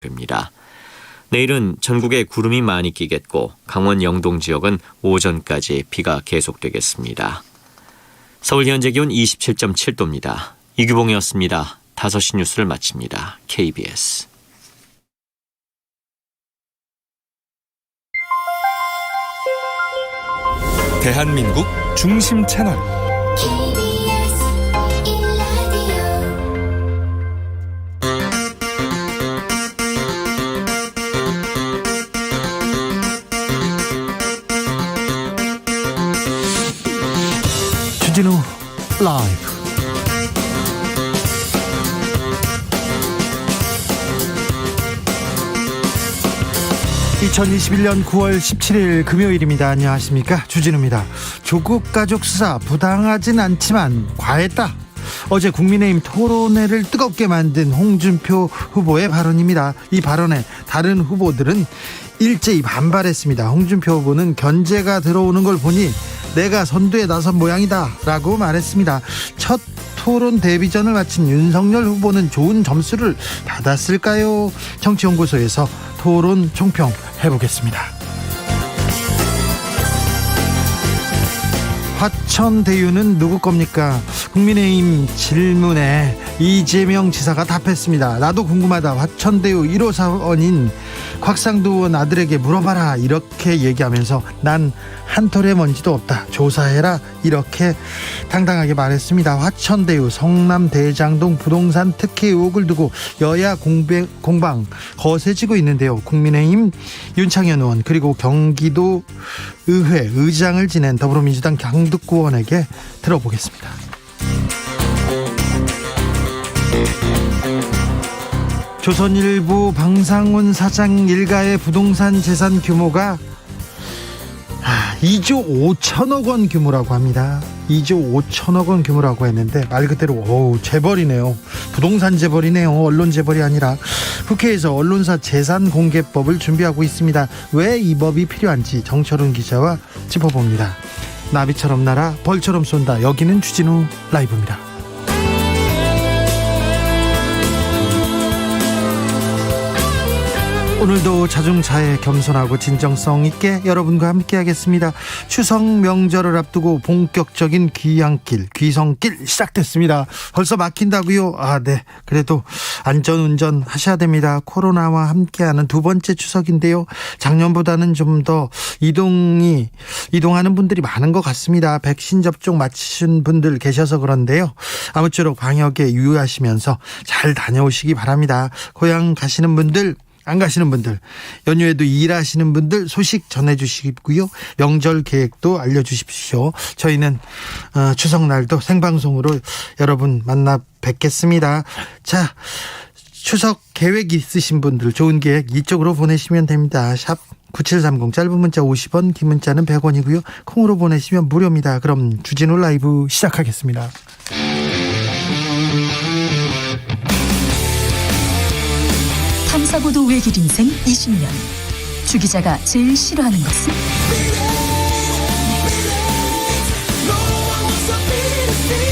됩니다. 내일은 전국에 구름이 많이 끼겠고 강원 영동 지역은 오전까지 비가 계속되겠습니다. 서울 현재 기온 27.7도입니다. 이규봉이었습니다. 5시 뉴스를 마칩니다. KBS. 대한민국 중심 채널 주진우 라이브. (2021년 9월 17일) 금요일입니다. 안녕하십니까, 주진우입니다. 조국 가족 수사 부당하진 않지만 과했다. 어제 국민의힘 토론회를 뜨겁게 만든 홍준표 후보의 발언입니다. 이 발언에 다른 후보들은 일제히 반발했습니다. 홍준표 후보는 견제가 들어오는 걸 보니 내가 선두에 나선 모양이다 라고 말했습니다. 첫 토론 데뷔전을 마친 윤석열 후보는 좋은 점수를 받았을까요? 정치연구소에서 토론 총평 해보겠습니다. 화천대유는 누구 겁니까? 국민의힘 질문에 이재명 지사가 답했습니다. 나도 궁금하다. 화천대유 1호 사원인 곽상도 의원 아들에게 물어봐라, 이렇게 얘기하면서 난 한 톨의 먼지도 없다, 조사해라, 이렇게 당당하게 말했습니다. 화천대유 성남 대장동 부동산 특혜 의혹을 두고 여야 공방 거세지고 있는데요. 국민의힘 윤창현 의원, 그리고 경기도 의회 의장을 지낸 더불어민주당 강득구 의원에게 들어보겠습니다. 조선일보 방상훈 사장 일가의 부동산 재산 규모가 2조 5천억 원 규모라고 합니다. 2조 5천억 원 규모라고 했는데 말 그대로 재벌이네요. 부동산 재벌이네요. 언론 재벌이 아니라. 국회에서 언론사 재산공개법을 준비하고 있습니다. 왜 이 법이 필요한지 정철훈 기자와 짚어봅니다. 나비처럼 날아 벌처럼 쏜다. 여기는 주진우 라이브입니다. 오늘도 자중차에 겸손하고 진정성 있게 여러분과 함께 하겠습니다. 추석 명절을 앞두고 본격적인 귀향길, 귀성길 시작됐습니다. 벌써 막힌다고요? 네. 그래도 안전운전 하셔야 됩니다. 코로나와 함께하는 두 번째 추석인데요. 작년보다는 좀 더 이동하는 분들이 많은 것 같습니다. 백신 접종 마치신 분들 계셔서 그런데요. 아무쪼록 방역에 유의하시면서 잘 다녀오시기 바랍니다. 고향 가시는 분들, 안 가시는 분들, 연휴에도 일하시는 분들 소식 전해주시고요. 명절 계획도 알려주십시오. 저희는 추석날도 생방송으로 여러분 만나 뵙겠습니다. 자, 추석 계획 있으신 분들 좋은 계획 이쪽으로 보내시면 됩니다. 샵 9730, 짧은 문자 50원, 긴 문자는 100원이고요. 콩으로 보내시면 무료입니다. 그럼 주진우 라이브 시작하겠습니다. 탐사보도 외길 인생 20년. 주 기자가 제일 싫어하는 것은?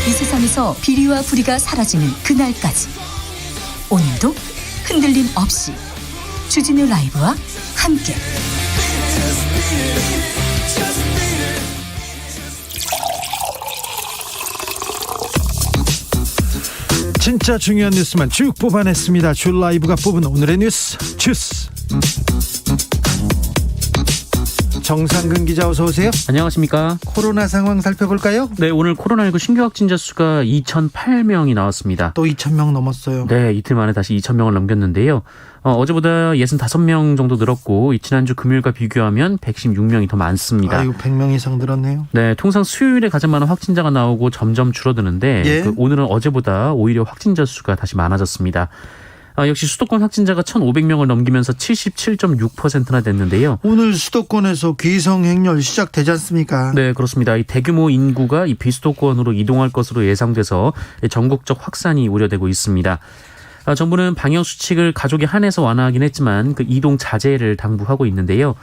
이 세상에서 비리와 부리가 사라지는 그날까지, 오늘도 흔들림 없이 주진우 라이브와 함께 진짜 중요한 뉴스만 쭉 뽑아냈습니다. 주 라이브가 뽑은 오늘의 뉴스 주스. 정상근 기자, 어서 오세요. 안녕하십니까. 코로나 상황 살펴볼까요? 네, 오늘 코로나19 신규 확진자 수가 2,008명이 나왔습니다. 또 2,000명 넘었어요. 네, 이틀 만에 다시 2,000명을 넘겼는데요. 어제보다 65명 정도 늘었고, 지난주 금요일과 비교하면 116명이 더 많습니다. 아유, 100명 이상 늘었네요. 네, 통상 수요일에 가장 많은 확진자가 나오고 점점 줄어드는데, 예? 오늘은 어제보다 오히려 확진자 수가 다시 많아졌습니다. 역시 수도권 확진자가 1,500명을 넘기면서 77.6%나 됐는데요. 오늘 수도권에서 귀성 행렬 시작되지 않습니까? 네, 그렇습니다. 이 대규모 인구가 이 비수도권으로 이동할 것으로 예상돼서 전국적 확산이 우려되고 있습니다. 정부는 방역 수칙을 가족에 한해서 완화하긴 했지만 그 이동 자제를 당부하고 있는데요.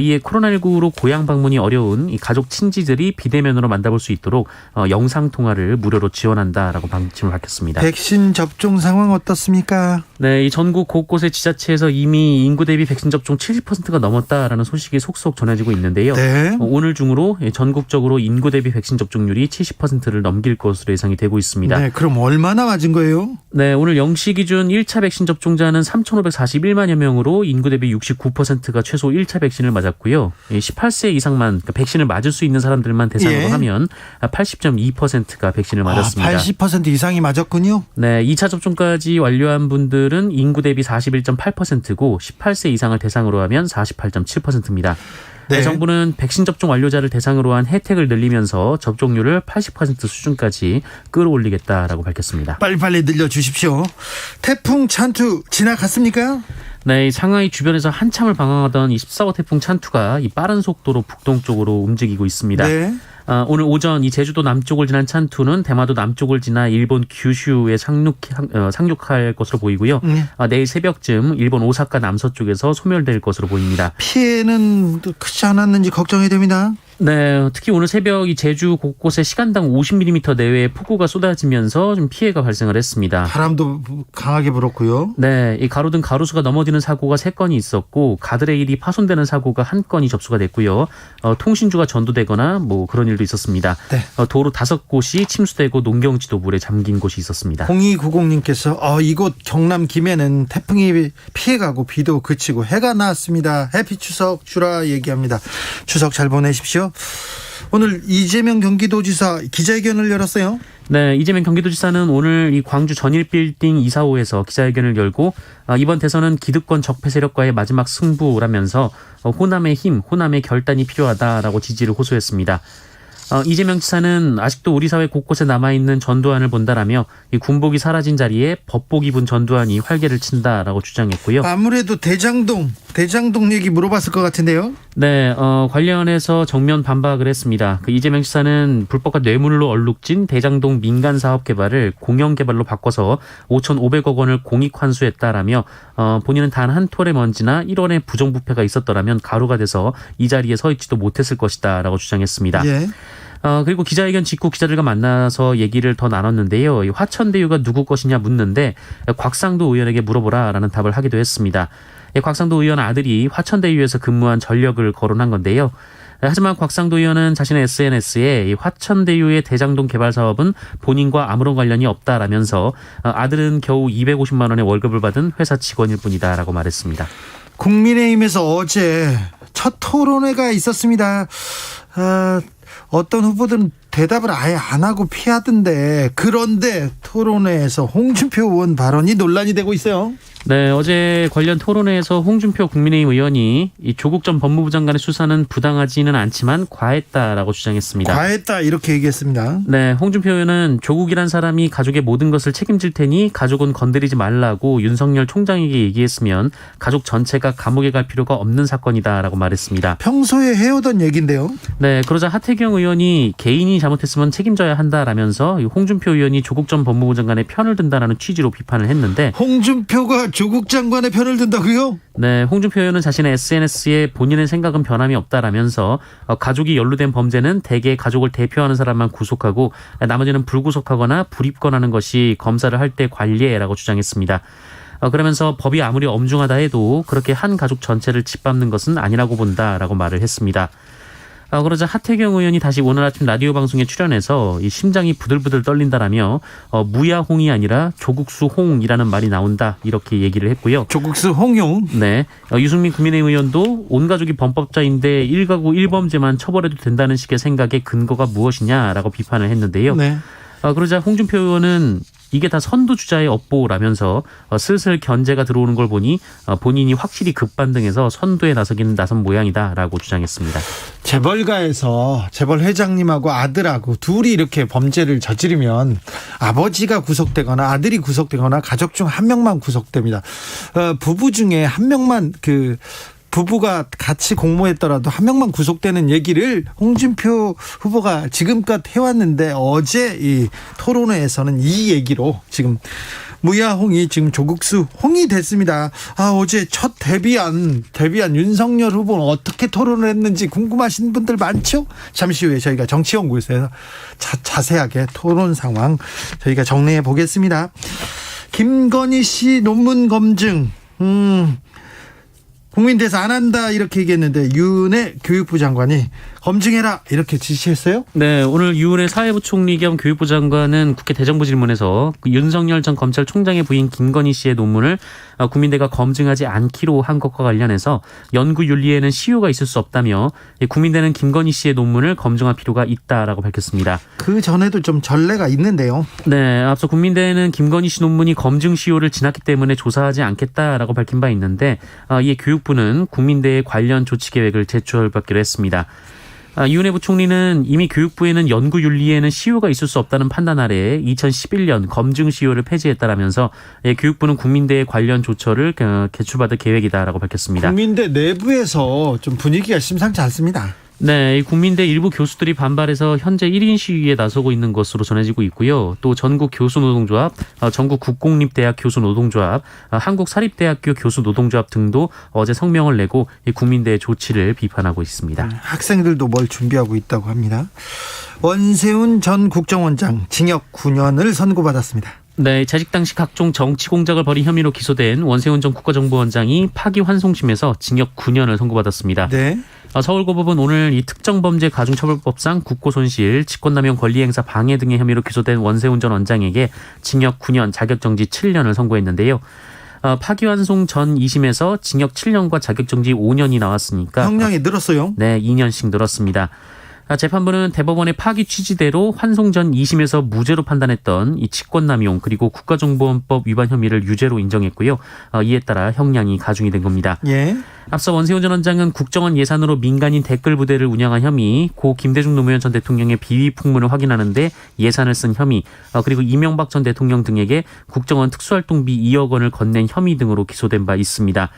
이에 코로나19로 고향 방문이 어려운 이 가족 친지들이 비대면으로 만나볼 수 있도록 영상 통화를 무료로 지원한다라고 방침을 밝혔습니다. 백신 접종 상황 어떻습니까? 네, 이 전국 곳곳의 지자체에서 이미 인구 대비 백신 접종 70%가 넘었다라는 소식이 속속 전해지고 있는데요. 네. 오늘 중으로 전국적으로 인구 대비 백신 접종률이 70%를 넘길 것으로 예상이 되고 있습니다. 네, 그럼 얼마나 맞은 거예요? 네, 오늘 0시 기준 1차 백신 접종자는 3,541만여 명으로 인구 대비 69%가 최소 1차 백신을 맞았고요. 18세 이상만 그러니까 백신을 맞을 수 있는 사람들만 대상으로 예. 하면 80.2%가 백신을 맞았습니다. 80% 이상이 맞았군요. 네, 2차 접종까지 완료한 분들은 인구 대비 41.8%고 18세 이상을 대상으로 하면 48.7%입니다. 네. 정부는 백신 접종 완료자를 대상으로 한 혜택을 늘리면서 접종률을 80% 수준까지 끌어올리겠다라고 밝혔습니다. 빨리빨리 늘려주십시오. 태풍 찬투 지나갔습니까? 네, 이 상하이 주변에서 한참을 방황하던 이 14호 태풍 찬투가 이 빠른 속도로 북동쪽으로 움직이고 있습니다. 네. 오늘 오전 이 제주도 남쪽을 지난 찬투는 대마도 남쪽을 지나 일본 규슈에 상륙할 것으로 보이고요. 내일 새벽쯤 일본 오사카 남서쪽에서 소멸될 것으로 보입니다. 피해는 크지 않았는지 걱정이 됩니다. 네, 특히 오늘 새벽 이 제주 곳곳에 시간당 50mm 내외의 폭우가 쏟아지면서 좀 피해가 발생을 했습니다. 바람도 강하게 불었고요. 네, 이 가로등 가로수가 넘어지는 사고가 3건이 있었고 가드레일이 파손되는 사고가 1건이 접수가 됐고요. 통신주가 전도되거나 뭐 그런 일도 있었습니다. 네. 도로 5곳이 침수되고 농경지도 물에 잠긴 곳이 있었습니다. 0290님께서 이곳 경남 김해는 태풍이 피해가고 비도 그치고 해가 나왔습니다. 해피 추석 주라 얘기합니다. 추석 잘 보내십시오. 오늘 이재명 경기도지사 기자회견을 열었어요. 네, 이재명 경기도지사는 오늘 이 광주 전일빌딩 이사호에서 기자회견을 열고 이번 대선은 기득권 적폐 세력과의 마지막 승부라면서 호남의 힘, 호남의 결단이 필요하다라고 지지를 호소했습니다. 이재명 지사는 아직도 우리 사회 곳곳에 남아있는 전두환을 본다라며 이 군복이 사라진 자리에 법복 입은 전두환이 활개를 친다라고 주장했고요. 아무래도 대장동 얘기 물어봤을 것 같은데요. 네, 관련해서 정면 반박을 했습니다. 이재명 지사는 불법과 뇌물로 얼룩진 대장동 민간 사업 개발을 공영 개발로 바꿔서 5,500억 원을 공익 환수했다라며 본인은 단 한 톨의 먼지나 1원의 부정부패가 있었더라면 가루가 돼서 이 자리에 서 있지도 못했을 것이다라고 주장했습니다. 예. 그리고 기자회견 직후 기자들과 만나서 얘기를 더 나눴는데요. 이 화천대유가 누구 것이냐 묻는데 곽상도 의원에게 물어보라라는 답을 하기도 했습니다. 곽상도 의원 아들이 화천대유에서 근무한 전력을 거론한 건데요. 하지만 곽상도 의원은 자신의 SNS에 이 화천대유의 대장동 개발 사업은 본인과 아무런 관련이 없다라면서 아들은 겨우 250만 원의 월급을 받은 회사 직원일 뿐이다라고 말했습니다. 국민의힘에서 어제 첫 토론회가 있었습니다. 어떤 후보들은 대답을 아예 안 하고 피하던데 그런데 토론회에서 홍준표 의원 발언이 논란이 되고 있어요. 네, 어제 관련 토론회에서 홍준표 국민의힘 의원이 이 조국 전 법무부 장관의 수사는 부당하지는 않지만 과했다라고 주장했습니다. 과했다 이렇게 얘기했습니다. 네, 홍준표 의원은 조국이란 사람이 가족의 모든 것을 책임질 테니 가족은 건드리지 말라고 윤석열 총장에게 얘기했으면 가족 전체가 감옥에 갈 필요가 없는 사건이다라고 말했습니다. 평소에 해오던 얘기인데요. 네, 그러자 하태경 의원이 개인이 잘못했으면 책임져야 한다라면서 홍준표 의원이 조국 전 법무부 장관의 편을 든다라는 취지로 비판을 했는데 홍준표가 조국 장관의 편을 든다고요? 네, 홍준표 의원은 자신의 SNS에 본인의 생각은 변함이 없다라면서 가족이 연루된 범죄는 대개 가족을 대표하는 사람만 구속하고 나머지는 불구속하거나 불입건하는 것이 검사를 할 때 관리라고 주장했습니다. 그러면서 법이 아무리 엄중하다 해도 그렇게 한 가족 전체를 짓밟는 것은 아니라고 본다라고 말을 했습니다. 그러자 하태경 의원이 다시 오늘 아침 라디오 방송에 출연해서 이 심장이 부들부들 떨린다라며 무야홍이 아니라 조국수 홍이라는 말이 나온다 이렇게 얘기를 했고요. 조국수 홍용. 네, 유승민 국민의힘 의원도 온 가족이 범법자인데 1가구 1범죄만 처벌해도 된다는 식의 생각에 근거가 무엇이냐라고 비판을 했는데요. 네. 그러자 홍준표 의원은 이게 다 선두주자의 업보라면서 슬슬 견제가 들어오는 걸 보니 본인이 확실히 급반등해서 선두에 나선 모양이다라고 주장했습니다. 재벌가에서 재벌 회장님하고 아들하고 둘이 이렇게 범죄를 저지르면 아버지가 구속되거나 아들이 구속되거나 가족 중 한 명만 구속됩니다. 부부 중에 한 명만 부부가 같이 공모했더라도 한 명만 구속되는 얘기를 홍준표 후보가 지금껏 해왔는데 어제 이 토론회에서는 이 얘기로 지금 무야홍이 지금 조국수 홍이 됐습니다. 어제 첫 데뷔한 윤석열 후보는 어떻게 토론을 했는지 궁금하신 분들 많죠? 잠시 후에 저희가 정치연구소에서 자세하게 토론 상황 저희가 정리해 보겠습니다. 김건희 씨 논문 검증, 국민대에서 안 한다 이렇게 얘기했는데 유은혜 교육부 장관이 검증해라 이렇게 지시했어요? 네, 오늘 유은혜 사회부총리 겸 교육부 장관은 국회 대정부 질문에서 윤석열 전 검찰총장의 부인 김건희 씨의 논문을 국민대가 검증하지 않기로 한 것과 관련해서 연구 윤리에는 시효가 있을 수 없다며 국민대는 김건희 씨의 논문을 검증할 필요가 있다라고 밝혔습니다. 그 전에도 좀 전례가 있는데요. 네, 앞서 국민대는 김건희 씨 논문이 검증 시효를 지났기 때문에 조사하지 않겠다라고 밝힌 바 있는데 이에 교육부는 국민대에 관련 조치 계획을 제출받기로 했습니다. 유은혜 부총리는 이미 교육부에는 연구윤리에는 시효가 있을 수 없다는 판단 아래 2011년 검증 시효를 폐지했다라면서 교육부는 국민대의 관련 조처를 제출받을 계획이다라고 밝혔습니다. 국민대 내부에서 좀 분위기가 심상치 않습니다. 네, 이 국민대 일부 교수들이 반발해서 현재 1인 시위에 나서고 있는 것으로 전해지고 있고요. 또 전국 교수노동조합, 전국 국공립대학 교수노동조합, 한국사립대학교 교수노동조합 등도 어제 성명을 내고 이 국민대의 조치를 비판하고 있습니다. 학생들도 뭘 준비하고 있다고 합니다. 원세훈 전 국정원장 징역 9년을 선고받았습니다. 네, 재직 당시 각종 정치 공작을 벌인 혐의로 기소된 원세훈 전 국가정보원장이 파기환송심에서 징역 9년을 선고받았습니다. 네. 서울고법은 오늘 이 특정범죄 가중처벌법상 국고손실, 직권남용 권리행사 방해 등의 혐의로 기소된 원세훈 전 원장에게 징역 9년, 자격정지 7년을 선고했는데요. 파기환송 전 2심에서 징역 7년과 자격정지 5년이 나왔으니까 형량이 늘었어요. 네, 2년씩 늘었습니다. 재판부는 대법원의 파기 취지대로 환송 전 2심에서 무죄로 판단했던 이 직권남용 그리고 국가정보원법 위반 혐의를 유죄로 인정했고요. 이에 따라 형량이 가중이 된 겁니다. 예. 앞서 원세훈 전 원장은 국정원 예산으로 민간인 댓글 부대를 운영한 혐의, 고 김대중 노무현 전 대통령의 비위 풍문을 확인하는데 예산을 쓴 혐의, 그리고 이명박 전 대통령 등에게 국정원 특수활동비 2억 원을 건넨 혐의 등으로 기소된 바 있습니다.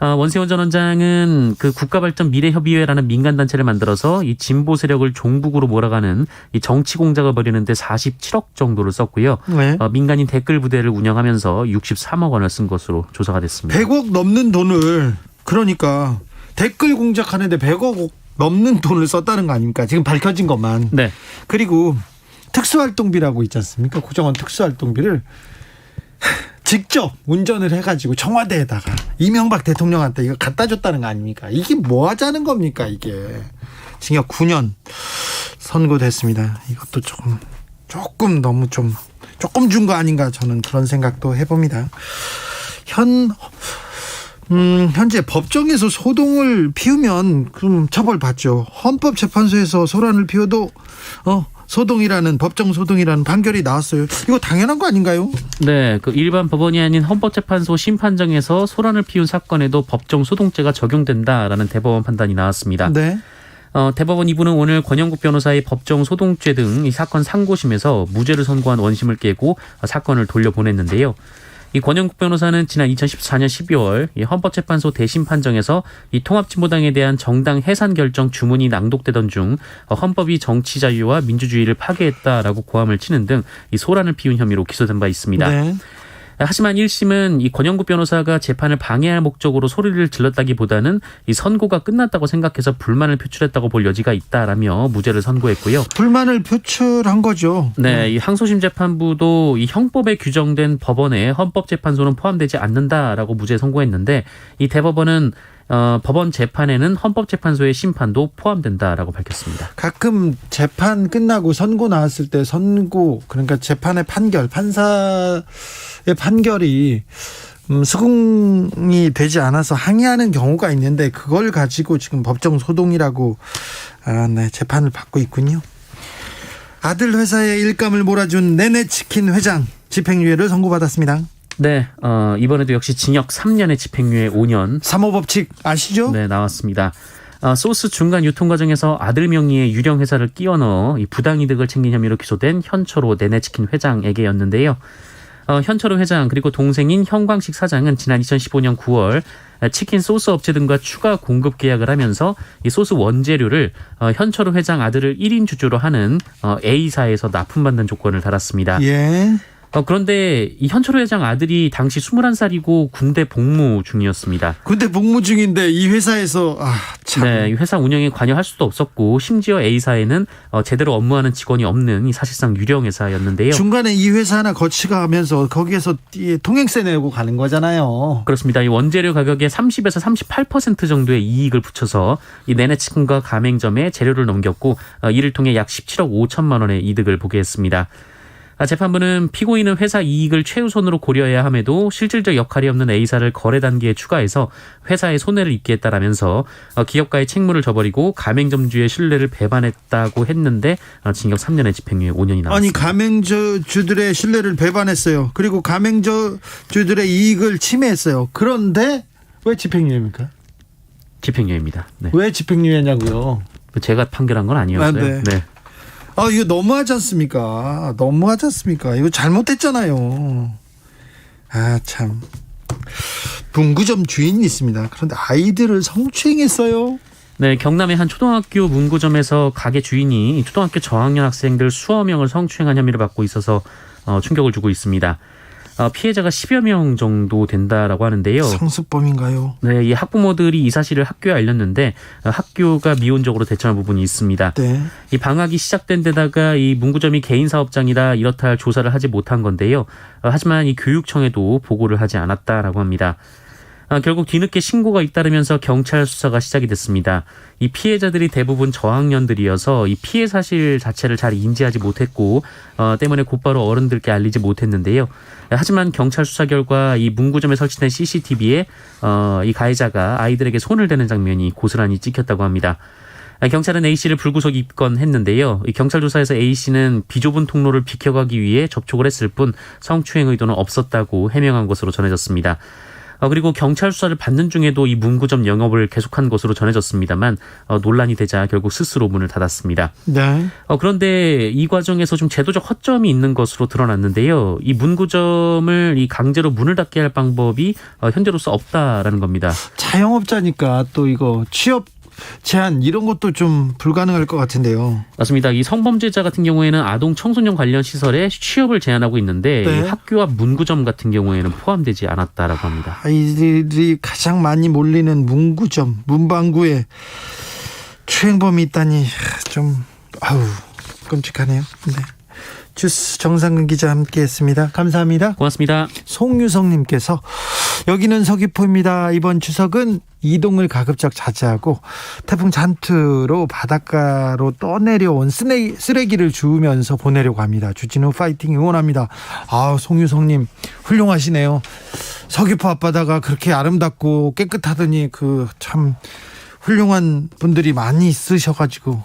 원세훈 전 원장은 그 국가발전미래협의회라는 민간단체를 만들어서 이 진보 세력을 종북으로 몰아가는 이 정치 공작을 벌이는데 47억 정도를 썼고요. 네. 민간인 댓글 부대를 운영하면서 63억 원을 쓴 것으로 조사가 됐습니다. 100억 넘는 돈을 그러니까 댓글 공작하는데 100억 넘는 돈을 썼다는 거 아닙니까? 지금 밝혀진 것만. 네. 그리고 특수활동비라고 있지 않습니까? 국정원 특수활동비를 직접 운전을 해가지고 청와대에다가 이명박 대통령한테 이거 갖다 줬다는 거 아닙니까? 이게 뭐 하자는 겁니까 이게. 징역 9년 선고됐습니다. 이것도 조금 너무 조금 준 거 아닌가 저는 그런 생각도 해봅니다. 현재 법정에서 소동을 피우면 그럼 처벌받죠. 헌법재판소에서 소란을 피워도 소동이라는 법정 소동이라는 판결이 나왔어요. 이거 당연한 거 아닌가요? 네, 그 일반 법원이 아닌 헌법재판소 심판정에서 소란을 피운 사건에도 법정 소동죄가 적용된다라는 대법원 판단이 나왔습니다. 네. 대법원 2부는 오늘 권영국 변호사의 법정 소동죄 등 이 사건 상고심에서 무죄를 선고한 원심을 깨고 사건을 돌려보냈는데요. 이 권영국 변호사는 지난 2014년 12월 이 헌법재판소 대심 판정에서 이 통합진보당에 대한 정당 해산 결정 주문이 낭독되던 중 헌법이 정치 자유와 민주주의를 파괴했다라고 고함을 치는 등 이 소란을 피운 혐의로 기소된 바 있습니다. 네. 하지만 1심은 이 권영국 변호사가 재판을 방해할 목적으로 소리를 질렀다기보다는 이 선고가 끝났다고 생각해서 불만을 표출했다고 볼 여지가 있다라며 무죄를 선고했고요. 불만을 표출한 거죠. 네, 이 항소심 재판부도 이 형법에 규정된 법원에 헌법재판소는 포함되지 않는다라고 무죄 선고했는데 이 대법원은 법원 재판에는 헌법재판소의 심판도 포함된다라고 밝혔습니다. 가끔 재판 끝나고 선고 나왔을 때 그러니까 재판의 판결, 판사의 판결이 수긍이 되지 않아서 항의하는 경우가 있는데 그걸 가지고 지금 법정 소동이라고 재판을 받고 있군요. 아들 회사에 일감을 몰아준 네네치킨 회장 집행유예를 선고받았습니다. 네, 이번에도 역시 징역 3년에 집행유예 5년. 3호 법칙 아시죠? 네, 나왔습니다. 소스 중간 유통 과정에서 아들 명의의 유령 회사를 끼워 넣어 이 부당이득을 챙긴 혐의로 기소된 현철호 네네치킨 회장에게였는데요. 현철호 회장 그리고 동생인 현광식 사장은 지난 2015년 9월 치킨 소스 업체 등과 추가 공급 계약을 하면서 이 소스 원재료를 현철호 회장 아들을 1인 주주로 하는 A사에서 납품받는 조건을 달았습니다. 예. 그런데 이 현철 회장 아들이 당시 21살이고 군대 복무 중이었습니다. 군대 복무 중인데 이 회사에서 참. 네, 이 회사 운영에 관여할 수도 없었고 심지어 A사에는 제대로 업무하는 직원이 없는 이 사실상 유령 회사였는데요. 중간에 이 회사 하나 거치가면서 거기에서 통행세 내고 가는 거잖아요. 그렇습니다. 이 원재료 가격의 30에서 38% 정도의 이익을 붙여서 이 내내치킨과 가맹점에 재료를 넘겼고 이를 통해 약 17억 5천만 원의 이득을 보게 했습니다. 재판부는 피고인은 회사 이익을 최우선으로 고려해야 함에도 실질적 역할이 없는 A사를 거래 단계에 추가해서 회사의 손해를 입게 했다라면서 기업가의 책무를 져버리고 가맹점주의 신뢰를 배반했다고 했는데 징역 3년의 집행유예 5년이 나왔습니다. 아니 가맹주들의 신뢰를 배반했어요. 그리고 가맹주들의 이익을 침해했어요. 그런데 왜 집행유예입니까? 집행유예입니다. 네. 왜 집행유예냐고요? 제가 판결한 건 아니었어요. 네. 이거 너무하지 않습니까? 너무하지 않습니까? 이거 잘못됐잖아요. 참. 문구점 주인이 있습니다. 그런데 아이들을 성추행했어요. 네, 경남의 한 초등학교 문구점에서 가게 주인이 초등학교 저학년 학생들 수억 명을 성추행한 혐의를 받고 있어서 충격을 주고 있습니다. 피해자가 10여 명 정도 된다라고 하는데요. 성습범인가요? 네, 이 학부모들이 이 사실을 학교에 알렸는데 학교가 미온적으로 대처한 부분이 있습니다. 네. 이 방학이 시작된 데다가 이 문구점이 개인 사업장이라 이렇다 할 조사를 하지 못한 건데요. 하지만 이 교육청에도 보고를 하지 않았다라고 합니다. 결국 뒤늦게 신고가 잇따르면서 경찰 수사가 시작이 됐습니다. 이 피해자들이 대부분 저학년들이어서 이 피해 사실 자체를 잘 인지하지 못했고 때문에 곧바로 어른들께 알리지 못했는데요. 하지만 경찰 수사 결과 이 문구점에 설치된 CCTV에 이 가해자가 아이들에게 손을 대는 장면이 고스란히 찍혔다고 합니다. 경찰은 A씨를 불구속 입건했는데요. 이 경찰 조사에서 A씨는 비좁은 통로를 비켜가기 위해 접촉을 했을 뿐 성추행 의도는 없었다고 해명한 것으로 전해졌습니다. 그리고 경찰 수사를 받는 중에도 이 문구점 영업을 계속한 것으로 전해졌습니다만 논란이 되자 결국 스스로 문을 닫았습니다. 네. 그런데 이 과정에서 좀 제도적 허점이 있는 것으로 드러났는데요. 이 문구점을 이 강제로 문을 닫게 할 방법이 현재로서 없다라는 겁니다. 자영업자니까 또 이거 취업 제한 이런 것도 좀 불가능할 것 같은데요. 맞습니다. 이 성범죄자 같은 경우에는 아동 청소년 관련 시설에 취업을 제한하고 있는데 네. 이 학교와 문구점 같은 경우에는 포함되지 않았다라고 합니다. 아이들이 가장 많이 몰리는 문구점, 문방구에 추행범이 있다니 좀 끔찍하네요. 네. 주스 정상근 기자 함께했습니다. 감사합니다. 고맙습니다. 송유성님께서 여기는 서귀포입니다. 이번 추석은 이동을 가급적 자제하고 태풍 잔투로 바닷가로 떠내려온 쓰레기를 주우면서 보내려고 합니다. 주진우 파이팅 응원합니다. 송유성님 훌륭하시네요. 서귀포 앞바다가 그렇게 아름답고 깨끗하더니 참 훌륭한 분들이 많이 있으셔가지고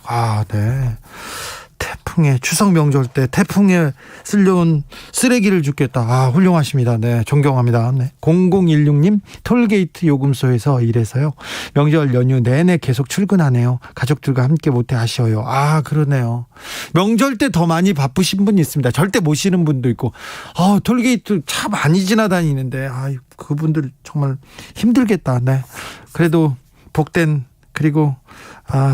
네. 태풍에 추석 명절 때 태풍에 쓸려온 쓰레기를 줍겠다. 훌륭하십니다. 네, 존경합니다. 네. 0016님 톨게이트 요금소에서 일해서요. 명절 연휴 내내 계속 출근하네요. 가족들과 함께 못해 아쉬워요. 그러네요. 명절 때 더 많이 바쁘신 분이 있습니다. 절대 못 쉬는 분도 있고. 톨게이트 차 많이 지나다니는데 그분들 정말 힘들겠다. 네. 그래도 복된 그리고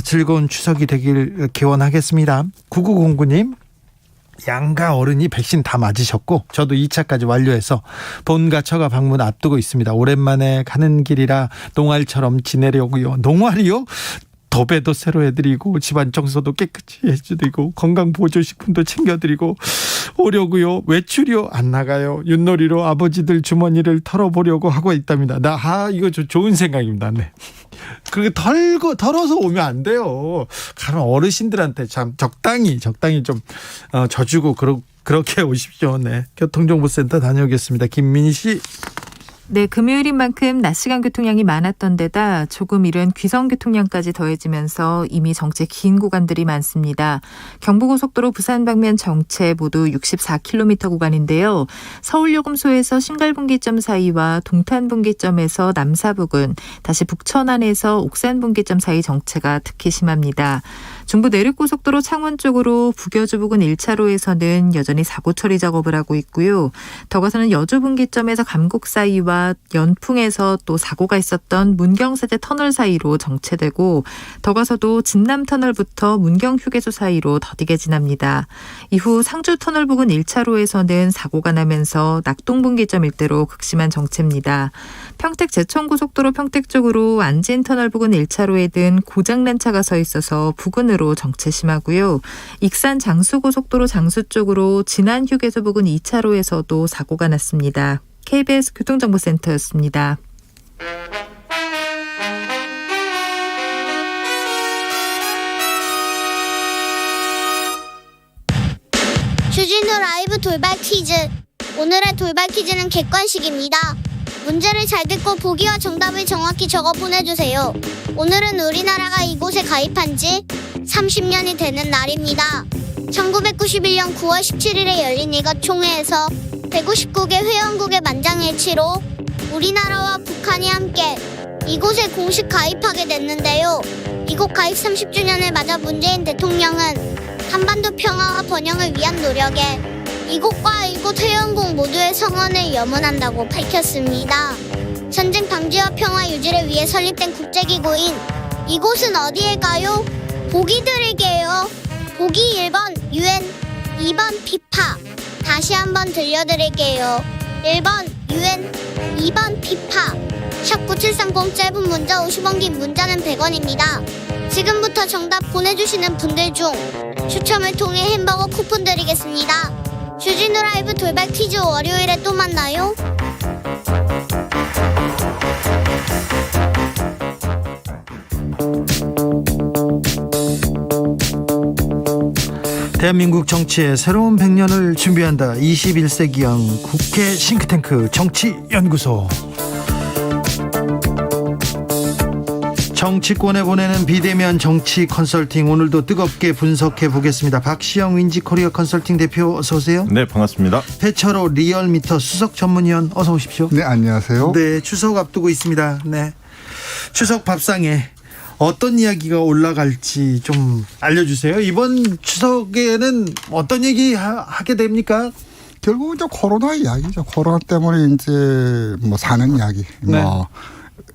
즐거운 추석이 되길 기원하겠습니다. 9909님 양가 어른이 백신 다 맞으셨고 저도 2차까지 완료해서 본가 처가 방문 앞두고 있습니다. 오랜만에 가는 길이라 농활처럼 지내려고요. 농활이요? 도배도 새로 해드리고 집안 청소도 깨끗이 해드리고 건강보조식품도 챙겨드리고 오려고요. 외출이요? 안 나가요. 윷놀이로 아버지들 주머니를 털어보려고 하고 있답니다. 이거 좋은 생각입니다. 네. 그렇게 털어서 오면 안 돼요. 가면 어르신들한테 참 적당히 좀 져주고 그렇게 오십시오. 네. 교통정보센터 다녀오겠습니다. 김민희 씨. 네, 금요일인 만큼 낮 시간 교통량이 많았던 데다 조금 이른 귀성 교통량까지 더해지면서 이미 정체 긴 구간들이 많습니다. 경부고속도로 부산 방면 정체 모두 64km 구간인데요. 서울요금소에서 신갈분기점 사이와 동탄분기점에서 남사부근, 다시 북천안에서 옥산분기점 사이 정체가 특히 심합니다. 중부 내륙고속도로 창원 쪽으로 부교주 부근 1차로에서는 여전히 사고 처리 작업을 하고 있고요. 더 가서는 여주분기점에서 감곡 사이와 터널과 연풍에서 또 사고가 있었던 문경세제 터널 사이로 정체되고 더 가서도 진남 터널부터 문경 휴게소 사이로 더디게 지납니다. 이후 상주 터널 부근 1차로에서는 사고가 나면서 낙동분기점 일대로 극심한 정체입니다. 평택 제천고속도로 평택 쪽으로 안진 터널 부근 1차로에는 고장난 차가 서 있어서 부근으로 정체 심하고요. 익산 장수고속도로 장수 쪽으로 진안 휴게소 부근 2차로에서도 사고가 났습니다. KBS 교통정보센터였습니다. 주진우 라이브 돌발 퀴즈. 오늘의 돌발 퀴즈는 객관식입니다. 문제를 잘 듣고 보기와 정답을 정확히 적어 보내주세요. 오늘은 우리나라가 이곳에 가입한 지 30년이 되는 날입니다. 1991년 9월 17일에 열린 이것 총회에서 159개 회원국의 만장일치로 우리나라와 북한이 함께 이곳에 공식 가입하게 됐는데요. 이곳 가입 30주년을 맞아 문재인 대통령은 한반도 평화와 번영을 위한 노력에 이곳과 이곳 회원국 모두의 성원을 염원한다고 밝혔습니다. 전쟁 방지와 평화 유지를 위해 설립된 국제기구인 이곳은 어디일까요? 보기 드릴게요. 보기 1번 UN, 2번 피파. 다시 한번 들려드릴게요. 1번 UN, 2번 피파. 샵 9730 짧은 문자 50원, 긴 문자는 100원입니다. 지금부터 정답 보내주시는 분들 중 추첨을 통해 햄버거 쿠폰 드리겠습니다. 주진우 라이브 돌발 퀴즈 월요일에 또 만나요. 대한민국 정치의 새로운 100년을 준비한다. 21세기형 국회 싱크탱크 정치연구소. 정치권에 보내는 비대면 정치 컨설팅, 오늘도 뜨겁게 분석해 보겠습니다. 박시영 윈지코리아 컨설팅 대표, 어서 오세요. 네, 반갑습니다. 배철호 리얼미터 수석 전문위원, 어서 오십시오. 네, 안녕하세요. 네, 추석 앞두고 있습니다. 네, 추석 밥상에 어떤 이야기가 올라갈지 좀 알려주세요. 이번 추석에는 어떤 얘기 하게 됩니까? 결국 이제 코로나 이야기죠. 코로나 때문에 이제 뭐 사는 이야기, 네. 뭐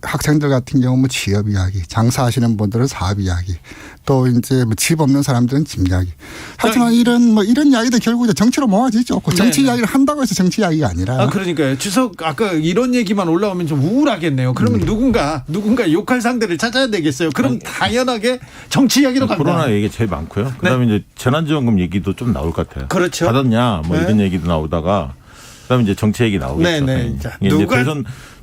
학생들 같은 경우 뭐 취업 이야기, 장사하시는 분들은 사업 이야기, 또 이제 뭐 집 없는 사람들은 집 이야기. 하지만 이런 이야기도 결국 이제 정치로 모아지죠. 그 정치 이야기를 한다고 해서 정치 이야기가 아니라. 그러니까요. 추석 아까 이런 얘기만 올라오면 좀 우울하겠네요. 그러면 누군가 욕할 상대를 찾아야 되겠어요. 그럼 당연하게 정치 이야기로 갑니다. 코로나 얘기 제일 많고요. 그다음에 이제 재난지원금 얘기도 좀 나올 것 같아요. 그렇죠. 받았냐 뭐 네. 이런 얘기도 나오다가 그다음에 이제 정치 얘기 나오겠죠. 네. 자, 이제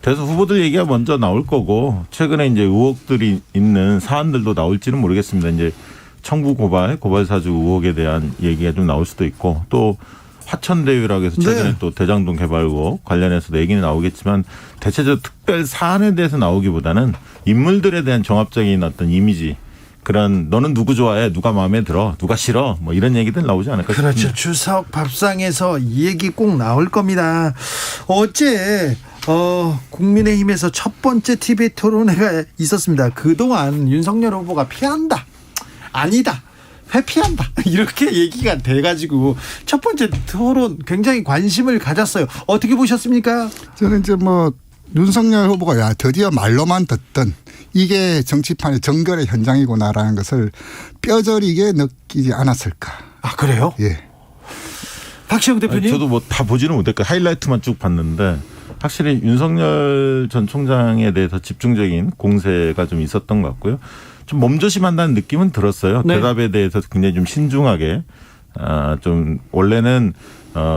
대선 후보들 얘기가 먼저 나올 거고, 최근에 이제 의혹들이 있는 사안들도 나올지는 모르겠습니다. 이제 청부 고발 사주 의혹에 대한 얘기가 좀 나올 수도 있고, 또 화천대유라고 해서 최근에 네. 또 대장동 개발 의혹 관련해서도 얘기는 나오겠지만, 대체적으로 특별 사안에 대해서 나오기보다는 인물들에 대한 종합적인 어떤 이미지, 그런 너는 누구 좋아해, 누가 마음에 들어, 누가 싫어, 뭐 이런 얘기들 나오지 않을까 싶습니다. 그렇죠. 추석 밥상에서 이 얘기 꼭 나올 겁니다. 어제 국민의힘에서 첫 번째 TV 토론회가 있었습니다. 그동안 윤석열 후보가 피한다, 아니다, 회피한다, 이렇게 얘기가 돼가지고 첫 번째 토론 굉장히 관심을 가졌어요. 어떻게 보셨습니까? 저는 이제 뭐 윤석열 후보가 드디어 말로만 듣던 이게 정치판의 정결의 현장이구나라는 것을 뼈저리게 느끼지 않았을까. 아, 그래요? 예. 박시영 대표님. 저도 뭐 다 보지는 못했고 하이라이트만 쭉 봤는데, 확실히 윤석열 전 총장에 대해서 집중적인 공세가 좀 있었던 것 같고요. 좀 몸조심한다는 느낌은 들었어요. 네. 대답에 대해서 굉장히 좀 신중하게, 좀 원래는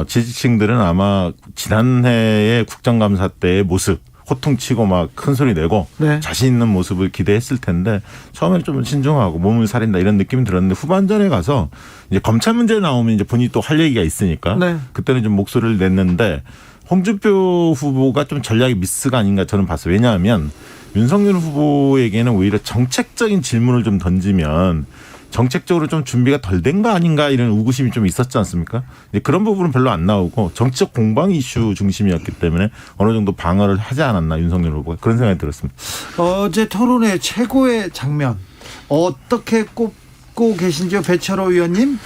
지지층들은 아마 지난해의 국정감사 때의 모습, 호통치고 막 큰 소리 내고 네. 자신 있는 모습을 기대했을 텐데, 처음에는 좀 신중하고 몸을 사린다 이런 느낌이 들었는데, 후반전에 가서 이제 검찰 문제 나오면 이제 본인이 또 할 얘기가 있으니까 네. 그때는 좀 목소리를 냈는데, 홍준표 후보가 좀 전략의 미스가 아닌가 저는 봤어요. 왜냐하면 윤석열 후보에게는 오히려 정책적인 질문을 좀 던지면 정책적으로 좀 준비가 덜 된 거 아닌가, 이런 의구심이 좀 있었지 않습니까? 그런 부분은 별로 안 나오고 정치적 공방 이슈 중심이었기 때문에 어느 정도 방어를 하지 않았나, 윤석열 후보가, 그런 생각이 들었습니다. 어제 토론회 최고의 장면 어떻게 꼽고 계신지요, 배철호 의원님?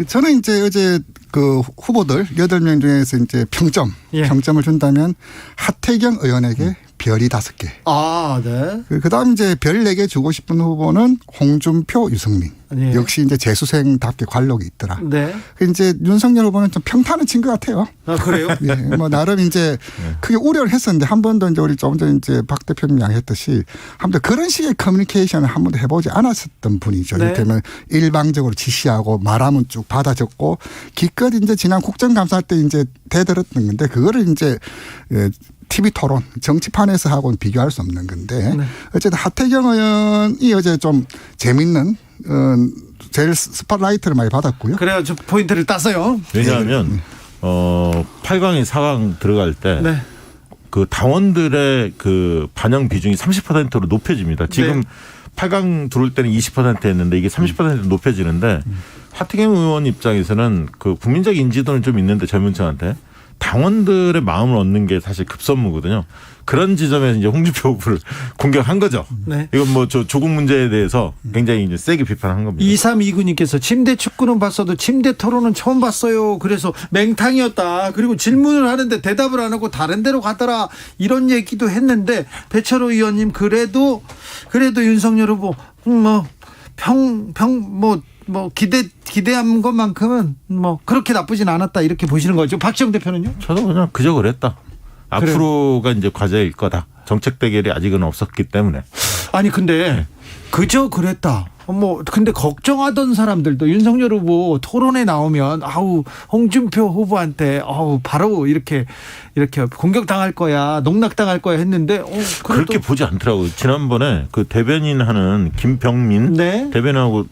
저는 이제 어제 그 후보들 8명 중에서 이제 평점을 준다면 하태경 의원에게 별이 5개. 아, 네. 그다음 이제 별 4개 주고 싶은 후보는 홍준표, 유승민. 예. 역시 이제 재수생답게 관록이 있더라. 네. 이제 윤석열 후보는 좀 평탄을 친 것 같아요. 아, 그래요? 예, 뭐 나름 이제 크게 우려를 했었는데 한 번도 이제 우리 조금 전에 이제 박 대표님 이야기했듯이 한 번도 그런 식의 커뮤니케이션을 한 번도 해보지 않았었던 분이죠. 네. 이를테면 일방적으로 지시하고 말하면 쭉 받아 적고 기껏 이제 지난 국정감사 때 이제 대들었던 건데 그거를 이제 TV 토론 정치판에서 하고는 비교할 수 없는 건데 어쨌든 하태경 의원이 어제 좀 재밌는 제일 스팟라이트를 많이 받았고요. 그래요. 저 포인트를 땄어요. 왜냐하면 8강에 4강 들어갈 때 네. 그 당원들의 그 반영 비중이 30%로 높여집니다. 지금 네. 8강 들어올 때는 20%였는데 이게 30% 높여지는데 하태경 의원 입장에서는 그 국민적 인지도는 좀 있는데 젊은 층한테 당원들의 마음을 얻는 게 사실 급선무거든요. 그런 지점에서 이제 홍준표 후보를 공격한 거죠. 네. 이건 뭐 저 조국 문제에 대해서 굉장히 이제 세게 비판한 겁니다. 2329님께서 침대 축구는 봤어도 침대 토론은 처음 봤어요. 그래서 맹탕이었다. 그리고 질문을 하는데 대답을 안 하고 다른 데로 가더라. 이런 얘기도 했는데 배철호 의원님 그래도 윤석열 후보 기대한 것만큼은 뭐 그렇게 나쁘진 않았다 이렇게 보시는 거죠. 박지영 대표는요? 저도 그냥 그저 그랬다. 앞으로가 이제 과제일 거다. 정책 대결이 아직은 없었기 때문에. 아니 근데 그저 그랬다. 근데 걱정하던 사람들도 윤석열 후보 토론에 나오면 홍준표 후보한테 바로 이렇게 공격당할 거야, 농락당할 거야 했는데 그렇게 보지 않더라고요. 지난번에 그 대변인 하는 김병민 네. 대변인하고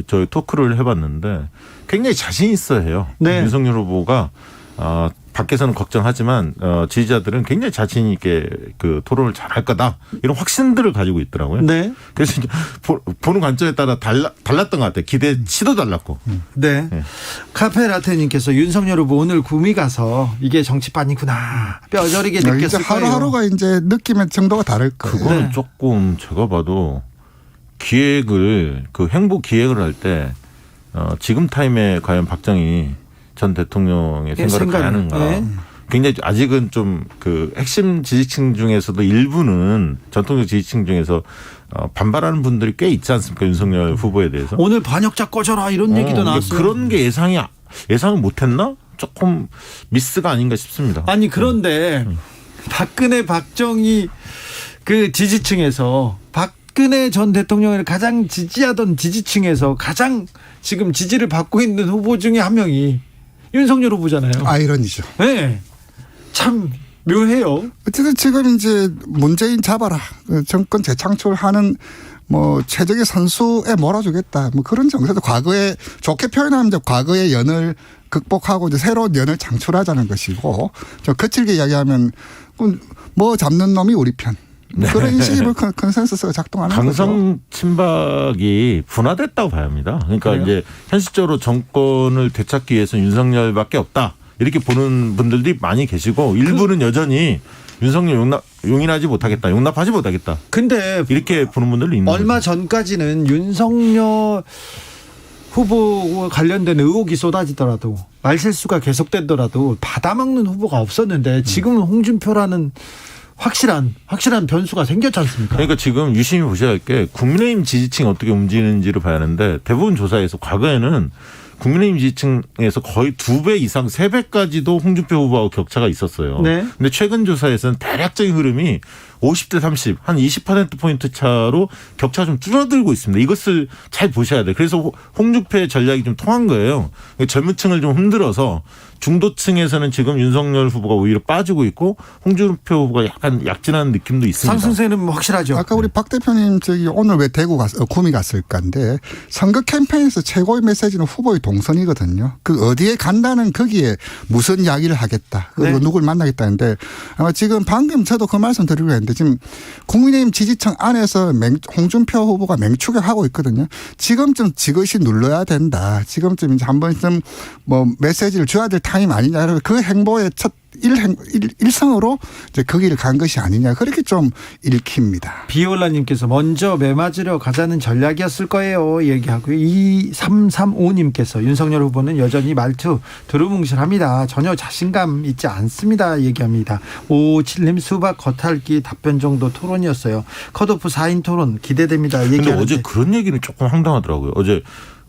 저희 토크를 해봤는데 굉장히 자신 있어 해요. 네. 윤석열 후보가 밖에서는 걱정하지만 지지자들은 굉장히 자신 있게 그 토론을 잘할 거다 이런 확신들을 가지고 있더라고요. 네. 그래서 이제 보는 관점에 따라 달랐던 것 같아요. 기대치도 달랐고. 네. 네. 카페라테님께서 윤석열 후보 오늘 구미 가서 이게 정치판이구나 뼈저리게 이제 느꼈을 거예요. 하루하루가 이제 느낌의 정도가 다를 거예요. 그거는 네. 조금 제가 봐도 기획을 그 행보 기획을 할 때 지금 타임에 과연 박정희 전 대통령의 생각을 가야 하는가. 네. 굉장히 아직은 좀 그 핵심 지지층 중에서도 일부는 전통적 지지층 중에서 반발하는 분들이 꽤 있지 않습니까? 윤석열 후보에 대해서. 오늘 반역자 꺼져라 이런 얘기도 나왔어요. 그런 게 예상을 못했나? 조금 미스가 아닌가 싶습니다. 아니 그런데 박근혜 박정희 그 지지층에서 박근혜 전 대통령을 가장 지지하던 지지층에서 가장 지금 지지를 받고 있는 후보 중에 한 명이 윤석열 후보잖아요. 아이러니죠. 네. 참 묘해요. 어쨌든 지금 이제 문재인 잡아라. 정권 재창출하는 최적의 선수에 몰아주겠다. 그런 정세도 과거에 좋게 표현하면 이제 과거의 연을 극복하고 이제 새로운 연을 창출하자는 것이고 좀 거칠게 이야기하면 잡는 놈이 우리 편. 그런 인식이 컨센서스가 작동하는 거죠. 강성 친박이 분화됐다고 봐야 합니다. 그러니까 그래요? 이제 현실적으로 정권을 되찾기 위해서 윤석열밖에 없다. 이렇게 보는 분들이 많이 계시고 일부는 여전히 윤석열 용인하지 못하겠다. 용납하지 못하겠다. 근데 이렇게 보는 분들도 있는 얼마 거죠. 전까지는 윤석열 후보와 관련된 의혹이 쏟아지더라도 말실수가 계속되더라도 받아먹는 후보가 없었는데 지금은 홍준표라는 확실한 변수가 생겼지 않습니까? 그러니까 지금 유심히 보셔야 할 게 국민의힘 지지층이 어떻게 움직이는지를 봐야 하는데 대부분 조사에서 과거에는 국민의힘 지지층에서 거의 2배 이상 3배까지도 홍준표 후보하고 격차가 있었어요. 네. 근데 최근 조사에서는 대략적인 흐름이 50대 30, 한 20%포인트 차로 격차가 좀 줄어들고 있습니다. 이것을 잘 보셔야 돼요. 그래서 홍준표의 전략이 좀 통한 거예요. 젊은 층을 좀 흔들어서 중도층에서는 지금 윤석열 후보가 오히려 빠지고 있고 홍준표 후보가 약간 약진하는 느낌도 있습니다. 상승세는 확실하죠. 아까 우리 박 대표님 오늘 왜 구미 갔을까인데 선거 캠페인에서 최고의 메시지는 후보의 동선이거든요. 그 어디에 간다는 거기에 무슨 이야기를 하겠다. 그리고 네. 누굴 만나겠다는데 아마 지금 방금 저도 그 말씀 드리려고 했는데 지금 국민의힘 지지층 안에서 홍준표 후보가 맹추격하고 있거든요. 지금쯤 지그시 눌러야 된다. 지금쯤 이제 한 번쯤 메시지를 줘야 될 타임 아니냐. 그 행보의 첫 일성으로 이제 거기를 간 것이 아니냐 그렇게 좀 읽힙니다. 비올라님께서 먼저 매맞으려 가자는 전략이었을 거예요 얘기하고요. 2335님께서 윤석열 후보는 여전히 말투 두루뭉실합니다. 전혀 자신감 있지 않습니다 얘기합니다. 557님 수박 겉핥기 답변 정도 토론이었어요. 컷오프 4인 토론 기대됩니다 근데 얘기하는데 어제 그런 얘기는 조금 황당하더라고요. 어제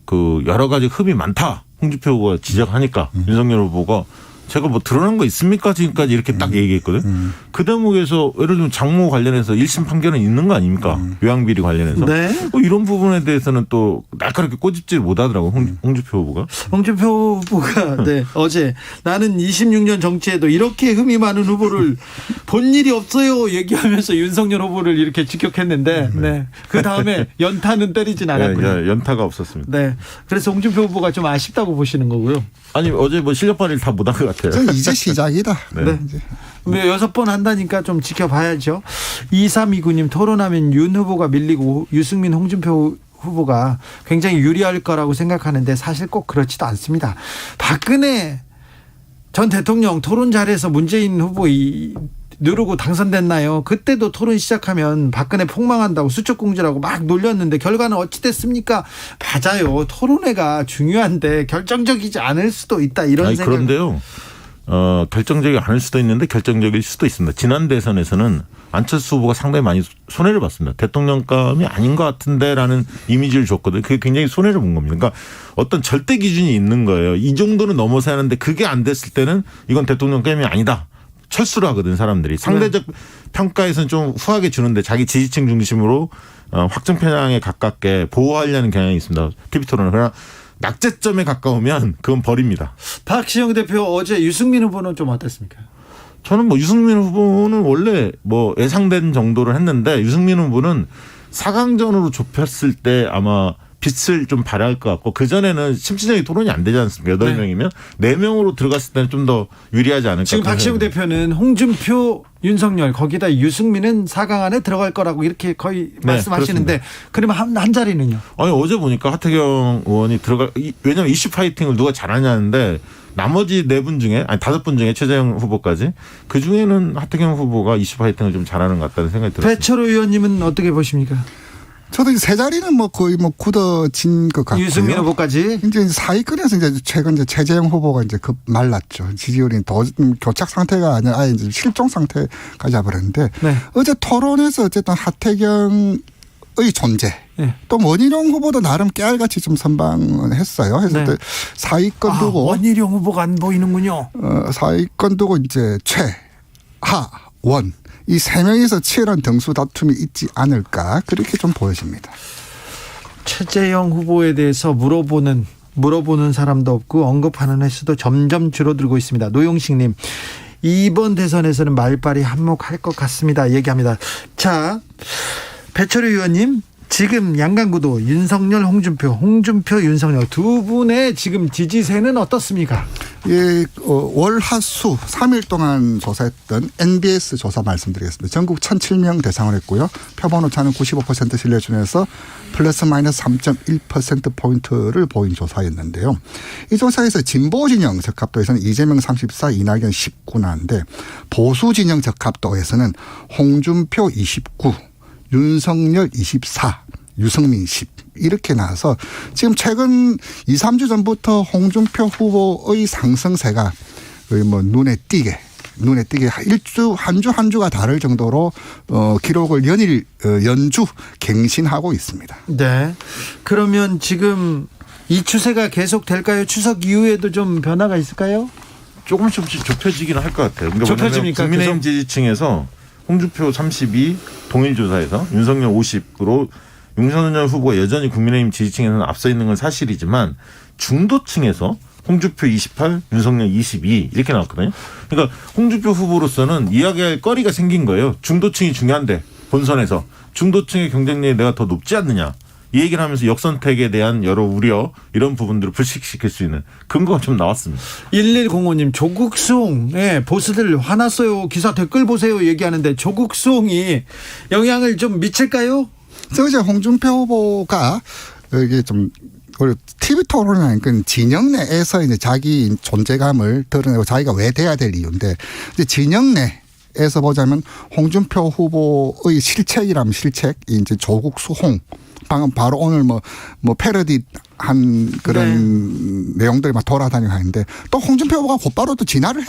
그 여러 가지 흡이 많다. 홍준표 후보가 지적하니까 윤석열 후보가 제가 뭐 드러난 거 있습니까? 지금까지 이렇게 딱 얘기했거든. 그 대목에서 예를 들면 장모 관련해서 1심 판결은 있는 거 아닙니까? 요양비리 관련해서. 네. 이런 부분에 대해서는 또 날카롭게 꼬집질 못하더라고 홍준표 후보가. 홍준표 후보가 네, 어제 나는 26년 정치에도 이렇게 흠이 많은 후보를 본 일이 없어요 얘기하면서 윤석열 후보를 이렇게 직격했는데 네. 그 다음에 연타는 때리진 않았고요. 예, 연타가 없었습니다. 네, 그래서 홍준표 후보가 좀 아쉽다고 보시는 거고요. 아니 어제 뭐 실력 발휘를 다 못한 것 같아요. 저는 이제 시작이다. 네. 이제. 6번 한다니까 좀 지켜봐야죠. 2329님 토론하면 윤 후보가 밀리고 유승민 홍준표 후보가 굉장히 유리할 거라고 생각하는데 사실 꼭 그렇지도 않습니다. 박근혜 전 대통령 토론 잘해서 문재인 후보 누르고 당선됐나요? 그때도 토론 시작하면 박근혜 폭망한다고 수첩공주라고 막 놀렸는데 결과는 어찌 됐습니까? 맞아요. 토론회가 중요한데 결정적이지 않을 수도 있다 이런 생각. 그런데요. 결정적이 않을 수도 있는데 결정적일 수도 있습니다. 지난 대선에서는 안철수 후보가 상당히 많이 손해를 봤습니다. 대통령감이 아닌 것 같은데라는 이미지를 줬거든요. 그게 굉장히 손해를 본 겁니다. 그러니까 어떤 절대 기준이 있는 거예요. 이 정도는 넘어서야 하는데 그게 안 됐을 때는 이건 대통령감이 아니다. 철수를 하거든 사람들이. 상대적 평가에서는 좀 후하게 주는데 자기 지지층 중심으로 확정 편향에 가깝게 보호하려는 경향이 있습니다. TV토론은. 그러나 낙제점에 가까우면 그건 버립니다. 박시영 대표 어제 유승민 후보는 좀 어땠습니까? 저는 뭐 유승민 후보는 원래 뭐 예상된 정도를 했는데 유승민 후보는 4강전으로 좁혔을 때 아마 빛을 좀 발휘할 것 같고 그전에는 심층적인 토론이 안 되지 않습니까? 8명이면 4명으로 들어갔을 때는 좀 더 유리하지 않을까. 지금 박시영 대표는 홍준표, 윤석열 거기다 유승민은 4강 안에 들어갈 거라고 이렇게 거의 말씀하시는데 그러면 한 자리는요? 아니 어제 보니까 하태경 의원이 왜냐하면 이슈 파이팅을 누가 잘하냐는데 나머지 4분 중에 5분 중에 최재형 후보까지 그중에는 하태경 후보가 이슈 파이팅을 좀 잘하는 것 같다는 생각이 들었습니다. 배철호 의원님은 어떻게 보십니까? 저도 이제 세 자리는 뭐 거의 뭐 굳어진 것 같고요. 유승민 후보까지. 이제 상위권에서 이제 최근 이제 최재형 후보가 이제 급 말랐죠. 지지율이 더 교착 상태가 아니라 아예 이제 실종 상태까지 와버렸는데 네. 어제 토론에서 어쨌든 하태경의 존재. 네. 또 원희룡 후보도 나름 깨알같이 좀 선방했어요. 해서 네. 상위권 두고 원희룡 후보가 안 보이는군요. 상위권 두고 이제 최하원 이 3명에서 치열한 등수 다툼이 있지 않을까 그렇게 좀 보여집니다. 최재형 후보에 대해서 물어보는 사람도 없고 언급하는 횟수도 점점 줄어들고 있습니다. 노용식님 이번 대선에서는 말빨이 한몫할 것 같습니다 얘기합니다. 자, 배철호 의원님 지금 양강구도 윤석열, 홍준표, 윤석열 두 분의 지금 지지세는 어떻습니까? 예, 월화수 3일 동안 조사했던 NBS 조사 말씀드리겠습니다. 전국 1,007명 대상을 했고요. 표본 오차는 95% 신뢰 중에서 플러스 마이너스 3.1%포인트를 보인 조사였는데요. 이 조사에서 진보 진영 적합도에서는 이재명 34, 이낙연 19 나왔는데 보수 진영 적합도에서는 홍준표 29, 윤석열 24, 유승민 10 이렇게 나와서 지금 최근 2, 3주 전부터 홍준표 후보의 상승세가 거의 뭐 눈에 띄게 한 주가 다를 정도로 기록을 연주 갱신하고 있습니다. 네. 그러면 지금 이 추세가 계속 될까요? 추석 이후에도 좀 변화가 있을까요? 조금씩 좁혀지기는 할 것 같아요. 그러니까 좁혀집니까? 국민의힘 지지층에서 홍준표 32 동일조사에서 윤석열 50으로 윤석열 후보가 여전히 국민의힘 지지층에서는 앞서 있는 건 사실이지만 중도층에서 홍준표 28, 윤석열 22 이렇게 나왔거든요. 그러니까 홍준표 후보로서는 이야기할 거리가 생긴 거예요. 중도층이 중요한데 본선에서 중도층의 경쟁력이 내가 더 높지 않느냐. 이 얘기를 하면서 역선택에 대한 여러 우려 이런 부분들을 불식시킬 수 있는 근거가 좀 나왔습니다. 1105님 조국 수홍 보수들 화났어요. 기사 댓글 보세요 얘기하는데 조국 수홍이 영향을 좀 미칠까요? 저 이제 홍준표 후보가 이게 좀 그리고 TV 토론은 그 진영 내에서 이제 자기 존재감을 드러내고 자기가 왜 돼야 될 이유인데 이제 진영 내에서 보자면 홍준표 후보의 실책이라면 실책, 이제 조국 수홍 방금 바로 오늘 뭐 패러디 한 그런 내용들이 막 돌아다니고 하는데 또 홍준표 후보가 곧바로 또 진화를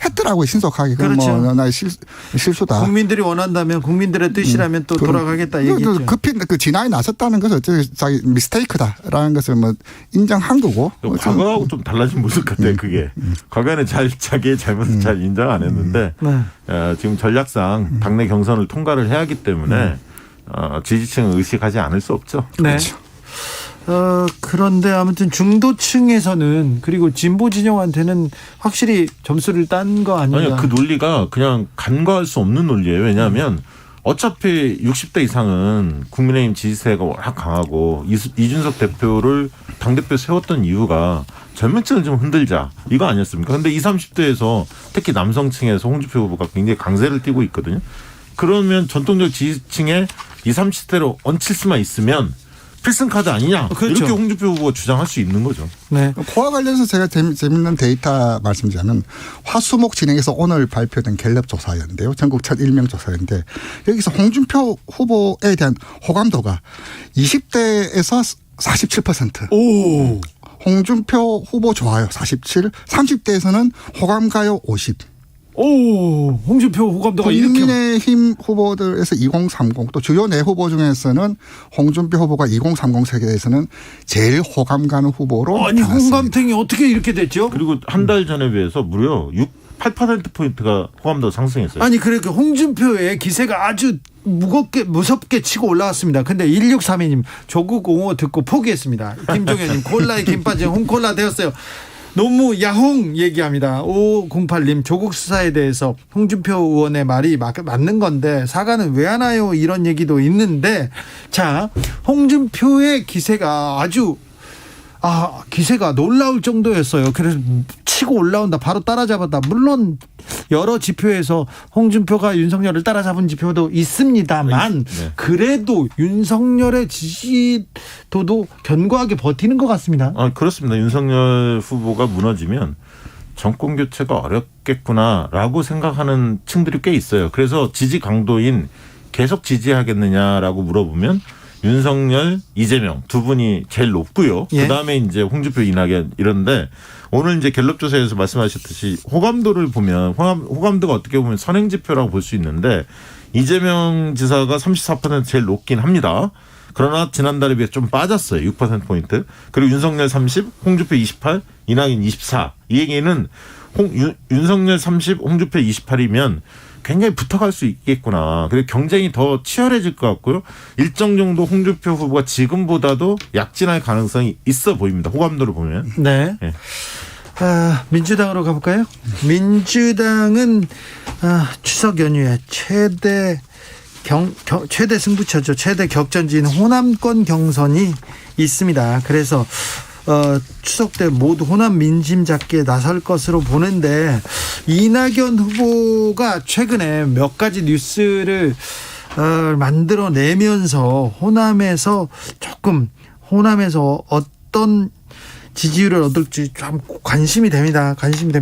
했더라고요. 신속하게. 그렇죠. 뭐 나의 실수다. 국민들이 원한다면 국민들의 뜻이라면 또 돌아가겠다 얘기죠. 급히 그 진화에 나섰다는 것은 자기 미스테이크다라는 것을 뭐 인정한 거고. 과거하고 좀 달라진 모습 같아요. 그게 과거에는 자기의 잘못을 잘 인정 안 했는데 지금 전략상 당내 경선을 통과를 해야 하기 때문에 지지층을 의식하지 않을 수 없죠. 네. 그렇죠. 그런데 아무튼 중도층에서는 그리고 진보 진영한테는 확실히 점수를 딴 거 아닌가? 아니요, 그 논리가 그냥 간과할 수 없는 논리예요. 왜냐하면 어차피 60대 이상은 국민의힘 지지세가 워낙 강하고 이준석 대표를 당대표 세웠던 이유가 젊은 층을 좀 흔들자 이거 아니었습니까? 그런데 20, 30대에서 특히 남성층에서 홍준표 후보가 굉장히 강세를 띠고 있거든요. 그러면 전통적 지지층에 20, 30대로 얹힐 수만 있으면 필승 카드 아니냐. 그렇죠. 이렇게 홍준표 후보가 주장할 수 있는 거죠. 네. 그와 관련해서 제가 재밌는 데이터 말씀드리자면 화수목 진행해서 오늘 발표된 갤럽 조사였는데요. 전국 첫 1명 조사였는데 여기서 홍준표 후보에 대한 호감도가 20대에서 47%. 오. 홍준표 후보 좋아요 47. 30대에서는 호감 가요 50. 오, 홍준표 호감도가 이렇게. 국민의힘 후보들에서 2030 또 주요 내 후보 중에서는 홍준표 후보가 2030 세계에서는 제일 호감 가는 후보로 아니 나왔습니다. 홍감탱이 어떻게 이렇게 됐죠? 그리고 한 달 전에 비해서 무려 8%포인트가 호감도 상승했어요. 아니 그러니까 홍준표의 기세가 아주 무섭게 치고 올라왔습니다. 근데 1632님 조국 옹호 듣고 포기했습니다. 김종현님 콜라에 김 빠진 홍콜라 되었어요. 너무 야홍 얘기합니다. 5508님 조국 수사에 대해서 홍준표 의원의 말이 맞는 건데 사과는 왜 하나요? 이런 얘기도 있는데 자 홍준표의 기세가 아주 기세가 놀라울 정도였어요. 그래서 치고 올라온다. 바로 따라잡았다. 물론 여러 지표에서 홍준표가 윤석열을 따라잡은 지표도 있습니다만 네. 그래도 윤석열의 지지도도 견고하게 버티는 것 같습니다. 그렇습니다. 윤석열 후보가 무너지면 정권 교체가 어렵겠구나라고 생각하는 층들이 꽤 있어요. 그래서 지지 강도인 계속 지지하겠느냐라고 물어보면 윤석열, 이재명 두 분이 제일 높고요. 예. 그다음에 이제 홍준표, 이낙연 이런데 오늘 이제 갤럽 조사에서 말씀하셨듯이 호감도를 보면 호감도가 어떻게 보면 선행 지표라고 볼 수 있는데 이재명 지사가 34% 제일 높긴 합니다. 그러나 지난달에 비해 좀 빠졌어요. 6%포인트. 그리고 윤석열 30, 홍준표 28, 이낙연 24. 이 얘기는 윤석열 30, 홍준표 28이면 굉장히 붙어갈 수 있겠구나. 그리고 경쟁이 더 치열해질 것 같고요. 일정 정도 홍준표 후보가 지금보다도 약진할 가능성이 있어 보입니다. 호감도를 보면. 네. 네. 민주당으로 가볼까요? 민주당은 추석 연휴에 최대 승부처죠. 최대 격전지인 호남권 경선이 있습니다. 그래서 추석 때 모두 호남 민심 잡기에 나설 것으로 보는데 이낙연 후보가 최근에 몇 가지 뉴스를 만들어내면서 호남에서 어떤 지지율을 얻을지 좀 관심이 됩니다.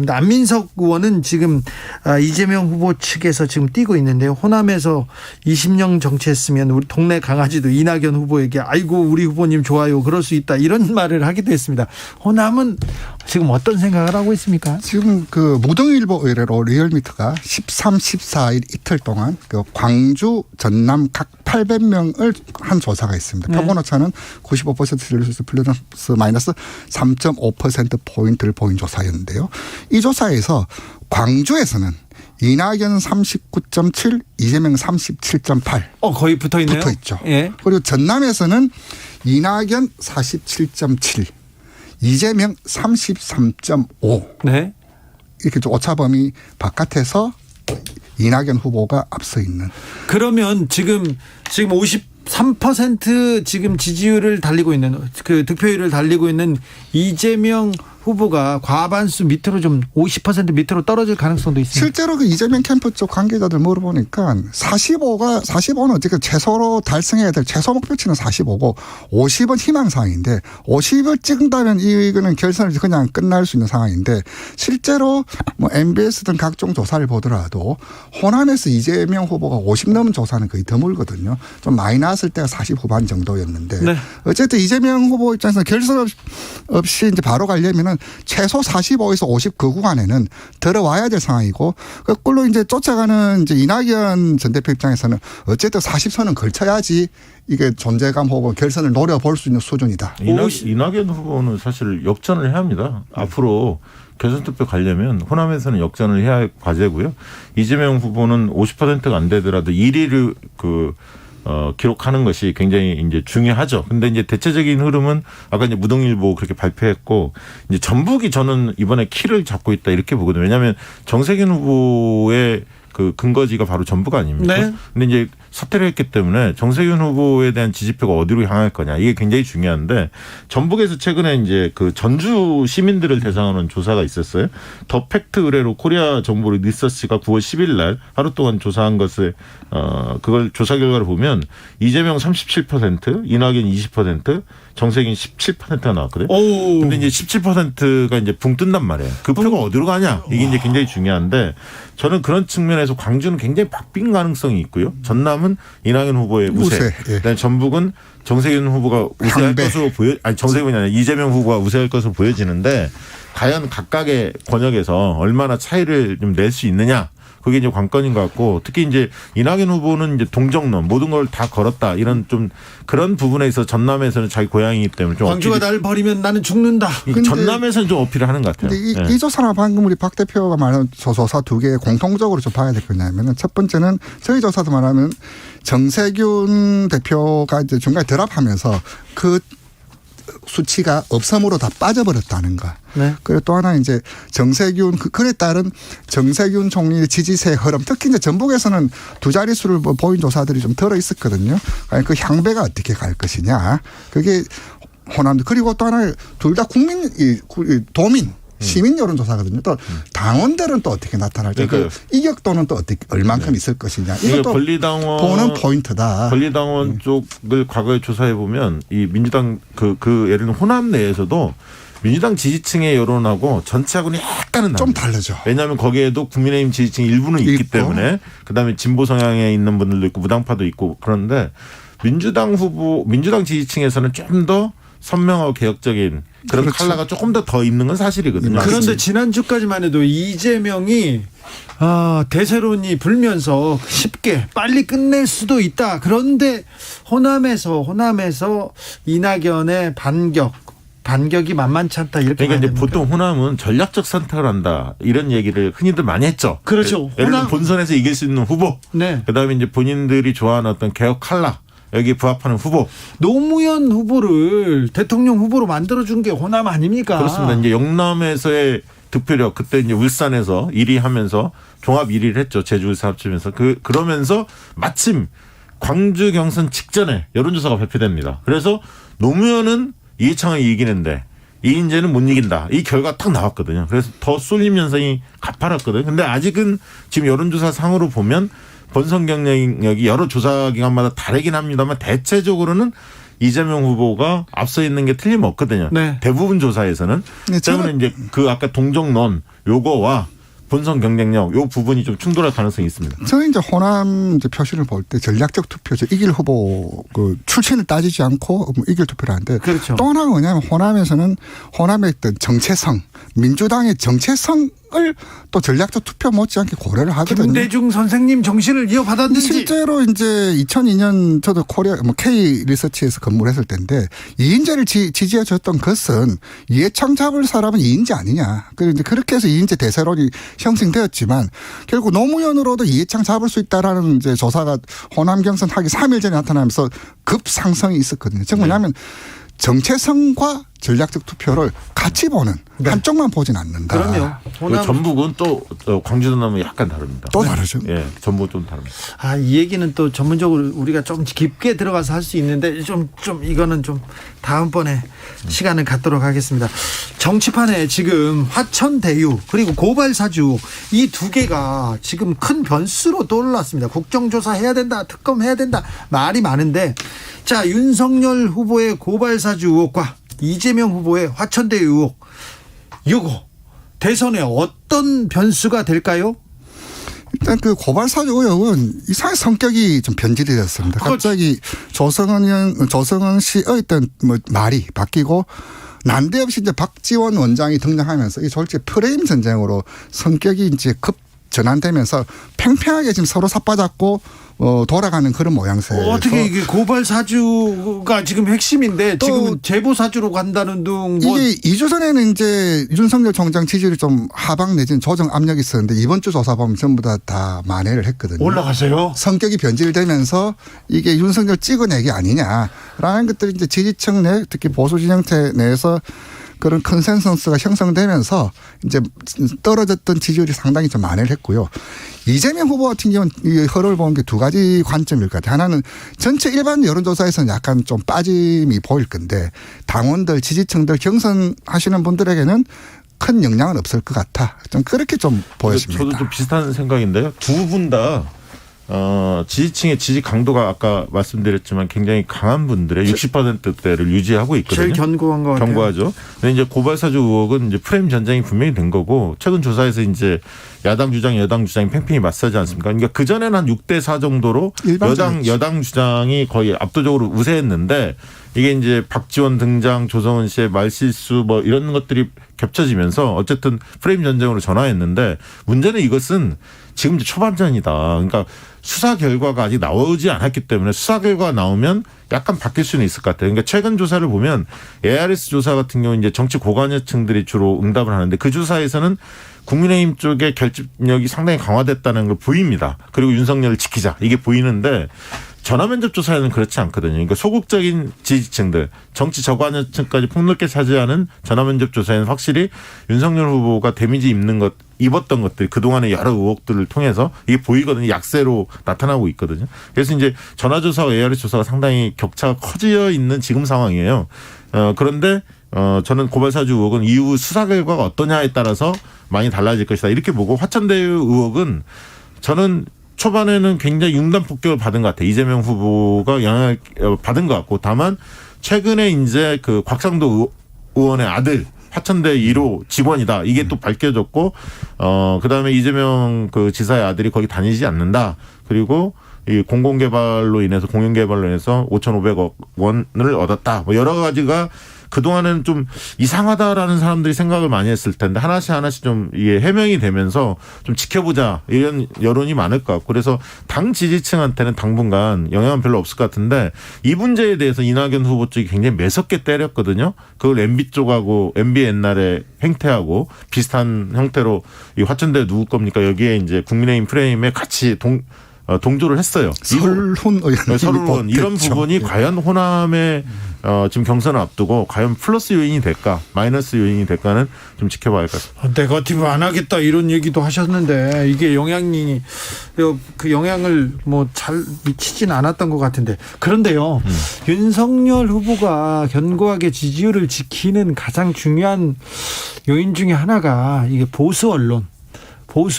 안민석 의원은 지금 이재명 후보 측에서 지금 뛰고 있는데요. 호남에서 20년 정치했으면 우리 동네 강아지도 이낙연 후보에게 아이고 우리 후보님 좋아요 그럴 수 있다 이런 말을 하기도 했습니다. 호남은 지금 어떤 생각을 하고 있습니까? 지금 그 무등일보 의뢰로 리얼미터가 13, 14일 이틀 동안 그 광주, 전남 각 800명을 한 조사가 있습니다. 네. 표본오차는 95% 플러스 마이너스 3.5%포인트를 보인 조사였는데요. 이 조사에서 광주에서는 이낙연 39.7, 이재명 37.8. 거의 붙어 있네요. 붙어 있죠. 예. 그리고 전남에서는 이낙연 47.7, 이재명 33.5. 네. 이렇게 좀 오차범위 바깥에서 이낙연 후보가 앞서 있는. 그러면 지금 53% 지금 지지율을 달리고 있는 그 득표율을 달리고 있는 이재명 후보가 과반수 밑으로 좀 50% 밑으로 떨어질 가능성도 있습니다. 실제로 그 이재명 캠프 쪽 관계자들 물어보니까 45는 어쨌든 최소로 달성해야 될 최소 목표치는 45고 50은 희망사항인데 50을 찍는다면 이거는 결선을 그냥 끝날 수 있는 상황인데 실제로 뭐 MBS 등 각종 조사를 보더라도 호남에서 이재명 후보가 50 넘은 조사는 거의 드물거든요. 좀 많이 나왔을 때가 40 후반 정도였는데 네. 어쨌든 이재명 후보 입장에서 결선 없이 이제 바로 가려면은 최소 45에서 50 그 구간에는 들어와야 될 상황이고 거꾸로 이제 쫓아가는 이제 이낙연 전 대표 입장에서는 어쨌든 40선은 걸쳐야지 이게 존재감 혹은 결선을 노려볼 수 있는 수준이다. 이낙연 후보는 사실 역전을 해야 합니다. 앞으로 결선 투표 가려면 호남에서는 역전을 해야 할 과제고요. 이재명 후보는 50%가 안 되더라도 1위를 기록하는 것이 굉장히 이제 중요하죠. 근데 이제 대체적인 흐름은 아까 이제 무동일보 그렇게 발표했고 이제 전북이 저는 이번에 키를 잡고 있다 이렇게 보거든요. 왜냐하면 정세균 후보의 그 근거지가 바로 전북 아닙니까? 네. 근데 이제 사퇴를 했기 때문에 정세균 후보에 대한 지지표가 어디로 향할 거냐 이게 굉장히 중요한데 전북에서 최근에 이제 그 전주 시민들을 대상으로 조사가 있었어요. 더 팩트 의뢰로 코리아 정보 리서치가 9월 10일 날 하루 동안 조사한 것을 그걸 조사 결과를 보면 이재명 37%, 이낙연 20%, 정세균 17%가 나왔거든요. 근데 이제 17%가 이제 붕 뜬단 말이에요. 그 표가 어디로 가냐 이게 이제 굉장히 중요한데 저는 그런 측면에서 광주는 굉장히 박빙 가능성이 있고요. 전남은 이낙연 후보의 우세. 그다음에 전북은 정세균 후보가 우세할 것으로 정세균이 아니라 이재명 후보가 우세할 것으로 보여지는데 과연 각각의 권역에서 얼마나 차이를 좀 낼 수 있느냐. 그게 이제 관건인 것 같고 특히 이제 이낙연 후보는 이제 동정론 모든 걸 다 걸었다 이런 좀 그런 부분에 있어서 전남에서는 자기 고향이기 때문에 좀 광주가 날 버리면 나는 죽는다. 전남에서는 좀 어필을 하는 것 같아요. 근데 이 조사나 방금 우리 박 대표가 말한 조사 두 개 공통적으로 좀 봐야 될 거냐면은 첫 번째는 저희 조사도 말하면 정세균 대표가 이제 중간에 드랍하면서 그 수치가 없음으로 다 빠져버렸다는 거. 네. 그리고 또 하나 이제 정세균 그에 따른 정세균 총리의 지지세 흐름 특히 이제 전북에서는 두 자릿수를 보인 조사들이 좀 들어 있었거든요. 그 향배가 어떻게 갈 것이냐. 그게 호남 그리고 또 하나 둘 다 도민 시민 여론조사거든요. 또 당원들은 또 어떻게 나타날지 그 이격도는 또 어떻게 얼만큼 있을 것이냐. 이것도 권리당원 보는 포인트다. 권리당원 쪽을 과거에 조사해 보면 이 민주당 그 예를 들면 호남 내에서도 민주당 지지층의 여론하고 전체하고는 약간은 좀 다르죠. 왜냐하면 거기에도 국민의힘 지지층 일부는 있기 때문에 그다음에 진보 성향에 있는 분들도 있고 무당파도 있고 그런데 민주당 지지층에서는 좀 더 선명하고 개혁적인 그런 그렇죠. 컬러가 조금 더 있는 건 사실이거든요. 그런데 지난주까지만 해도 이재명이 대세론이 불면서 쉽게 빨리 끝낼 수도 있다. 그런데 호남에서 이낙연의 반격이 만만치 않다. 이렇게 그러니까 이제 보통 호남은 전략적 선택을 한다 이런 얘기를 흔히들 많이 했죠. 그렇죠. 예를 들면 본선에서 이길 수 있는 후보. 네. 그다음에 이제 본인들이 좋아하는 어떤 개혁 컬러. 여기에 부합하는 후보. 노무현 후보를 대통령 후보로 만들어준 게 호남 아닙니까? 그렇습니다. 이제 영남에서의 득표력 그때 이제 울산에서 1위 하면서 종합 1위를 했죠. 제주 울산 합치면서 그러면서 마침 광주 경선 직전에 여론조사가 발표됩니다. 그래서 노무현은 이해창을 이기는데 이인재는 못 이긴다. 이 결과 딱 나왔거든요. 그래서 더 쏠림 현상이 가파랐거든요. 근데 아직은 지금 여론조사 상으로 보면 본선 경쟁력이 여러 조사 기관마다 다르긴 합니다만 대체적으로는 이재명 후보가 앞서 있는 게 틀림없거든요. 네. 대부분 조사에서는. 네, 때문에 이제 그 아까 동정론 요거와 본선 경쟁력 요 부분이 좀 충돌할 가능성이 있습니다. 저는 이제 호남 이제 표시를 볼 때 전략적 투표죠. 이길 후보 그 출신을 따지지 않고 이길 투표를 하는데 그렇죠. 또 하나가 뭐냐면 호남에서는 호남의 어떤 정체성, 민주당의 정체성을 또 전략적 투표 못지않게 고려를 하거든요. 김대중 선생님 정신을 이어받았는지. 실제로 이제 2002년 저도 코리아 K 리서치에서 근무를 했을 때인데 이인재를 지지해 줬던 것은 이해창 잡을 사람은 이인재 아니냐. 그래서 이제 그렇게 해서 이인재 대세론이 형성되었지만 결국 노무현으로도 이해창 잡을 수 있다라는 이제 조사가 호남 경선 하기 3일 전에 나타나면서 급상승이 있었거든요. 즉 뭐냐면 정체성과 전략적 투표를 같이 보는 네. 한쪽만 보진 않는다. 그럼요. 그 전북은 또 광주도 나면 약간 다릅니다. 또 다르죠. 예, 전북 좀 다릅니다. 이 얘기는 또 전문적으로 우리가 좀 깊게 들어가서 할 수 있는데 좀 이거는 좀 다음번에 시간을 갖도록 하겠습니다. 정치판에 지금 화천대유 그리고 고발사주 이 두 개가 지금 큰 변수로 떠올랐습니다. 국정조사 해야 된다, 특검 해야 된다 말이 많은데 자 윤석열 후보의 고발사주 의혹과 이재명 후보의 화천대유 의혹 이거 대선에 어떤 변수가 될까요? 일단 그 고발사주 의혹은 이상하게 성격이 좀 변질이 됐습니다. 갑자기 조성은 씨의 어떤 뭐 말이 바뀌고 난데없이 이제 박지원 원장이 등장하면서 이 솔직히 프레임 전쟁으로 성격이 이제 급 전환되면서 팽팽하게 지금 서로 삿바잡고 돌아가는 그런 모양새에서 어떻게 이게 고발사주가 지금 핵심인데 지금 제보사주로 간다는 등 뭐 이게 2주 전에는 이제 윤석열 총장 지지율이 좀 하방 내지는 조정 압력이 있었는데 이번 주 조사 보면 전부 다 만회를 했거든요. 올라가세요? 성격이 변질되면서 이게 윤석열 찍어내기 아니냐라는 것들이 이제 지지층 내 특히 보수 진영체 내에서 그런 컨센서스가 형성되면서 이제 떨어졌던 지지율이 상당히 좀 만회를 했고요. 이재명 후보 같은 경우는 이 흐름을 보는 게 두 가지 관점일 것 같아요. 하나는 전체 일반 여론조사에서는 약간 좀 빠짐이 보일 건데 당원들, 지지층들 경선하시는 분들에게는 큰 영향은 없을 것 같아. 좀 그렇게 좀 보였습니다. 저도 좀 비슷한 생각인데요. 두 분 다 지지층의 지지 강도가 아까 말씀드렸지만 굉장히 강한 분들의 60%대를 유지하고 있거든요. 제일 견고한 것 같아요. 견고하죠. 근데 이제 고발사주 의혹은 이제 프레임 전쟁이 분명히 된 거고 최근 조사에서 이제 야당 주장, 여당 주장이 팽팽히 맞서지 않습니까? 그러니까 그 전에는 한 6대4 정도로 여당 주장이 거의 압도적으로 우세했는데 이게 이제 박지원 등장, 조성은 씨의 말실수 뭐 이런 것들이 겹쳐지면서 어쨌든 프레임 전쟁으로 전환했는데 문제는 이것은 지금 이제 초반전이다. 그러니까 수사 결과가 아직 나오지 않았기 때문에 수사 결과가 나오면 약간 바뀔 수는 있을 것 같아요. 그러니까 최근 조사를 보면 ARS 조사 같은 경우 이제 정치 고관여층들이 주로 응답을 하는데 그 조사에서는 국민의힘 쪽의 결집력이 상당히 강화됐다는 걸 보입니다. 그리고 윤석열을 지키자 이게 보이는데 전화면접 조사에는 그렇지 않거든요. 그러니까 소극적인 지지층들, 정치 저관여층까지 폭넓게 차지하는 전화면접 조사에는 확실히 윤석열 후보가 데미지 입었던 것들 그동안의 여러 의혹들을 통해서 이게 보이거든요. 약세로 나타나고 있거든요. 그래서 이제 전화조사와 ARS 조사가 상당히 격차가 커져 있는 지금 상황이에요. 그런데 저는 고발사주 의혹은 이후 수사 결과가 어떠냐에 따라서 많이 달라질 것이다. 이렇게 보고 화천대유 의혹은 저는 초반에는 굉장히 융단 폭격을 받은 것 같아요. 이재명 후보가 영향을 받은 것 같고 다만 최근에 이제 그 곽상도 의원의 아들 화천대 1호 직원이다. 이게 또 밝혀졌고 그다음에 이재명 그 지사의 아들이 거기 다니지 않는다. 그리고 이 공공개발로 인해서 공영개발로 인해서 5,500억 원을 얻었다. 뭐 여러 가지가 그동안은 좀 이상하다라는 사람들이 생각을 많이 했을 텐데 하나씩 좀 이게 해명이 되면서 좀 지켜보자 이런 여론이 많을 것 같고 그래서 당 지지층한테는 당분간 영향은 별로 없을 것 같은데 이 문제에 대해서 이낙연 후보 쪽이 굉장히 매섭게 때렸거든요. 그걸 MB 쪽하고 MB 옛날에 행태하고 비슷한 형태로 이 화천대 누구 겁니까? 여기에 이제 국민의힘 프레임에 같이 동조를 했어요. 설훈 이런 부분이 과연 호남의 지금 경선을 앞두고 과연 플러스 요인이 될까 마이너스 요인이 될까는 좀 지켜봐야 할 것 같습니다. 네거티브 안 하겠다 이런 얘기도 하셨는데 이게 영향이 그 영향을 뭐 잘 미치진 않았던 것 같은데 그런데요 윤석열 후보가 견고하게 지지율을 지키는 가장 중요한 요인 중에 하나가 이게 보수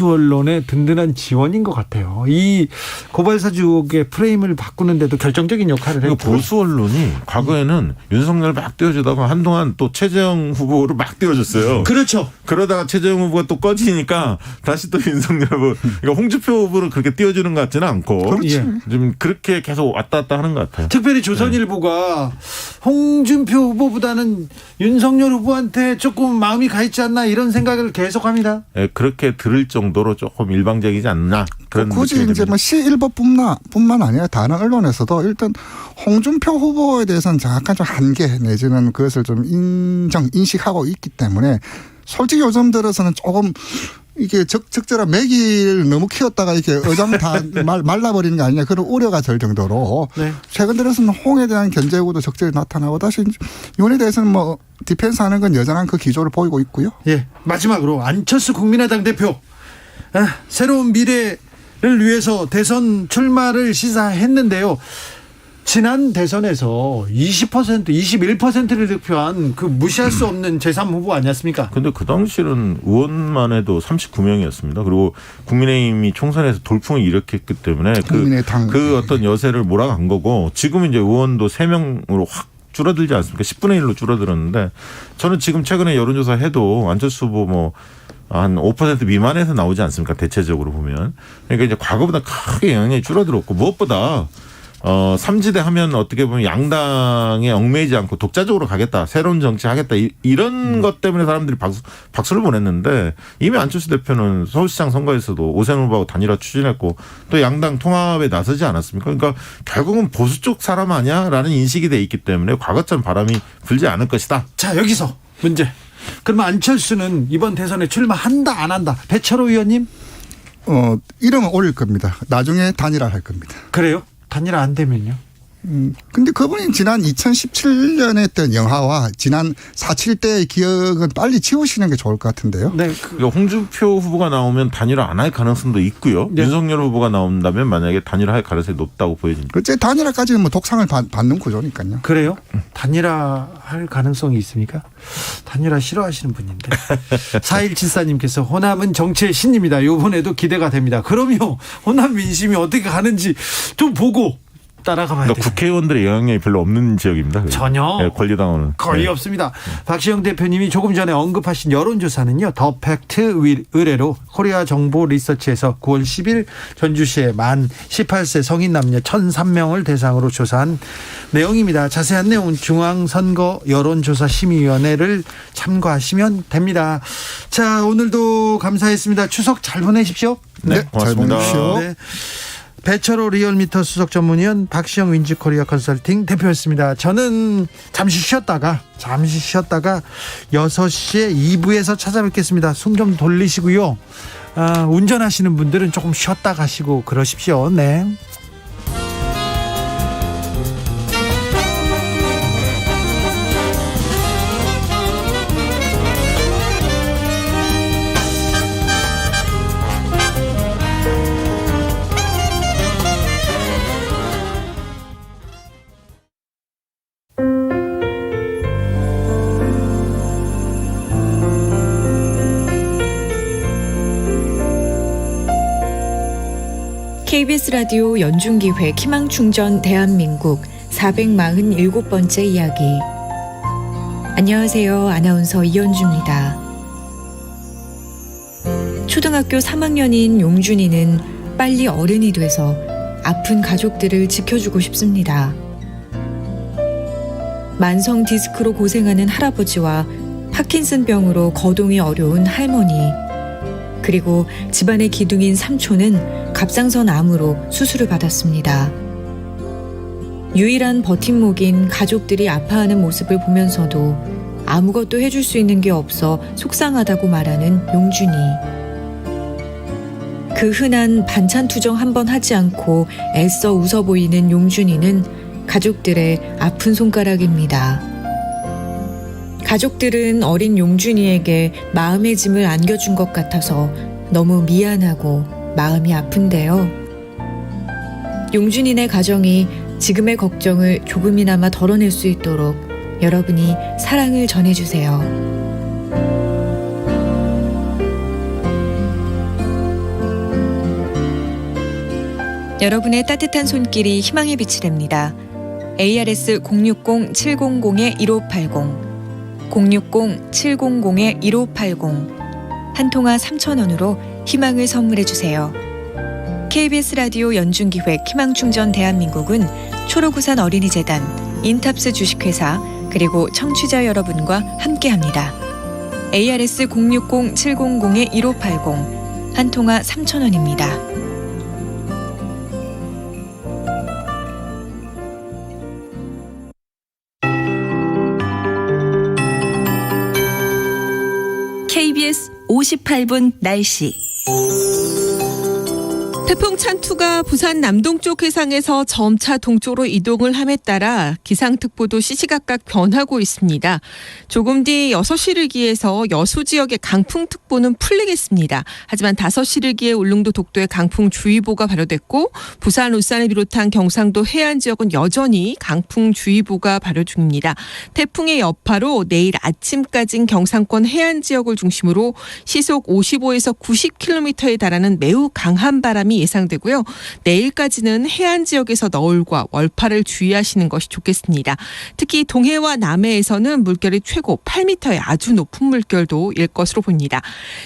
언론의 든든한 지원인 것 같아요. 이 고발사주 의혹의 프레임을 바꾸는데도 결정적인 역할을 했고. 보수 언론이 과거에는 윤석열 막 띄워주다가 한동안 또 최재형 후보를 막 띄워줬어요. 그렇죠. 그러다가 최재형 후보가 또 꺼지니까 다시 또 윤석열 후보. 그러니까 홍준표 후보를 그렇게 띄워주는 것 같지는 않고 좀 그렇게 계속 왔다 갔다 하는 것 같아요. 특별히 조선일보가 홍준표 후보보다는 윤석열 후보한테 조금 마음이 가 있지 않나 이런 생각을 계속합니다. 네, 그렇게 들을 정도로 조금 일방적이지 않나 그런 굳이 이제 뭐 시일보뿐만 아니라 다른 언론에서도 일단 홍준표 후보에 대해서는 약간 좀 한계 내지는 그것을 좀 인식하고 있기 때문에 솔직히 요즘 들어서는 조금 이게 적절한 매기를 너무 키웠다가 이렇게 어장 다 말라버리는 거 아니냐 그런 우려가 들 정도로 네. 최근 들어서는 홍에 대한 견제 요구도 적절히 나타나고 다시 윤에 대해서는 뭐 디펜스 하는 건 여전한 그 기조를 보이고 있고요. 예. 마지막으로 안철수 국민의당 대표 새로운 미래를 위해서 대선 출마를 시사했는데요. 지난 대선에서 20%, 21%를 득표한 그 무시할 수 없는 제3후보 아니었습니까? 근데 그 당시는 의원만 해도 39명이었습니다. 그리고 국민의힘이 총선에서 돌풍을 일으켰기 때문에 그 어떤 여세를 몰아간 거고 지금 이제 의원도 3명으로 확 줄어들지 않습니까? 10분의 1로 줄어들었는데 저는 지금 최근에 여론조사 해도 안철수 후보 뭐 한 5% 미만에서 나오지 않습니까? 대체적으로 보면. 그러니까 이제 과거보다 크게 영향이 줄어들었고 무엇보다 삼지대 하면 어떻게 보면 양당에 얽매이지 않고 독자적으로 가겠다. 새로운 정치 하겠다. 이런 것 때문에 사람들이 박수를 보냈는데 이미 안철수 대표는 서울시장 선거에서도 오세훈 후보하고 단일화 추진했고 또 양당 통합에 나서지 않았습니까? 그러니까 결국은 보수 쪽 사람 아니야라는 인식이 돼 있기 때문에 과거처럼 바람이 불지 않을 것이다. 자, 여기서 문제. 그러면 안철수는 이번 대선에 출마한다 안 한다. 배철호 의원님? 이름은 올릴 겁니다. 나중에 단일화를 할 겁니다. 그래요? 단일화 안 되면요? 근데 그분이 지난 2017년에 했던 영화와 지난 4.7 때의 기억은 빨리 지우시는 게 좋을 것 같은데요. 네. 홍준표 후보가 나오면 단일화 안 할 가능성도 있고요. 네. 윤석열 후보가 나온다면 만약에 단일화 할 가능성이 높다고 보여집니다. 그렇지 단일화까지는 뭐 독상을 받는 구조니까요. 그래요? 단일화 할 가능성이 있습니까? 단일화 싫어하시는 분인데. 4174님께서 호남은 정치의 신입니다. 이번에도 기대가 됩니다. 그럼요. 호남 민심이 어떻게 가는지 좀 보고 따라가 봐야 돼요. 국회의원들의 영향력이 별로 없는 지역입니다. 전혀. 네, 권리당원은. 거의 없습니다. 박시영 대표님이 조금 전에 언급하신 여론조사는요. 더 팩트 의뢰로 코리아 정보 리서치에서 9월 10일 전주시의 만 18세 성인 남녀 1,003명을 대상으로 조사한 내용입니다. 자세한 내용은 중앙선거 여론조사심의위원회를 참고하시면 됩니다. 자, 오늘도 감사했습니다. 추석 잘 보내십시오. 네, 고맙습니다. 잘 보내십시오. 네. 배철호 리얼미터 수석 전문위원 박시영 윈즈코리아 컨설팅 대표였습니다. 저는 잠시 쉬었다가 6시에 2부에서 찾아뵙겠습니다. 숨 좀 돌리시고요. 운전하시는 분들은 조금 쉬었다 가시고 그러십시오. 네. KBS 라디오 연중기획 희망충전 대한민국 447번째 이야기. 안녕하세요. 아나운서 이연주입니다. 초등학교 3학년인 용준이는 빨리 어른이 돼서 아픈 가족들을 지켜주고 싶습니다. 만성 디스크로 고생하는 할아버지와 파킨슨병으로 거동이 어려운 할머니, 그리고 집안의 기둥인 삼촌은 갑상선 암으로 수술을 받았습니다. 유일한 버팀목인 가족들이 아파하는 모습을 보면서도 아무것도 해줄 수 있는 게 없어 속상하다고 말하는 용준이. 그 흔한 반찬 투정 한 번 하지 않고 애써 웃어 보이는 용준이는 가족들의 아픈 손가락입니다. 가족들은 어린 용준이에게 마음의 짐을 안겨준 것 같아서 너무 미안하고 마음이 아픈데요. 용준이네 가정이 지금의 걱정을 조금이나마 덜어낼 수 있도록 여러분이 사랑을 전해주세요. 여러분의 따뜻한 손길이 희망의 빛이 됩니다. ARS 060-700-1580 060-700-1580 한 통화 3,000원으로 희망을 선물해 주세요. KBS 라디오 연중기획 희망충전 대한민국은 초록우산 어린이재단, 인탑스 주식회사 그리고 청취자 여러분과 함께합니다. ARS 060-700-1580 한 통화 3,000원입니다. 58분 날씨. 태풍 찬투가 부산 남동쪽 해상에서 점차 동쪽으로 이동을 함에 따라 기상특보도 시시각각 변하고 있습니다. 조금 뒤 6시를 기해서 여수 지역의 강풍특보는 풀리겠습니다. 하지만 5시를 기해 울릉도 독도에 강풍주의보가 발효됐고 부산, 울산을 비롯한 경상도 해안 지역은 여전히 강풍주의보가 발효 중입니다. 태풍의 여파로 내일 아침까지는 경상권 해안 지역을 중심으로 시속 55에서 90km에 달하는 매우 강한 바람이 예상되고요. 내일까지는 해안 지역에서 너울과 월파를 주의하시는 것이 좋겠습니다. 특히 동해와 남해에서는 물결이 최고 8m의 아주 높은 물결도 일 것으로 보입니다.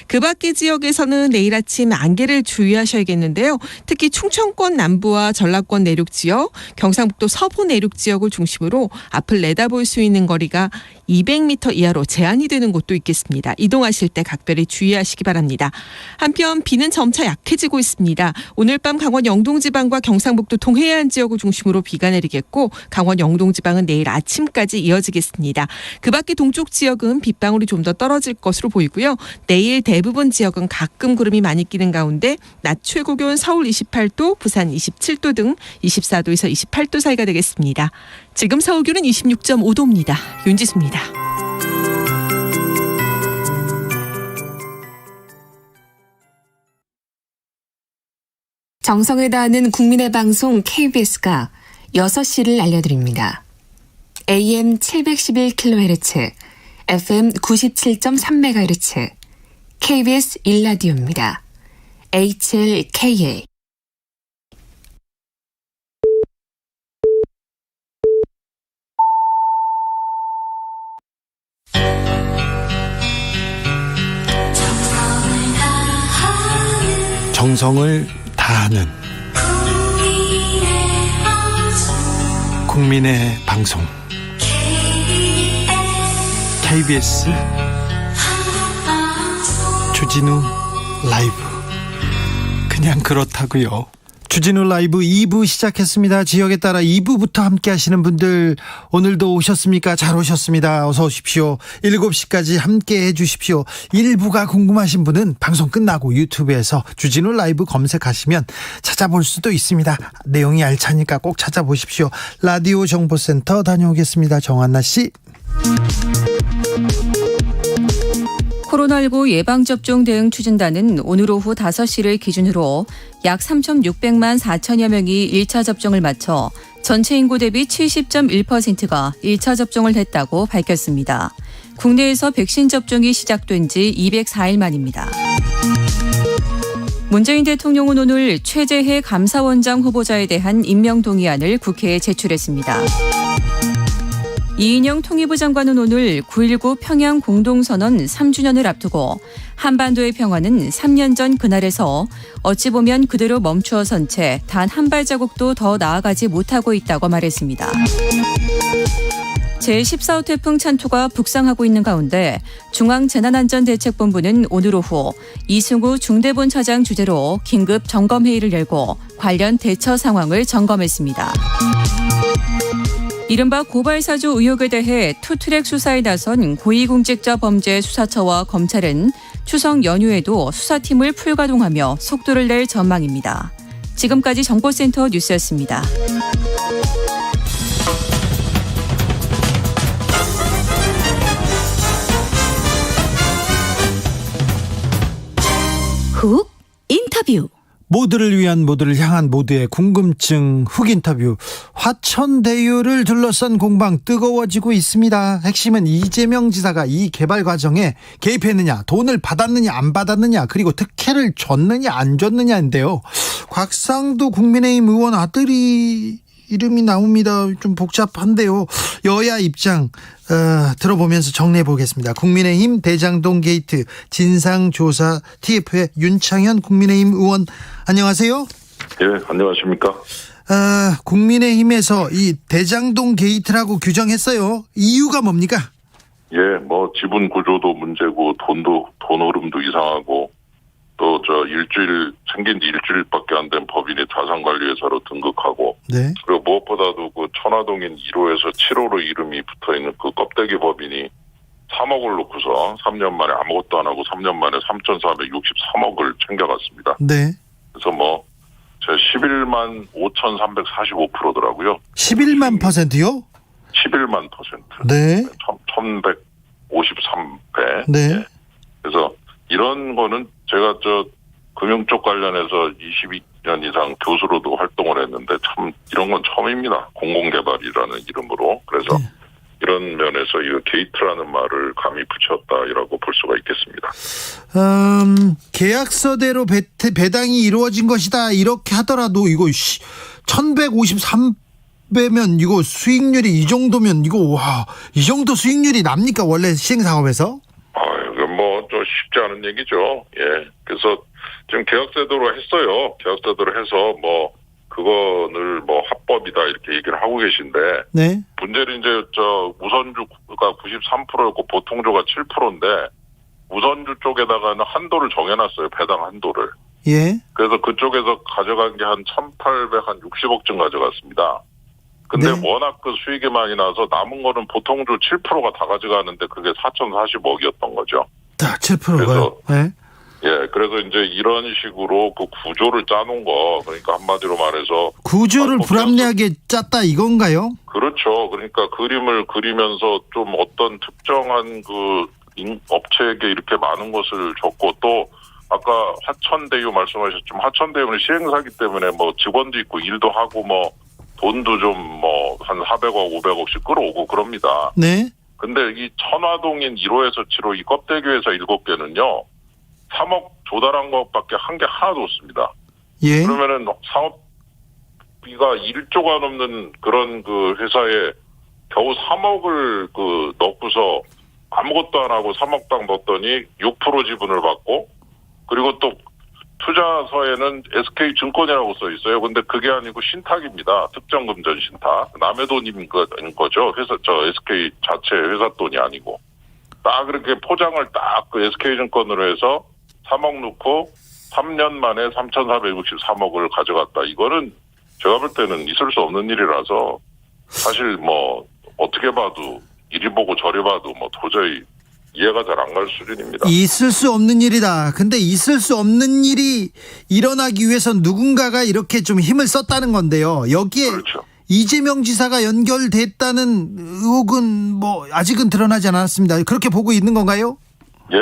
그 밖의 지역에서는 내일 아침 안개를 주의하셔야겠는데요. 특히 충청권 남부와 전라권 내륙 지역, 경상북도 서부 내륙 지역을 중심으로 앞을 내다볼 수 있는 거리가 200m 이하로 제한이 되는 곳도 있겠습니다. 이동하실 때 각별히 주의하시기 바랍니다. 한편 비는 점차 약해지고 있습니다. 오늘 밤 강원 영동지방과 경상북도 동해안 지역을 중심으로 비가 내리겠고 강원 영동지방은 내일 아침까지 이어지겠습니다. 그 밖에 동쪽 지역은 빗방울이 좀 더 떨어질 것으로 보이고요. 내일 대부분 지역은 가끔 구름이 많이 끼는 가운데 낮 최고 기온 서울 28도, 부산 27도 등 24도에서 28도 사이가 되겠습니다. 지금 서울 기온은 26.5도입니다. 윤지수입니다. 정성을 다하는 국민의 방송 KBS가 6시를 알려드립니다. AM 711kHz, FM 97.3MHz, KBS 1라디오입니다. HLKA. 정성을 다하는 국민의 방송 KBS 주진우 라이브. 그냥 그렇다고요. 주진우 라이브 2부 시작했습니다. 지역에 따라 2부부터 함께 하시는 분들 오늘도 오셨습니까? 잘 오셨습니다. 어서 오십시오. 7시까지 함께 해주십시오. 1부가 궁금하신 분은 방송 끝나고 유튜브에서 주진우 라이브 검색하시면 찾아볼 수도 있습니다. 내용이 알차니까 꼭 찾아보십시오. 라디오 정보센터 다녀오겠습니다. 정한나 씨. 코로나19 예방접종 대응 추진단은 오늘 오후 5시를 기준으로 약 3,600만 4천여 명이 1차 접종을 마쳐 전체 인구 대비 70.1%가 1차 접종을 했다고 밝혔습니다. 국내에서 백신 접종이 시작된 지 204일 만입니다. 문재인 대통령은 오늘 최재해 감사원장 후보자에 대한 임명 동의안을 국회에 제출했습니다. 이인영 통일부 장관은 오늘 9.19 평양 공동선언 3주년을 앞두고 한반도의 평화는 3년 전 그날에서 어찌 보면 그대로 멈추어 선 채 단 한 발자국도 더 나아가지 못하고 있다고 말했습니다. 제14호 태풍 찬투가 북상하고 있는 가운데 중앙재난안전대책본부는 오늘 오후 이승우 중대본 차장 주재로 긴급 점검회의를 열고 관련 대처 상황을 점검했습니다. 이른바 고발사주 의혹에 대해 투트랙 수사에 나선 고위공직자 범죄 수사처와 검찰은 추석 연휴에도 수사팀을 풀가동하며 속도를 낼 전망입니다. 지금까지 정보센터 뉴스였습니다. 훅 인터뷰. 모두를 위한, 모두를 향한, 모두의 궁금증 훅 인터뷰. 화천대유를 둘러싼 공방 뜨거워지고 있습니다. 핵심은 이재명 지사가 이 개발 과정에 개입했느냐, 돈을 받았느냐 안 받았느냐, 그리고 특혜를 줬느냐 안 줬느냐인데요. 곽상도 국민의힘 의원 아들이 이름이 나옵니다. 좀 복잡한데요. 여야 입장 들어보면서 정리해 보겠습니다. 국민의힘 대장동 게이트 진상조사 TF의 윤창현 국민의힘 의원, 안녕하세요. 예, 안녕하십니까. 국민의힘에서 이 대장동 게이트라고 규정했어요. 이유가 뭡니까? 예, 뭐 지분 구조도 문제고 돈 흐름도 이상하고 또 생긴 지 일주일밖에 안 된 법인이 자산관리회사로 등극하고, 네. 그리고 무엇보다도 그 천화동인 1호에서 7호로 이름이 붙어있는 그 껍데기 법인이 3억을 놓고서 3년 만에 아무것도 안 하고 3년 만에 3,463억을 챙겨갔습니다. 네. 그래서 뭐 제 11만 5,345%더라고요. 11만 %요? 11만 %. 네. 1,153배. 네. 그래서 이런 거는 제가 금융 쪽 관련해서 22년 이상 교수로도 활동을 했는데 참 이런 건 처음입니다. 공공개발이라는 이름으로. 그래서 이런 면에서 이 게이트라는 말을 감히 붙였다라고 볼 수가 있겠습니다. 계약서대로 배당이 이루어진 것이다 이렇게 하더라도 이거 1153배면 이거 수익률이 이 정도면 이거 이 정도 수익률이 납니까 원래 시행사업에서? 이건 뭐 좀 쉽지 않은 얘기죠. 예. 그래서 지금 계약제도로 했어요. 계약제도로 해서 뭐 그거를 뭐 합법이다 이렇게 얘기를 하고 계신데. 네. 문제는 이제 우선주가 93%였고 보통주가 7%인데 우선주 쪽에다가는 한도를 정해놨어요. 배당 한도를. 예. 그래서 그쪽에서 가져간 게 한 1,860억쯤 가져갔습니다. 근데 워낙 그 수익이 많이 나서 남은 거는 보통주 7%가 다 가져가는데 그게 4,040억이었던 거죠. 다 7%가요? 네. 예, 그래서 이제 이런 식으로 그 구조를 짜놓은 거, 그러니까 한마디로 말해서. 구조를 불합리하게 짰다 이건가요? 그렇죠. 그러니까 그림을 그리면서 좀 어떤 특정한 그 업체에게 이렇게 많은 것을 줬고 또 아까 화천대유 말씀하셨지만 화천대유는 시행사기 때문에 뭐 직원도 있고 일도 하고 뭐 돈도 좀 뭐 한 400억, 500억씩 끌어오고 그럽니다. 네. 근데 이 천화동인 1호에서 7호 이 껍데기 회사 7개는요. 3억 조달한 것밖에 한 게 하나도 없습니다. 예. 그러면은 사업비가 1조가 넘는 그런 그 회사에 겨우 3억을 그 넣고서 아무것도 안 하고 3억당 넣었더니 6% 지분을 받고 그리고 또 투자서에는 SK증권이라고 써 있어요. 근데 그게 아니고 신탁입니다. 특정금전 신탁. 남의 돈인 거죠. 회사 SK 자체 회사 돈이 아니고. 딱 그렇게 포장을 딱 그 SK증권으로 해서 3억 넣고 3년 만에 3,463억을 가져갔다. 이거는 제가 볼 때는 있을 수 없는 일이라서 사실 뭐 어떻게 봐도 이리 보고 저리 봐도 뭐 도저히 이해가 잘 안 갈 수준입니다. 있을 수 없는 일이다. 근데 있을 수 없는 일이 일어나기 위해선 누군가가 이렇게 좀 힘을 썼다는 건데요. 여기에 그렇죠. 이재명 지사가 연결됐다는 의혹은 뭐 아직은 드러나지 않았습니다. 그렇게 보고 있는 건가요? 예,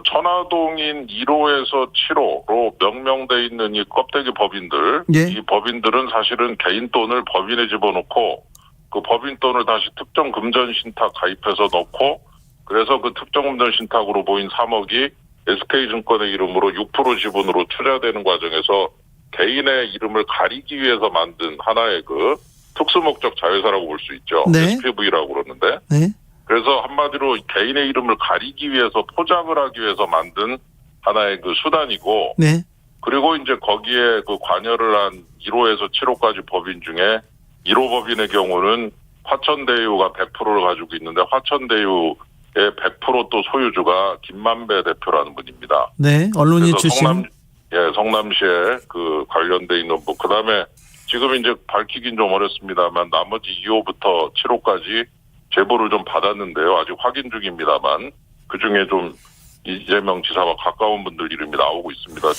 천화동인 1호에서 7호로 명명돼 있는 이 껍데기 법인들, 예. 이 법인들은 사실은 개인 돈을 법인에 집어넣고 그 법인 돈을 다시 특정 금전 신탁 가입해서 넣고 그래서 그 특정 금전 신탁으로 모인 3억이 SK증권의 이름으로 6% 지분으로 투자되는 과정에서 개인의 이름을 가리기 위해서 만든 하나의 그 특수목적 자회사라고 볼 수 있죠. 네. SPV라고 그러는데. 네. 그래서 한마디로 개인의 이름을 가리기 위해서 포장을 하기 위해서 만든 하나의 그 수단이고. 네. 그리고 이제 거기에 그 관여를 한 1호에서 7호까지 법인 중에 1호 법인의 경우는 화천대유가 100%를 가지고 있는데 화천대유의 100% 또 소유주가 김만배 대표라는 분입니다. 네. 언론인 출신. 성남시에 그 관련돼 있는 분. 그다음에 지금 이제 밝히긴 좀 어렵습니다만 나머지 2호부터 7호까지 제보를 좀 받았는데요. 아직 확인 중입니다만 그중에 좀 이재명 지사와 가까운 분들 이름이 나오고 있습니다.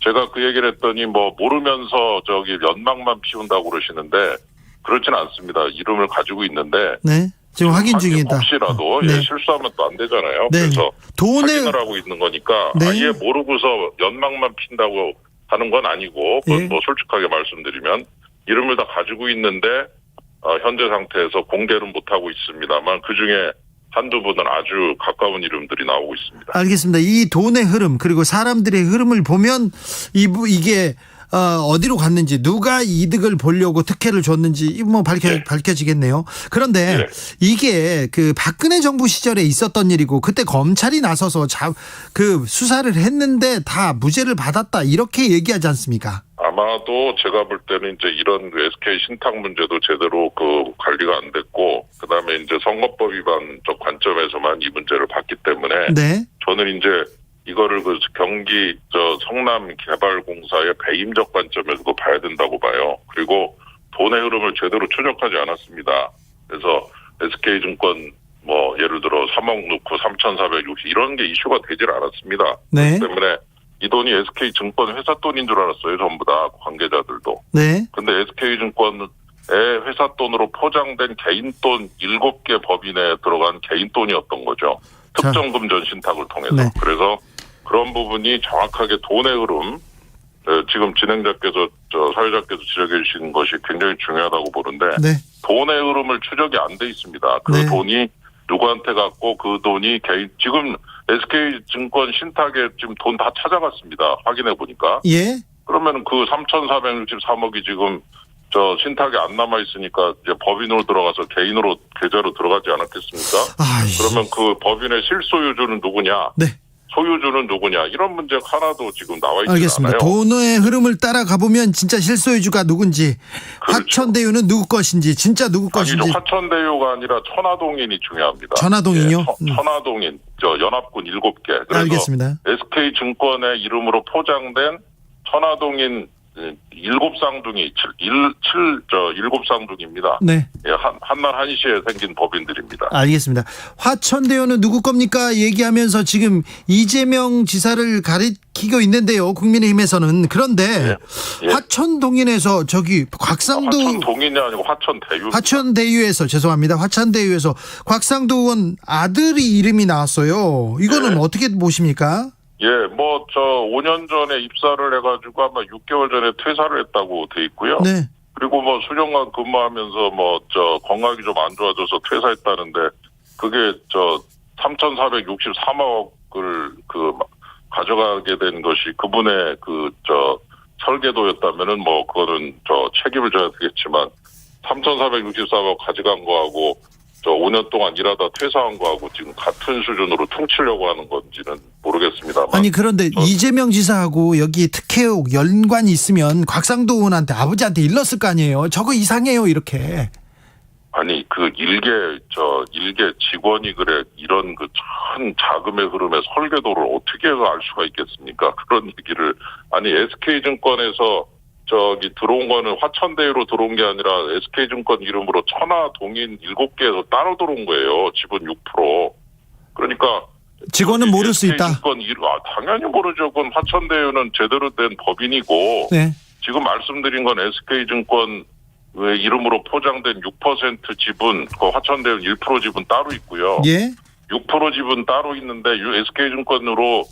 제가 그 얘기를 했더니 뭐 모르면서 연막만 피운다고 그러시는데 그렇진 않습니다. 이름을 가지고 있는데. 네. 지금 확인 중이다. 혹시라도 네. 실수하면 또 안 되잖아요. 네. 그래서 확인을 하고 있는 거니까 네. 아예 모르고서 연막만 핀다고 하는 건 아니고 그건 뭐 솔직하게 말씀드리면 이름을 다 가지고 있는데 현재 상태에서 공개는 못하고 있습니다만 그중에 한두 분은 아주 가까운 이름들이 나오고 있습니다. 알겠습니다. 이 돈의 흐름 그리고 사람들의 흐름을 보면 이게 어디로 갔는지 누가 이득을 보려고 특혜를 줬는지 뭐 밝혀지겠네요. 그런데 이게 그 박근혜 정부 시절에 있었던 일이고 그때 검찰이 나서서 그 수사를 했는데 다 무죄를 받았다 이렇게 얘기하지 않습니까? 아마도 제가 볼 때는 이제 이런 SK 신탁 문제도 제대로 그 관리가 안 됐고 그다음에 이제 선거법 위반적 관점에서만 이 문제를 봤기 때문에 네. 저는 이제 이거를 그 경기 성남개발공사의 배임적 관점에서도 봐야 된다고 봐요. 그리고 돈의 흐름을 제대로 추적하지 않았습니다. 그래서 SK증권 뭐 예를 들어 3억 넣고 3,460 이런 게 이슈가 되질 않았습니다. 네. 그렇기 때문에 이 돈이 SK증권 회사 돈인 줄 알았어요. 전부 다 관계자들도. 네. 근데 SK증권의 회사 돈으로 포장된 개인 돈 7개 법인에 들어간 개인 돈이었던 거죠. 특정금전 신탁을 통해서. 네. 그래서 그런 부분이 정확하게 돈의 흐름, 지금 진행자께서 사회자께서 지적해 주신 것이 굉장히 중요하다고 보는데 네. 돈의 흐름을 추적이 안 돼 있습니다. 그 네. 돈이 누구한테 갔고 그 돈이 개인 지금 SK증권 신탁에 지금 돈 다 찾아갔습니다. 확인해 보니까. 예. 그러면 그 3,463억이 지금 신탁에 안 남아 있으니까 이제 법인으로 들어가서 개인으로 계좌로 들어가지 않았겠습니까? 그러면 그 법인의 실소유주는 누구냐? 네. 소유주는 누구냐? 이런 문제가 하나도 지금 나와 있지 알겠습니다. 않아요. 돈의 흐름을 따라가 보면 진짜 실소유주가 누군지, 그렇죠. 화천대유는 누구 것인지, 진짜 누구 것인지. 아니죠. 화천대유가 아니라 천화동인이 중요합니다. 천화동인요? 천화동인, 연합군 7개. 그래서 알겠습니다. SK증권의 이름으로 포장된 천화동인 7쌍둥이, 7쌍둥이입니다. 네. 예, 한날 한시에 생긴 법인들입니다. 알겠습니다. 화천대유는 누구 겁니까? 얘기하면서 지금 이재명 지사를 가리키고 있는데요. 국민의힘에서는. 그런데 예. 화천동인에서 곽상도 화천동인이 아니고 화천대유. 화천대유에서 죄송합니다. 화천대유에서 곽상도 의원 아들이 이름이 나왔어요. 이거는 어떻게 보십니까? 예, 5년 전에 입사를 해가지고 아마 6개월 전에 퇴사를 했다고 돼 있고요. 네. 그리고 수년간 근무하면서 건강이 좀 안 좋아져서 퇴사했다는데 그게 3,463억을 가져가게 된 것이 그분의 설계도였다면은 그거는 책임을 져야 되겠지만 3,463억 가져간 거하고 5년 동안 일하다 퇴사한 거하고 지금 같은 수준으로 퉁치려고 하는 건지는 모르겠습니다만. 아니 그런데 이재명 지사하고 여기 특혜 의혹 연관이 있으면 곽상도 의원한테 아버지한테 일렀을 거 아니에요. 저거 이상해요 이렇게. 아니 일개 직원이 그래 이런 큰 자금의 흐름의 설계도를 어떻게 알 수가 있겠습니까? 그런 얘기를 아니 SK증권에서 들어온 거는 화천대유로 들어온 게 아니라 SK증권 이름으로 천화동인 7개에서 따로 들어온 거예요. 지분 6%. 그러니까 직원은 모를 수 있다. SK증권 당연히 모르죠. 그건 화천대유는 제대로 된 법인이고 네. 지금 말씀드린 건 SK증권 이름으로 포장된 6% 지분, 화천대유는 1% 지분 따로 있고요. 예. 6% 지분 따로 있는데 SK증권으로의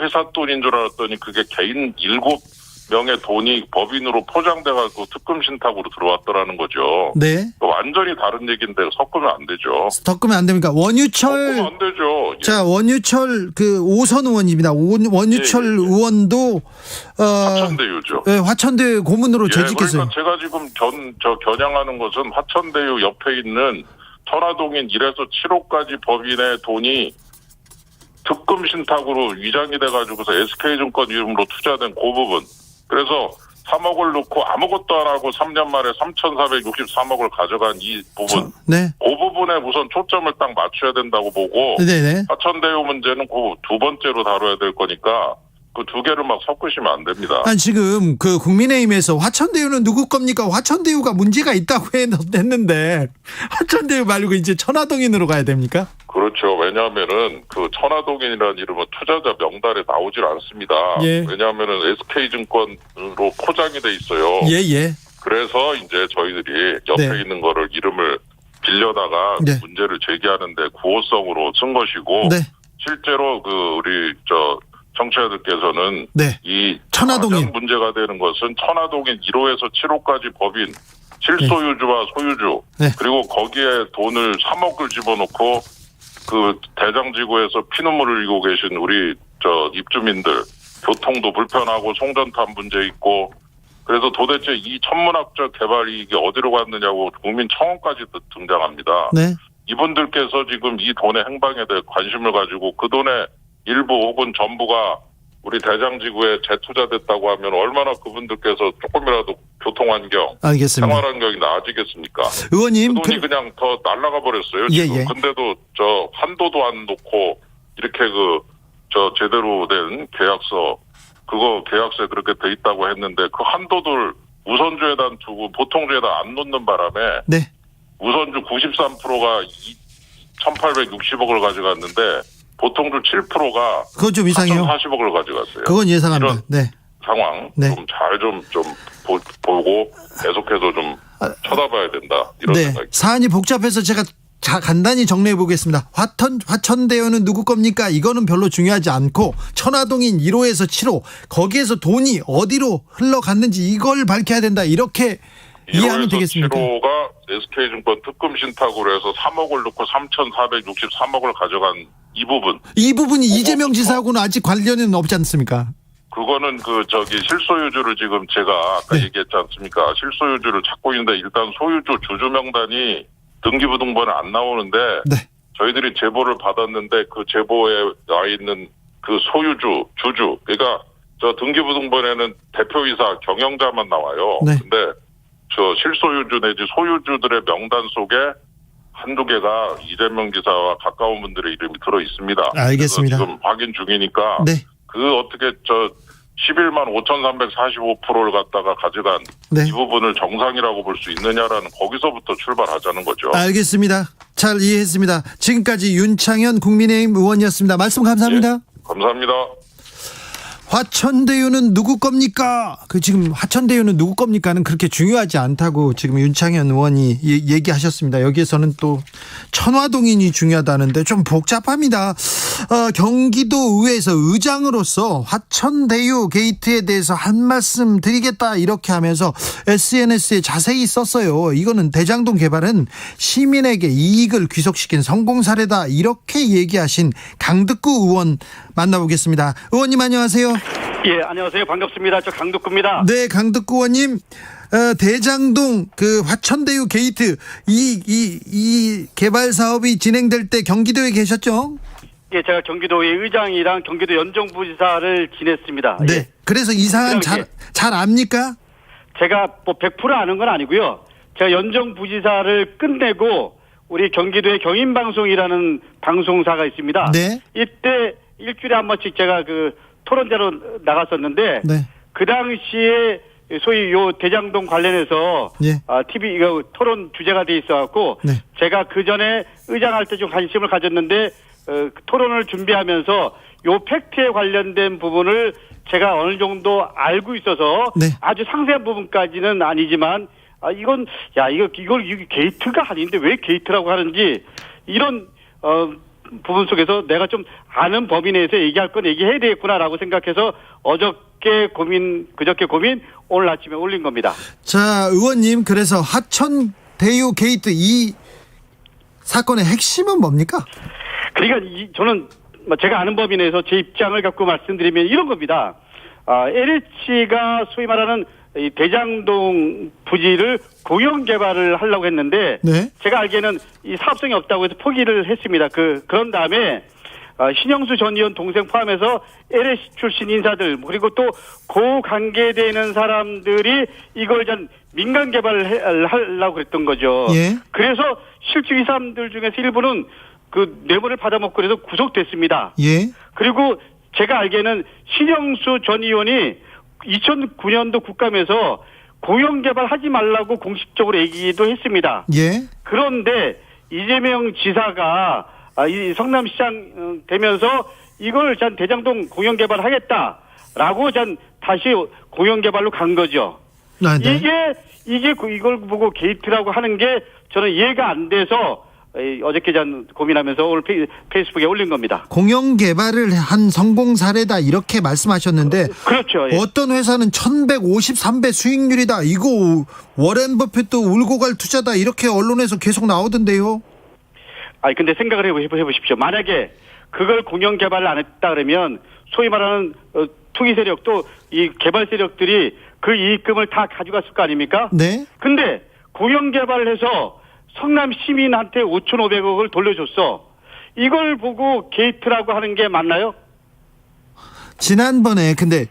회사 돈인 줄 알았더니 그게 개인 7명의 돈이 법인으로 포장돼가지고 특금 신탁으로 들어왔더라는 거죠. 네. 완전히 다른 얘기인데 섞으면 안 되죠. 섞으면 안 됩니까? 원유철. 섞으면 안 되죠. 자, 원유철 5선 의원입니다. 원유철 의원도 화천대유죠. 네, 화천대유 고문으로 재직했어요. 그러니까 제가 지금 겨냥하는 것은 화천대유 옆에 있는 천화동인 1에서 7호까지 법인의 돈이 특금 신탁으로 위장이 돼가지고서 SK증권 이름으로 투자된 그 부분. 그래서 3억을 넣고 아무것도 안 하고 3년 만에 3,463억을 가져간 이 부분. 네. 그 부분에 우선 초점을 딱 맞춰야 된다고 보고. 네네. 화천대유 문제는 그 두 번째로 다뤄야 될 거니까 그 두 개를 막 섞으시면 안 됩니다. 아니 지금 국민의힘에서 화천대유는 누구 겁니까? 화천대유가 문제가 있다고 했는데 화천대유 말고 이제 천화동인으로 가야 됩니까? 그렇죠. 왜냐하면은 천화동인이라는 이름은 투자자 명단에 나오질 않습니다. 예. 왜냐하면은 SK증권으로 포장이 돼 있어요. 예. 그래서 이제 저희들이 옆에 네. 있는 거를 이름을 빌려다가 네. 문제를 제기하는데 구호성으로 쓴 것이고 네. 실제로 우리 청취자들께서는 네. 이 천화동인 가장 문제가 되는 것은 천화동인 1호에서 7호까지 법인 실소유주와 소유주 네. 그리고 거기에 돈을 3억을 집어넣고 대장지구에서 피눈물을 흘리고 계신 우리 입주민들 교통도 불편하고 송전탑 문제 있고 그래서 도대체 이 천문학적 개발 이익이 어디로 갔느냐고 국민청원까지 등장합니다. 네. 이분들께서 지금 이 돈의 행방에 대해 관심을 가지고 그 돈의 일부 혹은 전부가 우리 대장지구에 재투자됐다고 하면 얼마나 그분들께서 조금이라도 교통환경, 알겠습니다. 생활환경이 나아지겠습니까? 의원님. 그 돈이 그냥 더 날아가 버렸어요. 예, 지금. 예. 근데도 한도도 안 놓고 이렇게 제대로 된 계약서, 계약서에 그렇게 돼 있다고 했는데 그 한도들 우선주에다 두고 보통주에다 안 놓는 바람에 네. 우선주 93%가 1,860억을 가져갔는데 보통주 7%가 그건 좀 이상해요. 4,040억을 가져갔어요. 그건 예상합니다. 이런 네. 상황 네. 좀 잘 좀 보고 계속해서 좀 쳐다봐야 된다. 이런 네. 생각이. 사안이 복잡해서 제가 간단히 정리해 보겠습니다. 화천대유는 누구 겁니까? 이거는 별로 중요하지 않고 천화동인 1호에서 7호 거기에서 돈이 어디로 흘러갔는지 이걸 밝혀야 된다. 이렇게 이해하면 되겠습니까? 7호가 SK증권 특금 신탁으로 해서 3억을 넣고 3,463억을 가져간 이 부분. 이 부분이 이재명 지사하고는 아직 관련은 없지 않습니까? 그거는 실소유주를 지금 제가 아까 얘기했지 않습니까? 실소유주를 찾고 있는데 일단 소유주 주주 명단이 등기부등본에 안 나오는데 네. 저희들이 제보를 받았는데 그 제보에 나 있는 그 소유주 주주 그러니까 저 등기부등본에는 대표이사 경영자만 나와요. 네. 근데 저 실소유주 내지 소유주들의 명단 속에 한두 개가 이재명 지사와 가까운 분들의 이름이 들어 있습니다. 알겠습니다. 지금 확인 중이니까 네. 그 어떻게 11만 5,345%를 갖다가 가져간 네. 이 부분을 정상이라고 볼 수 있느냐라는 거기서부터 출발하자는 거죠. 알겠습니다. 잘 이해했습니다. 지금까지 윤창현 국민의힘 의원이었습니다. 말씀 감사합니다. 감사합니다. 화천대유는 누구 겁니까? 지금 화천대유는 누구 겁니까는 그렇게 중요하지 않다고 지금 윤창현 의원이 얘기하셨습니다. 여기에서는 또 천화동인이 중요하다는데 좀 복잡합니다. 경기도 의회에서 의장으로서 화천대유 게이트에 대해서 한 말씀 드리겠다 이렇게 하면서 SNS에 자세히 썼어요. 이거는 대장동 개발은 시민에게 이익을 귀속시킨 성공 사례다 이렇게 얘기하신 강득구 의원 만나보겠습니다. 의원님 안녕하세요. 예, 안녕하세요. 반갑습니다. 저 강득구입니다. 네, 강득구 의원님. 대장동 화천대유 게이트 이 개발 사업이 진행될 때 경기도에 계셨죠? 예, 제가 경기도의 의장이랑 경기도 연정부지사를 지냈습니다. 네. 예. 그래서 이 사안 잘 압니까? 제가 100% 아는 건 아니고요. 제가 연정부지사를 끝내고 우리 경기도의 경인방송이라는 방송사가 있습니다. 네. 이때 일주일에 한 번씩 제가 토론자로 나갔었는데 네. 그 당시에 소위 요 대장동 관련해서 예. TV 토론 주제가 돼 있어갖고 네. 제가 그 전에 의장할 때 좀 관심을 가졌는데 토론을 준비하면서 요 팩트에 관련된 부분을 제가 어느 정도 알고 있어서 네. 아주 상세한 부분까지는 아니지만 이건 이걸 게이트가 아닌데 왜 게이트라고 하는지 이런 부분 속에서 내가 좀 아는 범위 내에서 얘기할 건 얘기해야 되겠구나라고 생각해서 그저께 고민 오늘 아침에 올린 겁니다. 자, 의원님 그래서 화천대유 게이트 이 사건의 핵심은 뭡니까? 그러니까 저는 제가 아는 범위 내에서 제 입장을 갖고 말씀드리면 이런 겁니다. LH가 소위 말하는 이 대장동 부지를 공영 개발을 하려고 했는데 네. 제가 알기에는 이 사업성이 없다고 해서 포기를 했습니다. 그런 다음에 신영수 전 의원 동생 포함해서 LH 출신 인사들 그리고 또 그 관계되는 사람들이 이걸 민간 개발을 하려고 그랬던 거죠. 예. 그래서 실제 이 사람들 중에서 일부는 뇌물을 받아먹고 그래서 구속됐습니다. 예. 그리고 제가 알기에는 신영수 전 의원이 2009년도 국감에서 공영개발 하지 말라고 공식적으로 얘기도 했습니다. 예. 그런데 이재명 지사가 이 성남시장 되면서 이걸 대장동 공영개발 하겠다라고 다시 공영개발로 간 거죠. 네. 이걸 보고 게이트라고 하는 게 저는 이해가 안 돼서 어저께 고민하면서 오늘 페이스북에 올린 겁니다. 공영 개발을 한 성공 사례다 이렇게 말씀하셨는데 그렇죠. 예. 어떤 회사는 1153배 수익률이다. 이거 워렌 버핏도 울고 갈 투자다. 이렇게 언론에서 계속 나오던데요. 근데 생각을 해보십시오. 만약에 그걸 공영 개발을 안 했다 그러면 소위 말하는 투기 세력 또 이 개발 세력들이 그 이익금을 다 가져갔을 거 아닙니까? 네. 근데 공영 개발을 해서 성남 시민한테 5,500억을 돌려줬어. 이걸 보고 게이트라고 하는 게 맞나요? 지난번에 근데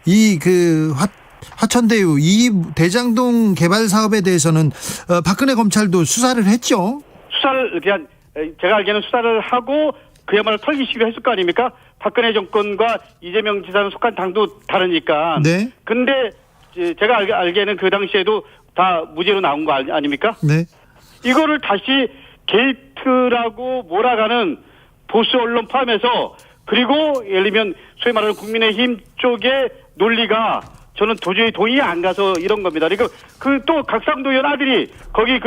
화천대유 이 대장동 개발 사업에 대해서는 박근혜 검찰도 수사를 했죠. 수사를 제가 알기에는 수사를 하고 그야말로 털기 시기로 했을 거 아닙니까? 박근혜 정권과 이재명 지사는 속한 당도 다르니까. 네. 근데 제가 알기에는 그 당시에도 다 무죄로 나온 거 아닙니까? 네. 이거를 다시 게이트라고 몰아가는 보수 언론 포함해서 그리고 예를 들면 소위 말하는 국민의힘 쪽의 논리가 저는 도저히 동의 안 가서 이런 겁니다. 그리고 그 또 각상도 의원 아들이 거기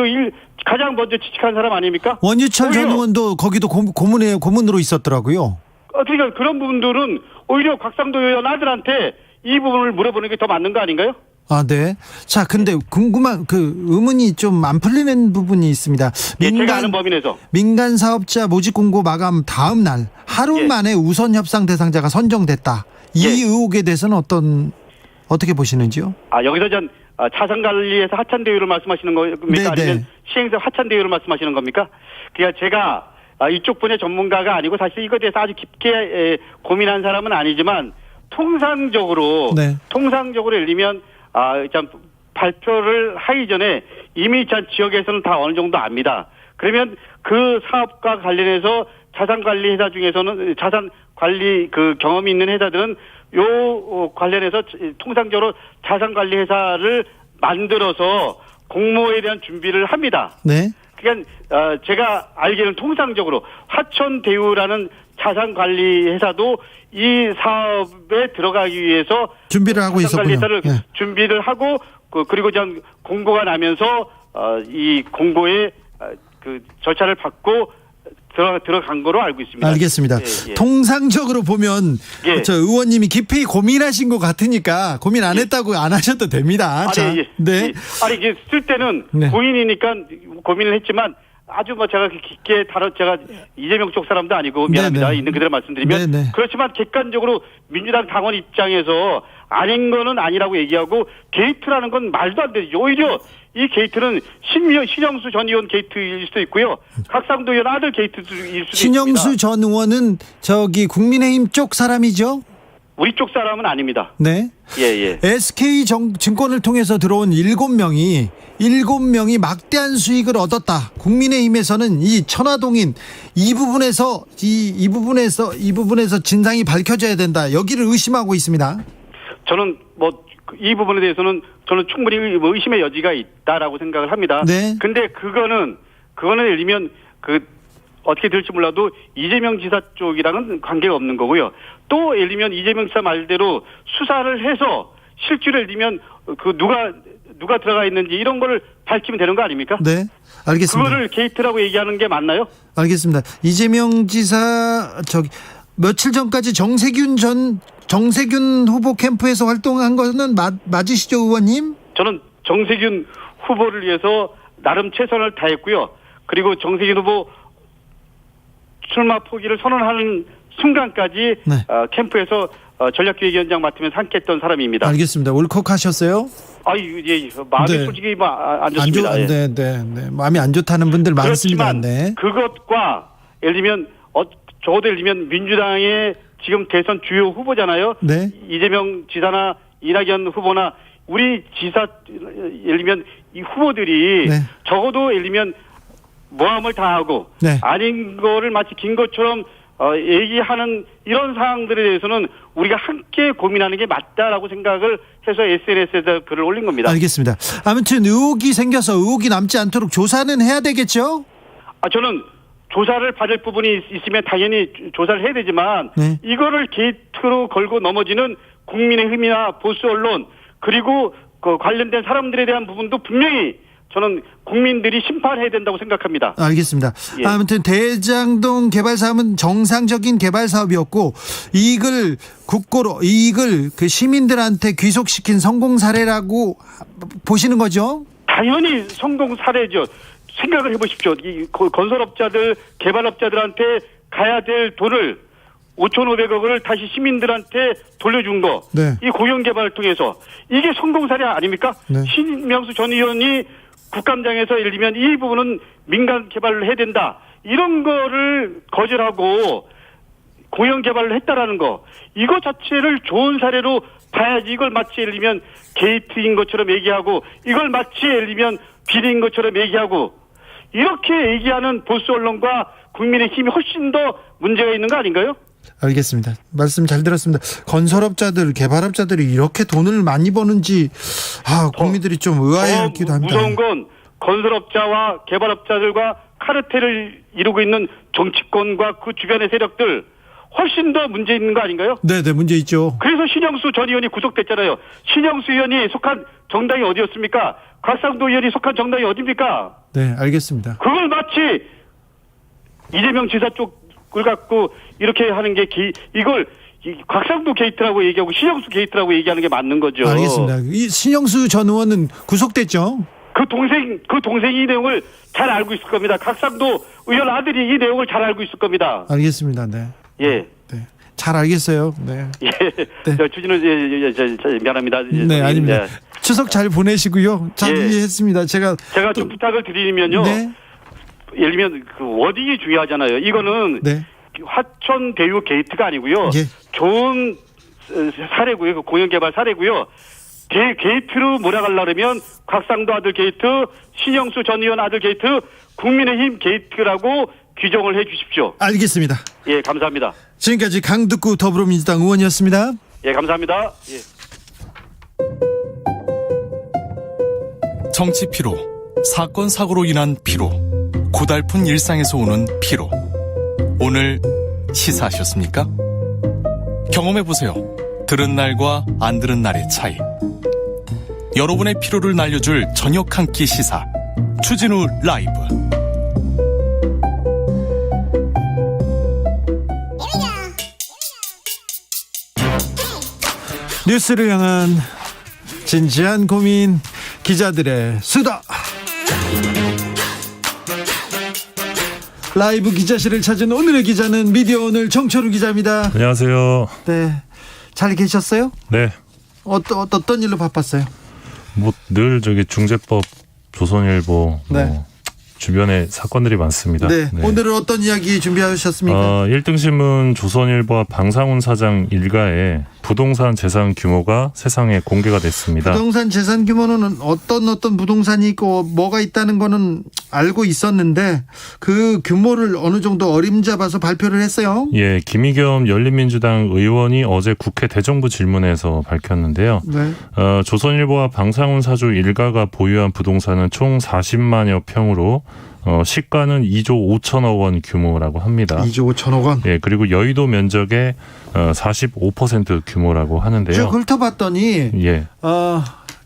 가장 먼저 지식한 사람 아닙니까? 원유철 전 의원도 거기도 고문으로 있었더라고요. 그러니까 그런 부분들은 오히려 각상도 의원 아들한테 이 부분을 물어보는 게 더 맞는 거 아닌가요? 아, 네. 자, 근데 궁금한 의문이 좀 안 풀리는 부분이 있습니다. 제가 아는 범위 내에서 민간 사업자 모집 공고 마감 다음 날 하루 만에 우선 협상 대상자가 선정됐다. 이 의혹에 대해서는 어떻게 보시는지요? 여기서 전 자산관리에서 하찬 대우를 말씀하시는 겁니까? 네, 아니면 시행사 하찬 대우를 말씀하시는 겁니까? 그러니까 제가 이쪽 분야 전문가가 아니고 사실 이거에 대해서 아주 깊게 고민한 사람은 아니지만 통상적으로 예를 들면 참 발표를 하기 전에 이미 참 지역에서는 다 어느 정도 압니다. 그러면 그 사업과 관련해서 자산관리 회사 중에서는 자산관리 경험이 있는 회사들은 요 관련해서 통상적으로 자산관리 회사를 만들어서 공모에 대한 준비를 합니다. 네. 그러니까 제가 알기로는 통상적으로 화천대유라는 자산관리 회사도 이 사업에 들어가기 위해서 준비를 하고 있었군요. 회사를 준비를 하고 그리고 전 공고가 나면서 이 공고에 절차를 받고 들어간 거로 알고 있습니다. 알겠습니다. 통상적으로 보면 저 의원님이 깊이 고민하신 것 같으니까 고민 안 했다고 안 하셔도 됩니다. 네. 아니 이게 쓸 때는 고인이니까 고민을 했지만 아주 제가 깊게 제가 이재명 쪽 사람도 아니고 미안합니다. 있는 그대로 말씀드리면 그렇지만 객관적으로 민주당 당원 입장에서 아닌 거는 아니라고 얘기하고 게이트라는 건 말도 안 되죠. 오히려 이 게이트는 신영수 전 의원 게이트일 수도 있고요. 각상도 의원 아들 게이트일 수도 있습니다. 신영수 전 의원은 국민의힘 쪽 사람이죠? 우리 쪽 사람은 아닙니다. 네. SK 증권을 통해서 들어온 7명이 막대한 수익을 얻었다. 국민의힘에서는 이 천화동인 이 부분에서 진상이 밝혀져야 된다. 여기를 의심하고 있습니다. 저는 이 부분에 대해서는 저는 충분히 의심의 여지가 있다라고 생각을 합니다. 네. 근데 그거는 예를 들면 어떻게 될지 몰라도 이재명 지사 쪽이랑은 관계가 없는 거고요. 또 예를 들면 이재명 지사 말대로 수사를 해서 실주를 예를 들면 누가 들어가 있는지 이런 거를 밝히면 되는 거 아닙니까? 네. 알겠습니다. 그거를 게이트라고 얘기하는 게 맞나요? 알겠습니다. 이재명 지사 며칠 전까지 정세균 후보 캠프에서 활동한 거는 맞으시죠, 의원님? 저는 정세균 후보를 위해서 나름 최선을 다했고요. 그리고 정세균 후보 출마 포기를 선언하는 순간까지 캠프에서 전략기획위원장 맡으면서 함께했던 사람입니다. 알겠습니다. 울컥하셨어요? 마음이 솔직히 안 좋습니다. 마음이 안 좋다는 분들 많습니다. 그렇지만 그것과 예를 들면 적어도 예를 들면 민주당의 지금 대선 주요 후보잖아요. 네. 이재명 지사나 이낙연 후보나 우리 지사 예를 들면 이 후보들이 적어도 예를 들면 모함을 당하고 아닌 거를 마치 긴 것처럼 얘기하는 이런 사항들에 대해서는 우리가 함께 고민하는 게 맞다라고 생각을 해서 SNS에다 글을 올린 겁니다. 알겠습니다. 아무튼 의혹이 생겨서 의혹이 남지 않도록 조사는 해야 되겠죠? 저는 조사를 받을 부분이 있으면 당연히 조사를 해야 되지만 이거를 게이트로 걸고 넘어지는 국민의힘이나 보수 언론 그리고 관련된 사람들에 대한 부분도 분명히 저는 국민들이 심판해야 된다고 생각합니다. 알겠습니다. 아무튼 대장동 개발 사업은 정상적인 개발 사업이었고 이익을 시민들한테 귀속시킨 성공 사례라고 보시는 거죠? 당연히 성공 사례죠. 생각을 해보십시오. 이 건설업자들, 개발업자들한테 가야 될 돈을 5,500억을 다시 시민들한테 돌려준 거. 이 공영개발을 통해서. 이게 성공 사례 아닙니까? 신명수 전 의원이 국감장에서 예를 들면 이 부분은 민간 개발을 해야 된다. 이런 거를 거절하고 공영개발을 했다라는 거. 이거 자체를 좋은 사례로 봐야지 이걸 마치 예를 들면 게이트인 것처럼 얘기하고 이걸 마치 예를 들면 비리인 것처럼 얘기하고 이렇게 얘기하는 보수 언론과 국민의힘이 훨씬 더 문제가 있는 거 아닌가요? 알겠습니다. 말씀 잘 들었습니다. 건설업자들, 개발업자들이 이렇게 돈을 많이 버는지 국민들이 좀 의아해하기도 합니다. 무서운 건 건설업자와 개발업자들과 카르텔을 이루고 있는 정치권과 그 주변의 세력들 훨씬 더 문제 있는 거 아닌가요? 네, 문제 있죠. 그래서 신영수 전 의원이 구속됐잖아요. 신영수 의원이 속한 정당이 어디였습니까? 곽상도 의원이 속한 정당이 어디입니까? 네, 알겠습니다. 그걸 마치 이재명 지사 쪽을 갖고 이렇게 하는 게 이걸 곽상도 게이트라고 얘기하고 신영수 게이트라고 얘기하는 게 맞는 거죠. 알겠습니다. 이 신영수 전 의원은 구속됐죠? 그 동생이 이 내용을 잘 알고 있을 겁니다. 곽상도 의원 아들이 이 내용을 잘 알고 있을 겁니다. 알겠습니다. 네. 예. 네. 잘 알겠어요. 네. 예. 네. 주진우 미안합니다. 네, 아닙니다. 네. 추석 잘 보내시고요. 잘 이해했습니다. 제가 좀 부탁을 드리면요. 네. 예를 들면 그 워딩이 중요하잖아요. 이거는 네. 화천 대유 게이트가 아니고요. 예. 좋은 사례고요. 그 공영개발 사례고요. 게이트로 몰아가려면 곽상도 아들 게이트, 신영수 전 의원 아들 게이트, 국민의힘 게이트라고 규정을 해 주십시오. 알겠습니다. 예, 감사합니다. 지금까지 강득구 더불어민주당 의원이었습니다. 예, 감사합니다. 예. 정치 피로, 사건 사고로 인한 피로, 고달픈 일상에서 오는 피로. 오늘 시사하셨습니까? 경험해보세요. 들은 날과 안 들은 날의 차이. 여러분의 피로를 날려줄 저녁 한 끼 시사. 추진우 라이브. 뉴스를 향한 진지한 고민, 기자들의 수다. 라이브 기자실을 찾은 오늘의 기자는 미디어오늘 정철우 기자입니다. 안녕하세요. 네, 잘 계셨어요? 네. 어떤 일로 바빴어요? 뭐 늘 저기 중재법, 조선일보 네. 주변에 사건들이 많습니다. 네. 오늘은 어떤 이야기 준비하셨습니까? 1등 신문 조선일보와 방상훈 사장 일가의 부동산 재산 규모가 세상에 공개가 됐습니다. 부동산 재산 규모는 어떤 부동산이 있고 뭐가 있다는 거는 알고 있었는데 그 규모를 어느 정도 어림잡아서 발표를 했어요. 예, 김의겸 열린민주당 의원이 어제 국회 대정부 질문에서 밝혔는데요. 네. 조선일보와 방상훈 사주 일가가 보유한 부동산은 총 40만여 평으로 시가는 2조 5천억 원 규모라고 합니다. 2조 5천억 원. 예, 그리고 여의도 면적의 45% 규모라고 하는데요. 쭉 훑어봤더니 예.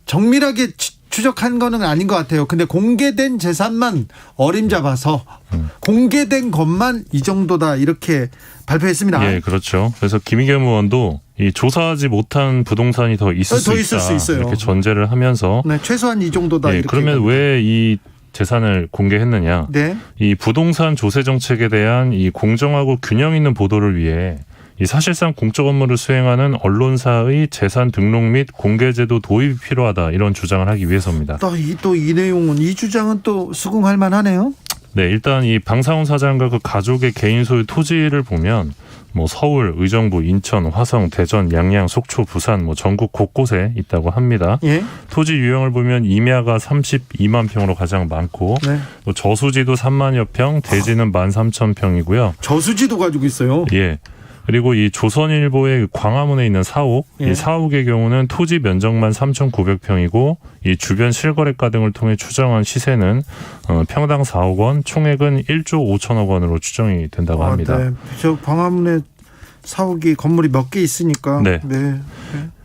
정밀하게 추적한 거는 아닌 것 같아요. 근데 공개된 재산만 어림잡아서 공개된 것만 이 정도다 이렇게 발표했습니다. 예, 그렇죠. 그래서 김의겸 의원도 이 조사하지 못한 부동산이 더 있을 수 있다. 이렇게 전제를 하면서 네, 최소한 이 정도다. 예, 이렇게. 그러면 왜 이 재산을 공개했느냐? 네. 이 부동산 조세 정책에 대한 이 공정하고 균형 있는 보도를 위해 이 사실상 공적 업무를 수행하는 언론사의 재산 등록 및 공개제도 도입이 필요하다 이런 주장을 하기 위해서입니다. 또 이 내용은 이 주장은 또 수긍할 만하네요. 네, 일단 이 방상훈 사장과 그 가족의 개인 소유 토지를 보면 뭐 서울, 의정부, 인천, 화성, 대전, 양양, 속초, 부산 뭐 전국 곳곳에 있다고 합니다. 예. 토지 유형을 보면 임야가 32만 평으로 가장 많고 네. 또 저수지도 3만여 평, 대지는 13,000평이고요. 저수지도 가지고 있어요. 예. 그리고 이 조선일보의 광화문에 있는 사옥, 이 사옥의 경우는 토지 면적만 3,900평이고 이 주변 실거래가 등을 통해 추정한 시세는 평당 4억 원, 총액은 1조 5천억 원으로 추정이 된다고 합니다. 네. 저 광화문에 사옥이 건물이 몇 개 있으니까. 네.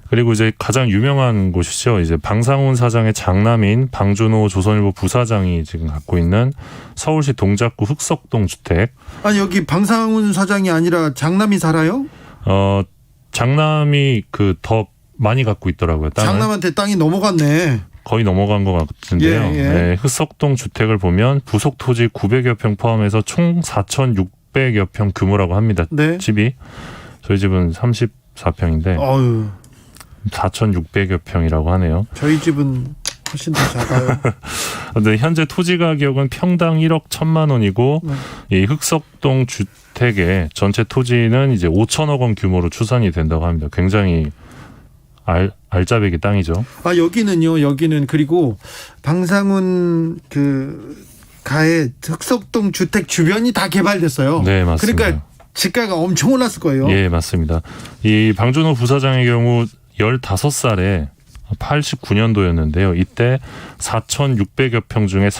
그리고 이제 가장 유명한 곳이죠. 이제 방상훈 사장의 장남인 방준호 조선일보 부사장이 지금 갖고 있는 서울시 동작구 흑석동 주택. 아니 여기 방상훈 사장이 아니라 장남이 살아요? 장남이 더 많이 갖고 있더라고요. 땅을. 장남한테 땅이 넘어갔네. 거의 넘어간 것 같은데요. 네, 흑석동 주택을 보면 부속 토지 900여 평 포함해서 총 4,600여 평 규모라고 합니다. 네. 집이. 저희 집은 34평인데. 4,600여 평이라고 하네요. 저희 집은 훨씬 더 작아요. 근데 현재 토지 가격은 평당 1억 1천만 원이고 이 흑석동 주택의 전체 토지는 이제 5천억 원 규모로 추산이 된다고 합니다. 굉장히 알짜배기 땅이죠. 여기는 그리고 방상훈 가의 흑석동 주택 주변이 다 개발됐어요. 네, 맞습니다. 그러니까 집가가 엄청 올랐을 거예요. 예, 맞습니다. 이 방준호 부사장의 경우 15살에 89년도였는데요. 이때 4,600여 평 중에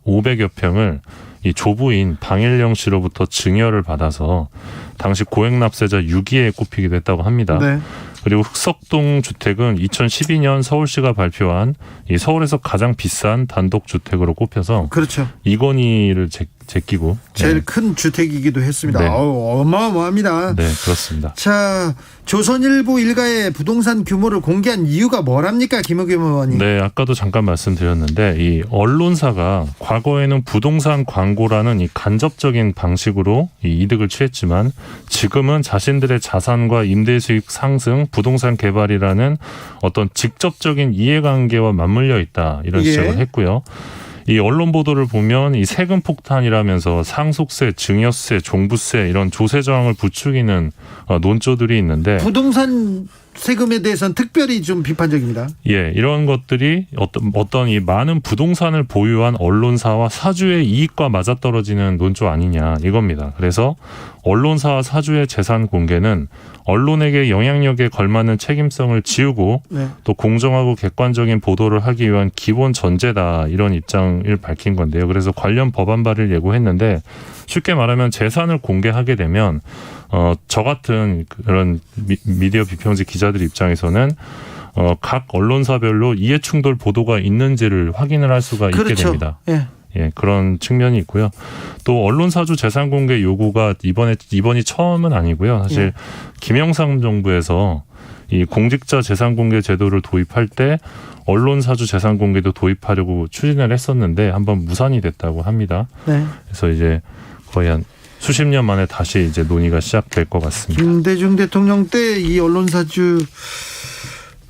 500여 평을 이 조부인 방일령 씨로부터 증여를 받아서 당시 고액납세자 6위에 꼽히기도 했다고 합니다. 네. 그리고 흑석동 주택은 2012년 서울시가 발표한 이 서울에서 가장 비싼 단독주택으로 꼽혀서 그렇죠. 이건희를 제끼고 제일 큰 주택이기도 했습니다. 네. 어마어마합니다. 네, 그렇습니다. 자, 조선일보 일가의 부동산 규모를 공개한 이유가 뭐랍니까, 김의겸 의원님? 네, 아까도 잠깐 말씀드렸는데 이 언론사가 과거에는 부동산 광고라는 이 간접적인 방식으로 이 이득을 취했지만 지금은 자신들의 자산과 임대 수익 상승, 부동산 개발이라는 어떤 직접적인 이해관계와 맞물려 있다 이런 지적을 했고요. 이 언론 보도를 보면 이 세금 폭탄이라면서 상속세, 증여세, 종부세 이런 조세 저항을 부추기는 논조들이 있는데 부동산 세금에 대해서는 특별히 좀 비판적입니다. 예, 이런 것들이 어떤 이 많은 부동산을 보유한 언론사와 사주의 이익과 맞아떨어지는 논조 아니냐 이겁니다. 그래서 언론사와 사주의 재산 공개는 언론에게 영향력에 걸맞는 책임성을 지우고 네. 또 공정하고 객관적인 보도를 하기 위한 기본 전제다 이런 입장을 밝힌 건데요. 그래서 관련 법안 발의를 예고했는데 쉽게 말하면 재산을 공개하게 되면 저 같은 그런 미디어 비평지 기자들 입장에서는 각 언론사별로 이해충돌 보도가 있는지를 확인을 할 수가 있게 그렇죠. 됩니다. 예. 예, 그런 측면이 있고요. 또 언론사주 재산 공개 요구가 이번이 처음은 아니고요. 사실 김영삼 정부에서 이 공직자 재산 공개 제도를 도입할 때 언론사주 재산 공개도 도입하려고 추진을 했었는데 한번 무산이 됐다고 합니다. 네. 그래서 이제 거의 한 수십 년 만에 다시 이제 논의가 시작될 것 같습니다. 김대중 대통령 때 이 언론사주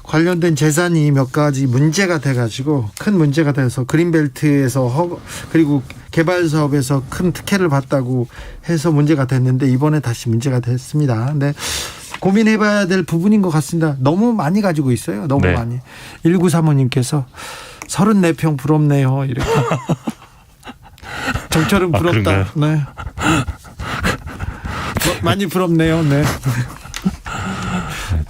관련된 재산이 몇 가지 문제가 돼가지고 큰 문제가 돼서 그린벨트에서 그리고 개발 사업에서 큰 특혜를 받다고 해서 문제가 됐는데 이번에 다시 문제가 됐습니다. 네. 고민해봐야 될 부분인 것 같습니다. 너무 많이 가지고 있어요. 너무 네. 많이. 1935님께서 34평 부럽네요. 이렇게. 정철은 부럽다. 네. 많이 부럽네요. 네.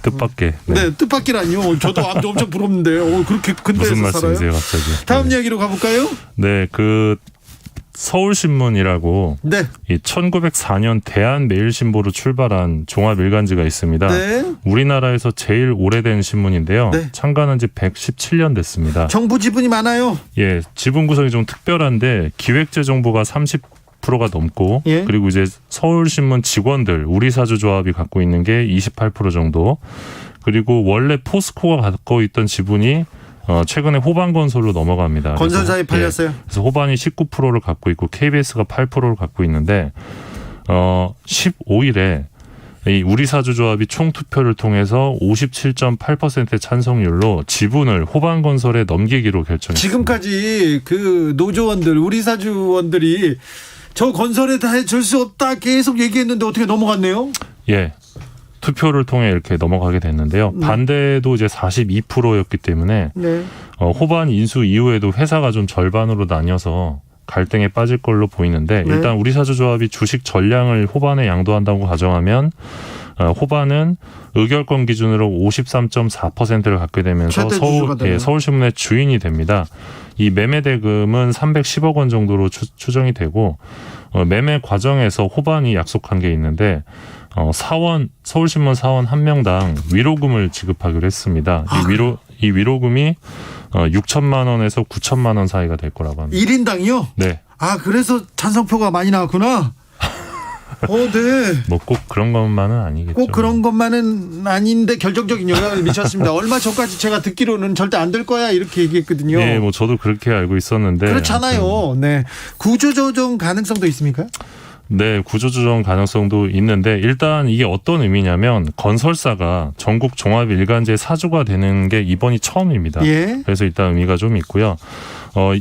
뜻밖의. 네, 뜻밖이라뇨. 저도 엄청 부럽는데. 그렇게 큰 데서 무슨 살아요? 말씀이세요, 갑자기? 다음 이야기로 가볼까요? 네, 그 서울신문이라고 네. 이 1904년 대한매일신보로 출발한 종합일간지가 있습니다. 네. 우리나라에서 제일 오래된 신문인데요. 네. 창간한 지 117년 됐습니다. 정부 지분이 많아요. 예, 지분 구성이 좀 특별한데 기획재 정보가 30%가 넘고 예. 그리고 이제 서울신문 직원들 우리사주조합이 갖고 있는 게 28% 정도 그리고 원래 포스코가 갖고 있던 지분이 최근에 호반건설로 넘어갑니다. 건설사에 팔렸어요. 그래서 호반이 19%를 갖고 있고 KBS가 8%를 갖고 있는데 15일에 이 우리사주조합이 총투표를 통해서 57.8%의 찬성률로 지분을 호반건설에 넘기기로 결정했습니다. 지금까지 그 노조원들 우리사주원들이 저 건설에 다 해줄 수 없다 계속 얘기했는데 어떻게 넘어갔네요? 예. 투표를 통해 이렇게 넘어가게 됐는데요. 반대도 이제 42%였기 때문에 네. 호반 인수 이후에도 회사가 좀 절반으로 나뉘어서 갈등에 빠질 걸로 보이는데 네. 일단 우리사주조합이 주식 전량을 호반에 양도한다고 가정하면 호반은 의결권 기준으로 53.4%를 갖게 되면서 서울신문의 주인이 됩니다. 이 매매 대금은 310억 원 정도로 추정이 되고 매매 과정에서 호반이 약속한 게 있는데 서울신문 사원 한 명당 위로금을 지급하기로 했습니다. 이 위로금이 6천만 원에서 9천만 원 사이가 될 거라고 합니다. 1인당이요? 네. 아, 그래서 찬성표가 많이 나왔구나. 네. 뭐 꼭 그런 것만은 아니겠죠. 꼭 그런 것만은 아닌데 결정적인 영향을 미쳤습니다. 얼마 전까지 제가 듣기로는 절대 안 될 거야 이렇게 얘기했거든요. 네, 뭐 저도 그렇게 알고 있었는데. 그렇잖아요. 네. 구조조정 가능성도 있습니까? 네, 구조조정 가능성도 있는데 일단 이게 어떤 의미냐면 건설사가 전국 종합일간지의 사주가 되는 게 이번이 처음입니다. 예. 그래서 일단 의미가 좀 있고요.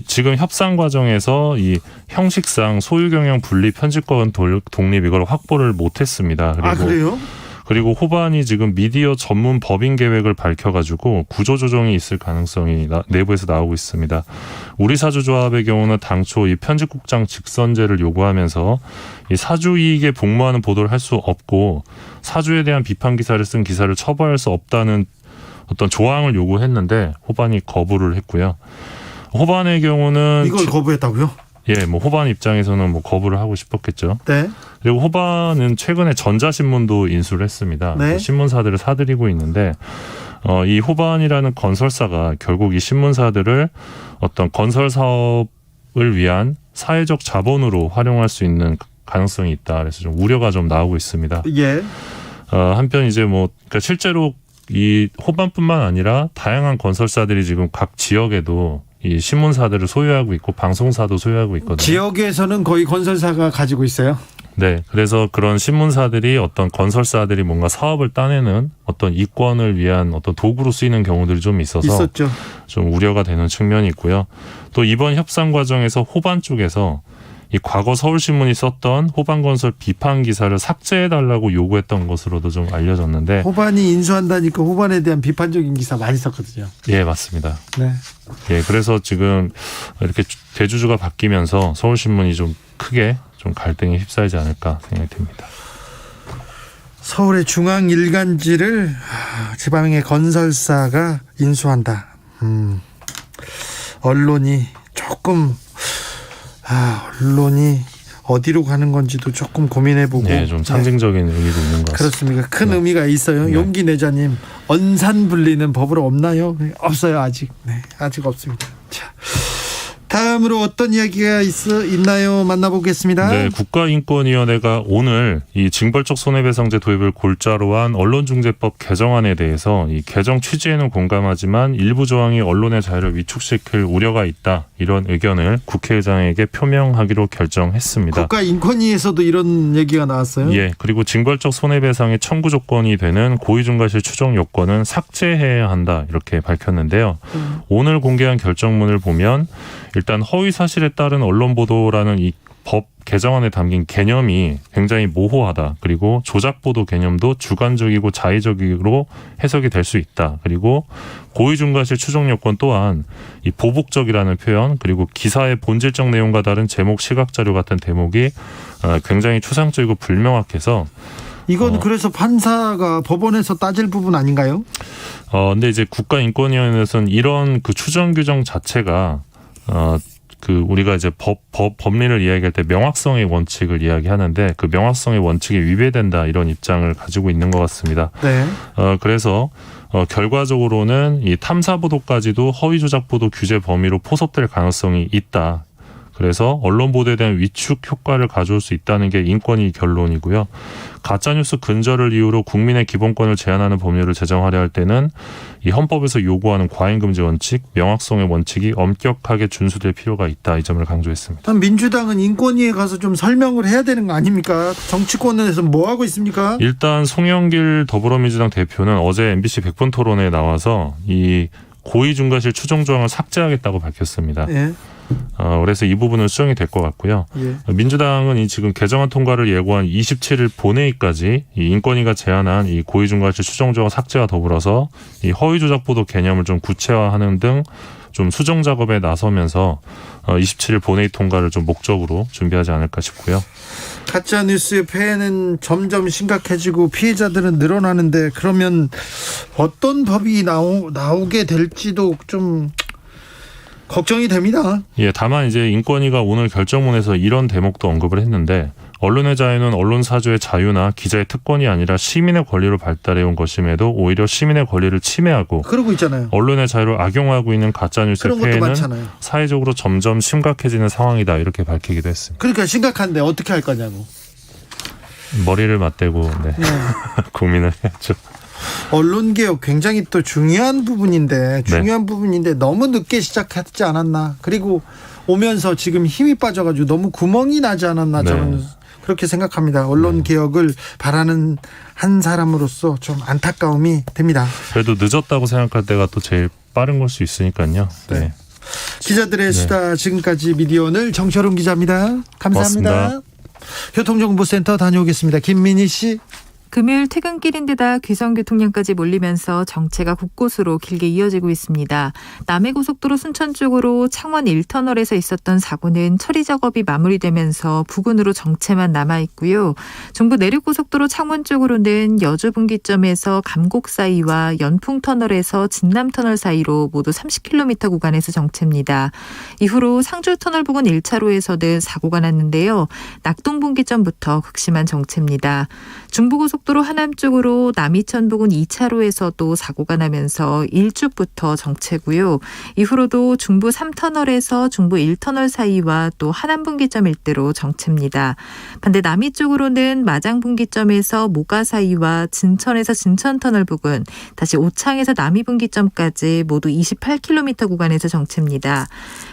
지금 협상 과정에서 이 형식상 소유경영 분리 편집권 독립 이걸 확보를 못했습니다. 그래요? 그리고 호반이 지금 미디어 전문 법인 계획을 밝혀가지고 구조조정이 있을 가능성이 내부에서 나오고 있습니다. 우리사주조합의 경우는 당초 이 편집국장 직선제를 요구하면서 이 사주이익에 복무하는 보도를 할 수 없고 사주에 대한 비판 기사를 쓴 기사를 처벌할 수 없다는 어떤 조항을 요구했는데 호반이 거부를 했고요. 호반의 경우는 이걸 거부했다고요? 예, 뭐 호반 입장에서는 뭐 거부를 하고 싶었겠죠. 네. 그리고 호반은 최근에 전자신문도 인수를 했습니다. 네. 그 신문사들을 사들이고 있는데 이 호반이라는 건설사가 결국 이 신문사들을 어떤 건설 사업을 위한 사회적 자본으로 활용할 수 있는 가능성이 있다. 그래서 좀 우려가 좀 나오고 있습니다. 예. 한편 이제 뭐 그러니까 실제로 이 호반뿐만 아니라 다양한 건설사들이 지금 각 지역에도 이 신문사들을 소유하고 있고 방송사도 소유하고 있거든요. 지역에서는 거의 건설사가 가지고 있어요. 네, 그래서 그런 신문사들이 어떤 건설사들이 뭔가 사업을 따내는 어떤 이권을 위한 어떤 도구로 쓰이는 경우들이 좀 있었죠. 좀 우려가 되는 측면이 있고요. 또 이번 협상 과정에서 호반 쪽에서 이 과거 서울신문이 썼던 호반건설 비판 기사를 삭제해달라고 요구했던 것으로도 좀 알려졌는데 호반이 인수한다니까 호반에 대한 비판적인 기사 많이 썼거든요. 예, 맞습니다. 네. 예, 그래서 지금 이렇게 대주주가 바뀌면서 서울신문이 좀 크게 좀 갈등에 휩싸이지 않을까 생각이 듭니다. 서울의 중앙 일간지를 지방의 건설사가 인수한다. 언론이 조금 언론이 어디로 가는 건지도 조금 고민해보고. 네, 좀 상징적인 의미도 있는 것 같습니다. 그렇습니까? 큰 의미가 있어요. 네. 용기 내자님, 언산 분리는 법으로 없나요? 없어요, 아직. 네, 아직 없습니다. 자, 다음으로 어떤 이야기가 있나요? 만나보겠습니다. 네, 국가인권위원회가 오늘 이 징벌적 손해배상제 도입을 골자로 한 언론중재법 개정안에 대해서 이 개정 취지에는 공감하지만 일부 조항이 언론의 자유를 위축시킬 우려가 있다. 이런 의견을 국회의장에게 표명하기로 결정했습니다. 국가인권위에서도 이런 얘기가 나왔어요? 예, 그리고 징벌적 손해배상의 청구 조건이 되는 고의중과실 추정 요건은 삭제해야 한다. 이렇게 밝혔는데요. 오늘 공개한 결정문을 보면 일단 허위 사실에 따른 언론 보도라는 이 법 개정안에 담긴 개념이 굉장히 모호하다. 그리고 조작 보도 개념도 주관적이고 자의적으로 해석이 될 수 있다. 그리고 고의중과실 추정 요건 또한 이 보복적이라는 표현 그리고 기사의 본질적 내용과 다른 제목 시각 자료 같은 대목이 굉장히 추상적이고 불명확해서 이건 그래서 판사가 법원에서 따질 부분 아닌가요? 근데 이제 국가인권위원회에서는 이런 그 추정 규정 자체가 그 우리가 이제 법리를 이야기할 때 명확성의 원칙을 이야기하는데 그 명확성의 원칙에 위배된다 이런 입장을 가지고 있는 것 같습니다. 네. 그래서 결과적으로는 이 탐사 보도까지도 허위 조작 보도 규제 범위로 포섭될 가능성이 있다. 그래서 언론 보도에 대한 위축 효과를 가져올 수 있다는 게 인권위 결론이고요. 가짜뉴스 근절을 이유로 국민의 기본권을 제한하는 법률을 제정하려 할 때는 이 헌법에서 요구하는 과잉금지 원칙, 명확성의 원칙이 엄격하게 준수될 필요가 있다. 이 점을 강조했습니다. 민주당은 인권위에 가서 좀 설명을 해야 되는 거 아닙니까? 정치권에서 뭐 하고 있습니까? 일단 송영길 더불어민주당 대표는 어제 MBC 100분 토론에 나와서 이 고의중과실 추정 조항을 삭제하겠다고 밝혔습니다. 예. 그래서 이 부분은 수정이 될 것 같고요. 예. 민주당은 이 지금 개정안 통과를 예고한 27일 본회의까지 이 인권위가 제안한 이 고의중과실 추정 조항 삭제와 더불어서 이 허위 조작 보도 개념을 좀 구체화하는 등 좀 수정 작업에 나서면서 27일 본회의 통과를 좀 목적으로 준비하지 않을까 싶고요. 가짜 뉴스의 폐해는 점점 심각해지고 피해자들은 늘어나는데 그러면 어떤 법이 나오게 될지도 좀 걱정이 됩니다. 예, 다만 이제 인권위가 오늘 결정문에서 이런 대목도 언급을 했는데 언론의 자유는 언론 사주의 자유나 기자의 특권이 아니라 시민의 권리로 발달해온 것임에도 오히려 시민의 권리를 침해하고 그러고 있잖아요. 언론의 자유를 악용하고 있는 가짜뉴스의 폐해는 많잖아요. 사회적으로 점점 심각해지는 상황이다 이렇게 밝히기도 했습니다. 그러니까 심각한데 어떻게 할 거냐고. 머리를 맞대고 고민을 해야죠. 언론개혁 굉장히 또 중요한 부분인데 너무 늦게 시작했지 않았나. 그리고 오면서 지금 힘이 빠져가지고 너무 구멍이 나지 않았나 저는 그렇게 생각합니다. 언론개혁을 바라는 한 사람으로서 좀 안타까움이 됩니다. 그래도 늦었다고 생각할 때가 또 제일 빠른 걸 수 있으니까요. 네. 기자들의 수다 지금까지 미디어오늘 정철웅 기자입니다. 감사합니다. 고맙습니다. 교통정보센터 다녀오겠습니다. 김민희 씨. 금요일 퇴근길인데다 귀성교통량까지 몰리면서 정체가 곳곳으로 길게 이어지고 있습니다. 남해고속도로 순천 쪽으로 창원 1터널에서 있었던 사고는 처리 작업이 마무리되면서 부근으로 정체만 남아있고요. 중부 내륙고속도로 창원 쪽으로는 여주분기점에서 감곡 사이와 연풍터널에서 진남터널 사이로 모두 30km 구간에서 정체입니다. 이후로 상주터널 부근 1차로에서는 사고가 났는데요. 낙동분기점부터 극심한 정체입니다. 중부고속도로 하남 쪽으로 남이천 부근 2차로에서도 사고가 나면서 1주부터 정체고요. 이후로도 중부 3터널에서 중부 1터널 사이와 또 하남분기점 일대로 정체입니다. 반대 남이 쪽으로는 마장분기점에서 모가 사이와 진천에서 진천터널 부근, 다시 오창에서 남이분기점까지 모두 28km 구간에서 정체입니다.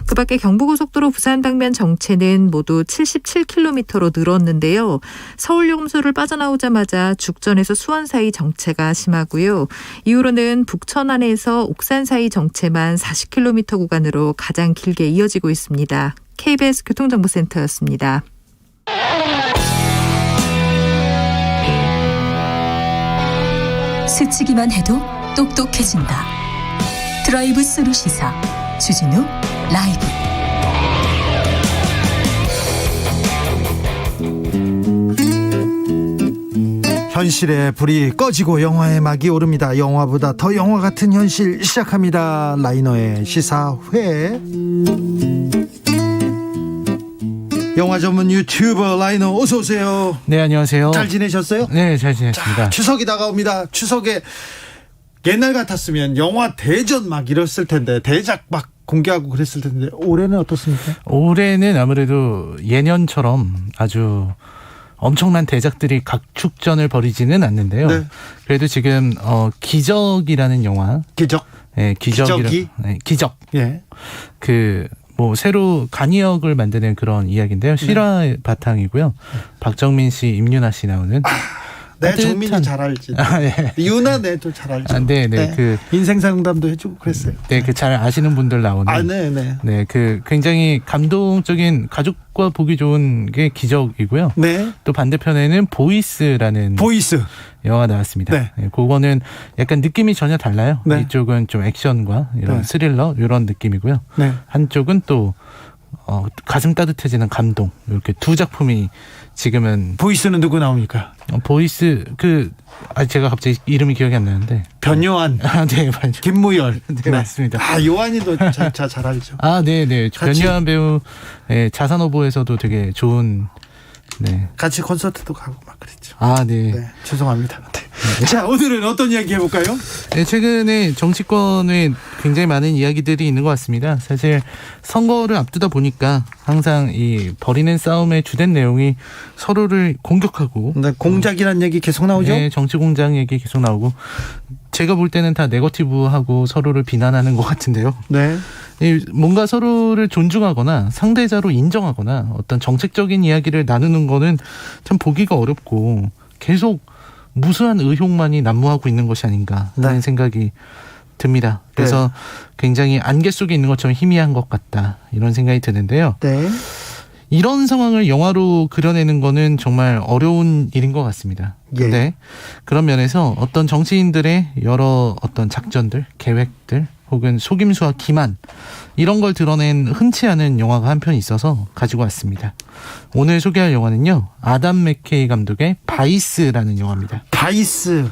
그 밖에 경부고속도로 부산 방면 정체는 모두 77km로 늘었는데요. 서울요금소를 빠져나오자마자 죽전에서 수원 사이 정체가 심하고요. 이후로는 북천안에서 옥산 사이 정체만 40km 구간으로 가장 길게 이어지고 있습니다. KBS 교통정보센터였습니다. 스치기만 해도 똑똑해진다. 드라이브 스루 시사 주진우 라이브. 현실의 불이 꺼지고 영화의 막이 오릅니다. 영화보다 더 영화 같은 현실 시작합니다. 라이너의 시사회. 영화 전문 유튜버 라이너 어서 오세요. 네, 안녕하세요. 잘 지내셨어요? 네, 잘 지냈습니다. 자, 추석이 다가옵니다. 추석에 옛날 같았으면 영화 대전 막 이랬을 텐데, 대작 막 공개하고 그랬을 텐데 올해는 어떻습니까? 올해는 아무래도 예년처럼 아주 엄청난 대작들이 각축전을 벌이지는 않는데요. 네. 그래도 지금 기적이라는 영화. 기적? 네, 기적이? 네, 기적. 예. 뭐 새로 간이역을 만드는 그런 이야기인데요. 실화 네. 바탕이고요. 박정민 씨, 임윤아 씨 나오는. 내 정민이 잘 알지. 네. 이윤아 내도 잘 알죠. 네. 인생 상담도 해주고 그랬어요. 네, 잘 아시는 분들 나오는. 네. 네, 굉장히 감동적인 가족과 보기 좋은 게 기적이고요. 네. 또 반대편에는 보이스라는 영화 나왔습니다. 네. 네, 그거는 약간 느낌이 전혀 달라요. 네. 이쪽은 좀 액션과 이런 스릴러 이런 느낌이고요. 네. 한쪽은 또 가슴 따뜻해지는 감동. 이렇게 두 작품이 지금은. 보이스는 누구 나옵니까? 보이스 제가 갑자기 이름이 기억이 안 나는데. 변요한. 네, 맞죠. 김무열. 네, 맞습니다. 요한이도 잘 알죠. 네. 변요한 배우 자산어보에서도 되게 좋은. 네. 같이 콘서트도 가고 막 그랬죠. 네. 죄송합니다. 네. 자, 오늘은 어떤 이야기 해볼까요? 네, 최근에 정치권에 굉장히 많은 이야기들이 있는 것 같습니다. 사실 선거를 앞두다 보니까 항상 이 벌이는 싸움의 주된 내용이 서로를 공격하고. 네, 공작이라는 얘기 계속 나오죠? 네, 정치 공작 얘기 계속 나오고. 제가 볼 때는 다 네거티브하고 서로를 비난하는 것 같은데요. 네. 뭔가 서로를 존중하거나 상대자로 인정하거나 어떤 정책적인 이야기를 나누는 거는 참 보기가 어렵고 계속 무수한 의혹만이 난무하고 있는 것이 아닌가 하는 생각이 듭니다. 그래서 굉장히 안개 속에 있는 것처럼 희미한 것 같다 이런 생각이 드는데요. 네. 이런 상황을 영화로 그려내는 거는 정말 어려운 일인 것 같습니다. 예. 네. 그런 면에서 어떤 정치인들의 여러 어떤 작전들, 계획들 혹은 속임수와 기만 이런 걸 드러낸 흔치 않은 영화가 한 편 있어서 가지고 왔습니다. 오늘 소개할 영화는요. 아담 맥케이 감독의 바이스라는 영화입니다. 바이스.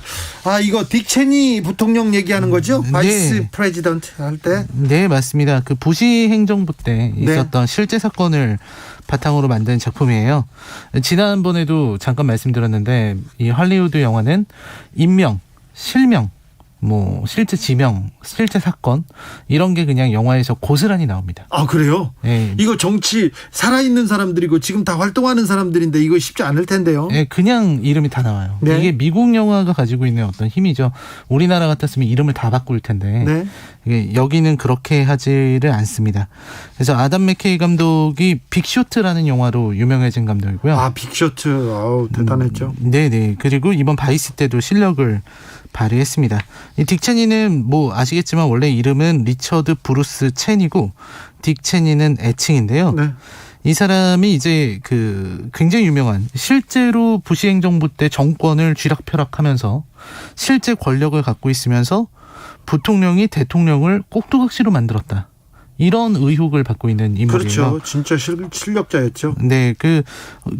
이거 딕 체니 부통령 얘기하는 거죠? 바이스 프레지던트 할 때? 네, 맞습니다. 그 부시 행정부 때 있었던 실제 사건을 바탕으로 만든 작품이에요. 지난번에도 잠깐 말씀드렸는데 이 할리우드 영화는 인명, 실명, 실제 지명, 실제 사건 이런 게 그냥 영화에서 고스란히 나옵니다. 그래요? 네. 이거 정치 살아있는 사람들이고 지금 다 활동하는 사람들인데 이거 쉽지 않을 텐데요. 네, 그냥 이름이 다 나와요. 네. 이게 미국 영화가 가지고 있는 어떤 힘이죠. 우리나라 같았으면 이름을 다 바꿀 텐데 이게 여기는 그렇게 하지를 않습니다. 그래서 아담 맥케이 감독이 빅쇼트라는 영화로 유명해진 감독이고요. 빅쇼트. 대단했죠. 네네. 그리고 이번 바이스 때도 실력을 발휘했습니다. 이 딕 체니는 아시겠지만 원래 이름은 리처드 브루스 체니고 딕 체니는 애칭인데요. 네. 이 사람이 이제 그 굉장히 유명한, 실제로 부시 행정부 때 정권을 쥐락펴락하면서 실제 권력을 갖고 있으면서 부통령이 대통령을 꼭두각시로 만들었다, 이런 의혹을 받고 있는 인물이에요. 그렇죠. 진짜 실력자였죠. 네,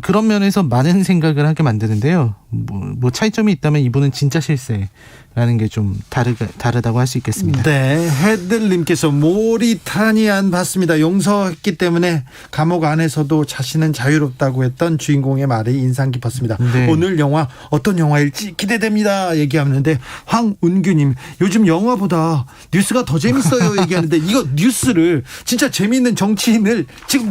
그런 면에서 많은 생각을 하게 만드는데요. 뭐 차이점이 있다면 이분은 진짜 실세라는 게 좀 다르다고 할 수 있겠습니다. 네, 헤들님께서 모리타니안 봤습니다. 용서했기 때문에 감옥 안에서도 자신은 자유롭다고 했던 주인공의 말이 인상 깊었습니다. 네. 오늘 영화 어떤 영화일지 기대됩니다 얘기하는데, 황운규님 요즘 영화보다 뉴스가 더 재밌어요 얘기하는데, 이거 뉴스를 진짜 재미있는 정치인을 지금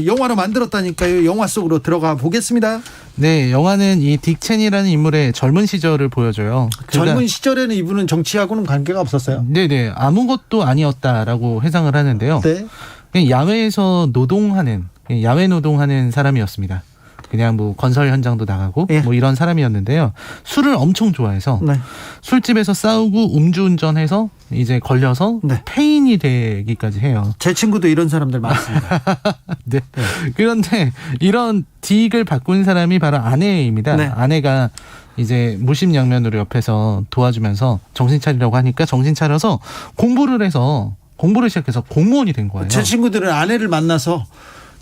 영화로 만들었다니까요. 영화 속으로 들어가 보겠습니다. 네, 영화는 이 딕 첸이라는 인물의 젊은 시절을 보여줘요. 젊은 시절에는 이분은 정치하고는 관계가 없었어요. 네네, 아무것도 아니었다라고 회상을 하는데요. 네. 그냥 야외에서 야외 노동하는 사람이었습니다. 그냥 뭐 건설 현장도 나가고 뭐 이런 사람이었는데요. 술을 엄청 좋아해서 술집에서 싸우고 음주운전해서 이제 걸려서 폐인이 되기까지 해요. 제 친구도 이런 사람들 많습니다. 네. 그런데 이런 딕을 바꾼 사람이 바로 아내입니다. 네. 아내가 이제 무심양면으로 옆에서 도와주면서 정신 차리라고 하니까 정신 차려서 공부를 시작해서 공무원이 된 거예요. 제 친구들은 아내를 만나서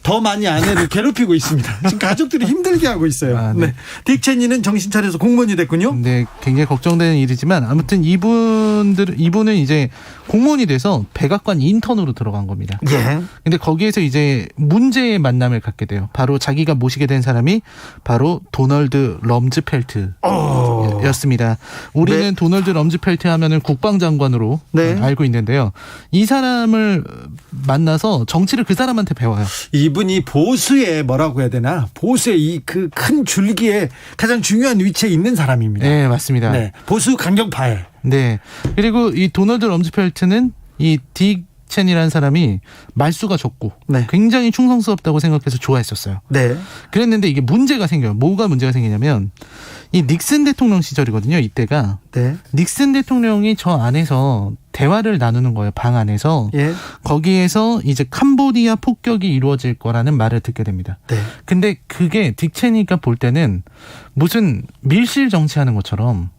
더 많이 아내를 괴롭히고 있습니다. 지금 가족들이 힘들게 하고 있어요. 네. 딕 체니는 정신 차려서 공무원이 됐군요. 네, 굉장히 걱정되는 일이지만 아무튼 이분은 이제 공무원이 돼서 백악관 인턴으로 들어간 겁니다. 예. 근데 거기에서 이제 문제의 만남을 갖게 돼요. 바로 자기가 모시게 된 사람이 바로 도널드 럼즈펠트였습니다. 우리는 도널드 럼즈펠트 하면은 국방장관으로 알고 있는데요. 이 사람을 만나서 정치를 그 사람한테 배워요. 이분이 보수의 뭐라고 해야 되나? 보수의 이 그 큰 줄기에 가장 중요한 위치에 있는 사람입니다. 네, 맞습니다. 네, 보수 강경파에. 네. 그리고 이 도널드 럼즈펠트는 이 딕 첸이라는 사람이 말수가 적고 굉장히 충성스럽다고 생각해서 좋아했었어요. 네. 그랬는데 이게 문제가 생겨요. 뭐가 문제가 생기냐면 이 닉슨 대통령 시절이거든요. 이때가. 네. 닉슨 대통령이 저 안에서 대화를 나누는 거예요. 방 안에서. 예. 거기에서 이제 캄보디아 폭격이 이루어질 거라는 말을 듣게 됩니다. 네. 근데 그게 딕 체니가 볼 때는 무슨 밀실 정치하는 것처럼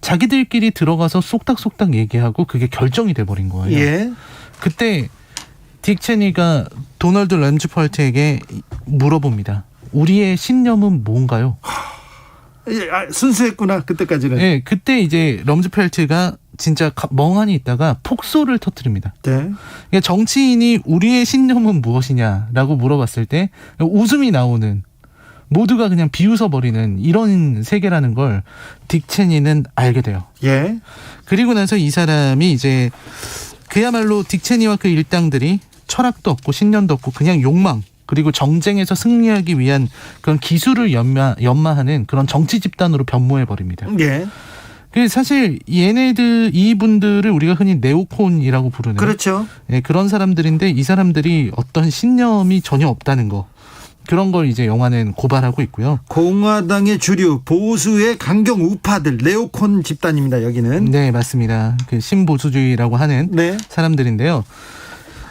자기들끼리 들어가서 쏙닥쏙닥 얘기하고 그게 결정이 돼버린 거예요. 예. 그때 딕 체니가 도널드 럼즈펠트에게 물어봅니다. 우리의 신념은 뭔가요? 순수했구나 그때까지는. 네, 그때 이제 럼즈펠트가 진짜 멍하니 있다가 폭소를 터뜨립니다. 네. 그러니까 정치인이 우리의 신념은 무엇이냐라고 물어봤을 때 웃음이 나오는, 모두가 그냥 비웃어버리는 이런 세계라는 걸 딕 체니는 알게 돼요. 예. 그리고 나서 이 사람이 이제 그야말로 딕 체니와 그 일당들이 철학도 없고 신념도 없고 그냥 욕망, 그리고 정쟁에서 승리하기 위한 그런 기술을 연마하는 그런 정치 집단으로 변모해버립니다. 예. 사실 이분들을 우리가 흔히 네오콘이라고 부르는, 그렇죠. 예, 그런 사람들인데 이 사람들이 어떤 신념이 전혀 없다는 거, 그런 걸 이제 영화는 고발하고 있고요. 공화당의 주류, 보수의 강경 우파들, 네오콘 집단입니다. 여기는. 네, 맞습니다. 그 신보수주의라고 하는 사람들인데요.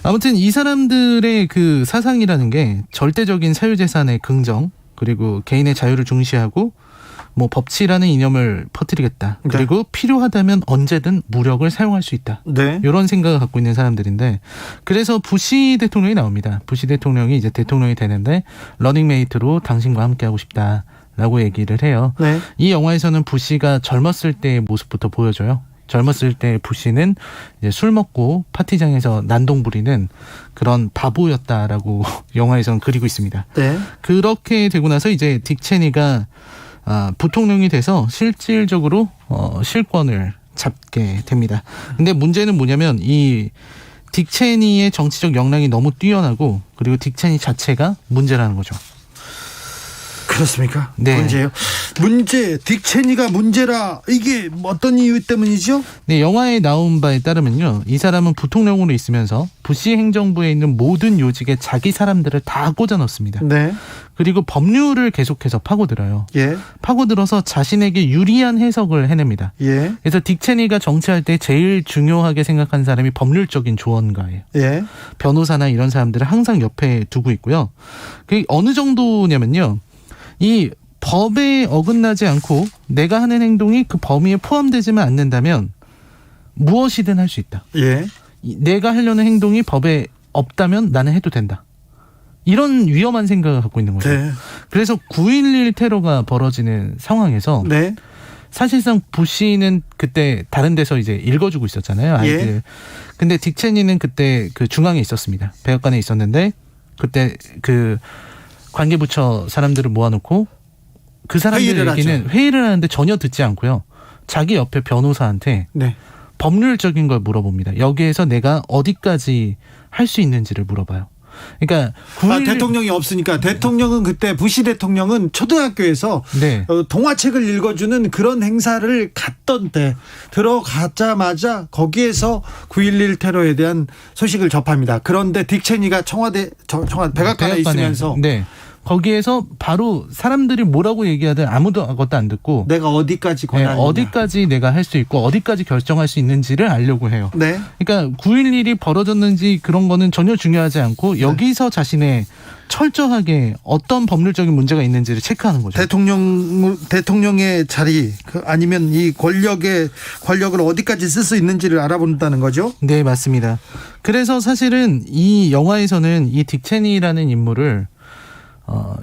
아무튼 이 사람들의 그 사상이라는 게 절대적인 사유재산의 긍정, 그리고 개인의 자유를 중시하고 뭐 법치라는 이념을 퍼뜨리겠다. 그리고 필요하다면 언제든 무력을 사용할 수 있다. 네. 이런 생각을 갖고 있는 사람들인데, 그래서 부시 대통령이 나옵니다. 부시 대통령이 이제 대통령이 되는데 러닝메이트로 당신과 함께하고 싶다라고 얘기를 해요. 네. 이 영화에서는 부시가 젊었을 때의 모습부터 보여줘요. 젊었을 때 부시는 이제 술 먹고 파티장에서 난동 부리는 그런 바보였다라고 영화에서는 그리고 있습니다. 네. 그렇게 되고 나서 이제 딕 체니가 부통령이 돼서 실질적으로 실권을 잡게 됩니다. 근데 문제는 뭐냐면 이 딕 체니의 정치적 역량이 너무 뛰어나고, 그리고 딕 체니 자체가 문제라는 거죠. 그렇습니까? 네. 문제요. 딕 체니가 문제라 이게 어떤 이유 때문이죠? 네, 영화에 나온 바에 따르면요. 이 사람은 부통령으로 있으면서 부시 행정부에 있는 모든 요직에 자기 사람들을 다 꽂아 넣습니다. 네. 그리고 법률을 계속해서 파고들어요. 예. 파고들어서 자신에게 유리한 해석을 해냅니다. 예. 그래서 딕 체니가 정치할 때 제일 중요하게 생각한 사람이 법률적인 조언가예요. 예. 변호사나 이런 사람들을 항상 옆에 두고 있고요. 그게 어느 정도냐면요. 이 법에 어긋나지 않고 내가 하는 행동이 그 범위에 포함되지만 않는다면 무엇이든 할 수 있다. 예. 내가 하려는 행동이 법에 없다면 나는 해도 된다. 이런 위험한 생각을 갖고 있는 거죠. 네. 그래서 9.11 테러가 벌어지는 상황에서 네. 사실상 부시는 그때 다른 데서 이제 읽어주고 있었잖아요. 아이들. 예. 근데 딕 체니는 그때 그 중앙에 있었습니다. 백악관에 있었는데 그때 그 관계부처 사람들을 모아놓고 그 사람들 얘기는 회의를 하는데 전혀 듣지 않고요. 자기 옆에 변호사한테 네. 법률적인 걸 물어봅니다. 여기에서 내가 어디까지 할 수 있는지를 물어봐요. 그러니까 대통령이 없으니까 대통령은 그때 부시 대통령은 초등학교에서 네. 동화책을 읽어주는 그런 행사를 갔던 때 들어가자마자 거기에서 9.11 테러에 대한 소식을 접합니다. 그런데 딕 체니가 청와대 백악관에 있으면서 네. 거기에서 바로 사람들이 뭐라고 얘기하든 아무것도 안 듣고 내가 어디까지 권한이냐, 어디까지 내가 할 수 있고 어디까지 결정할 수 있는지를 알려고 해요. 네. 그러니까 9.11이 벌어졌는지 그런 거는 전혀 중요하지 않고 여기서 자신의 철저하게 어떤 법률적인 문제가 있는지를 체크하는 거죠. 대통령의 자리 아니면 이 권력을 어디까지 쓸 수 있는지를 알아본다는 거죠. 네, 맞습니다. 그래서 사실은 이 영화에서는 이 딕 체니라는 인물을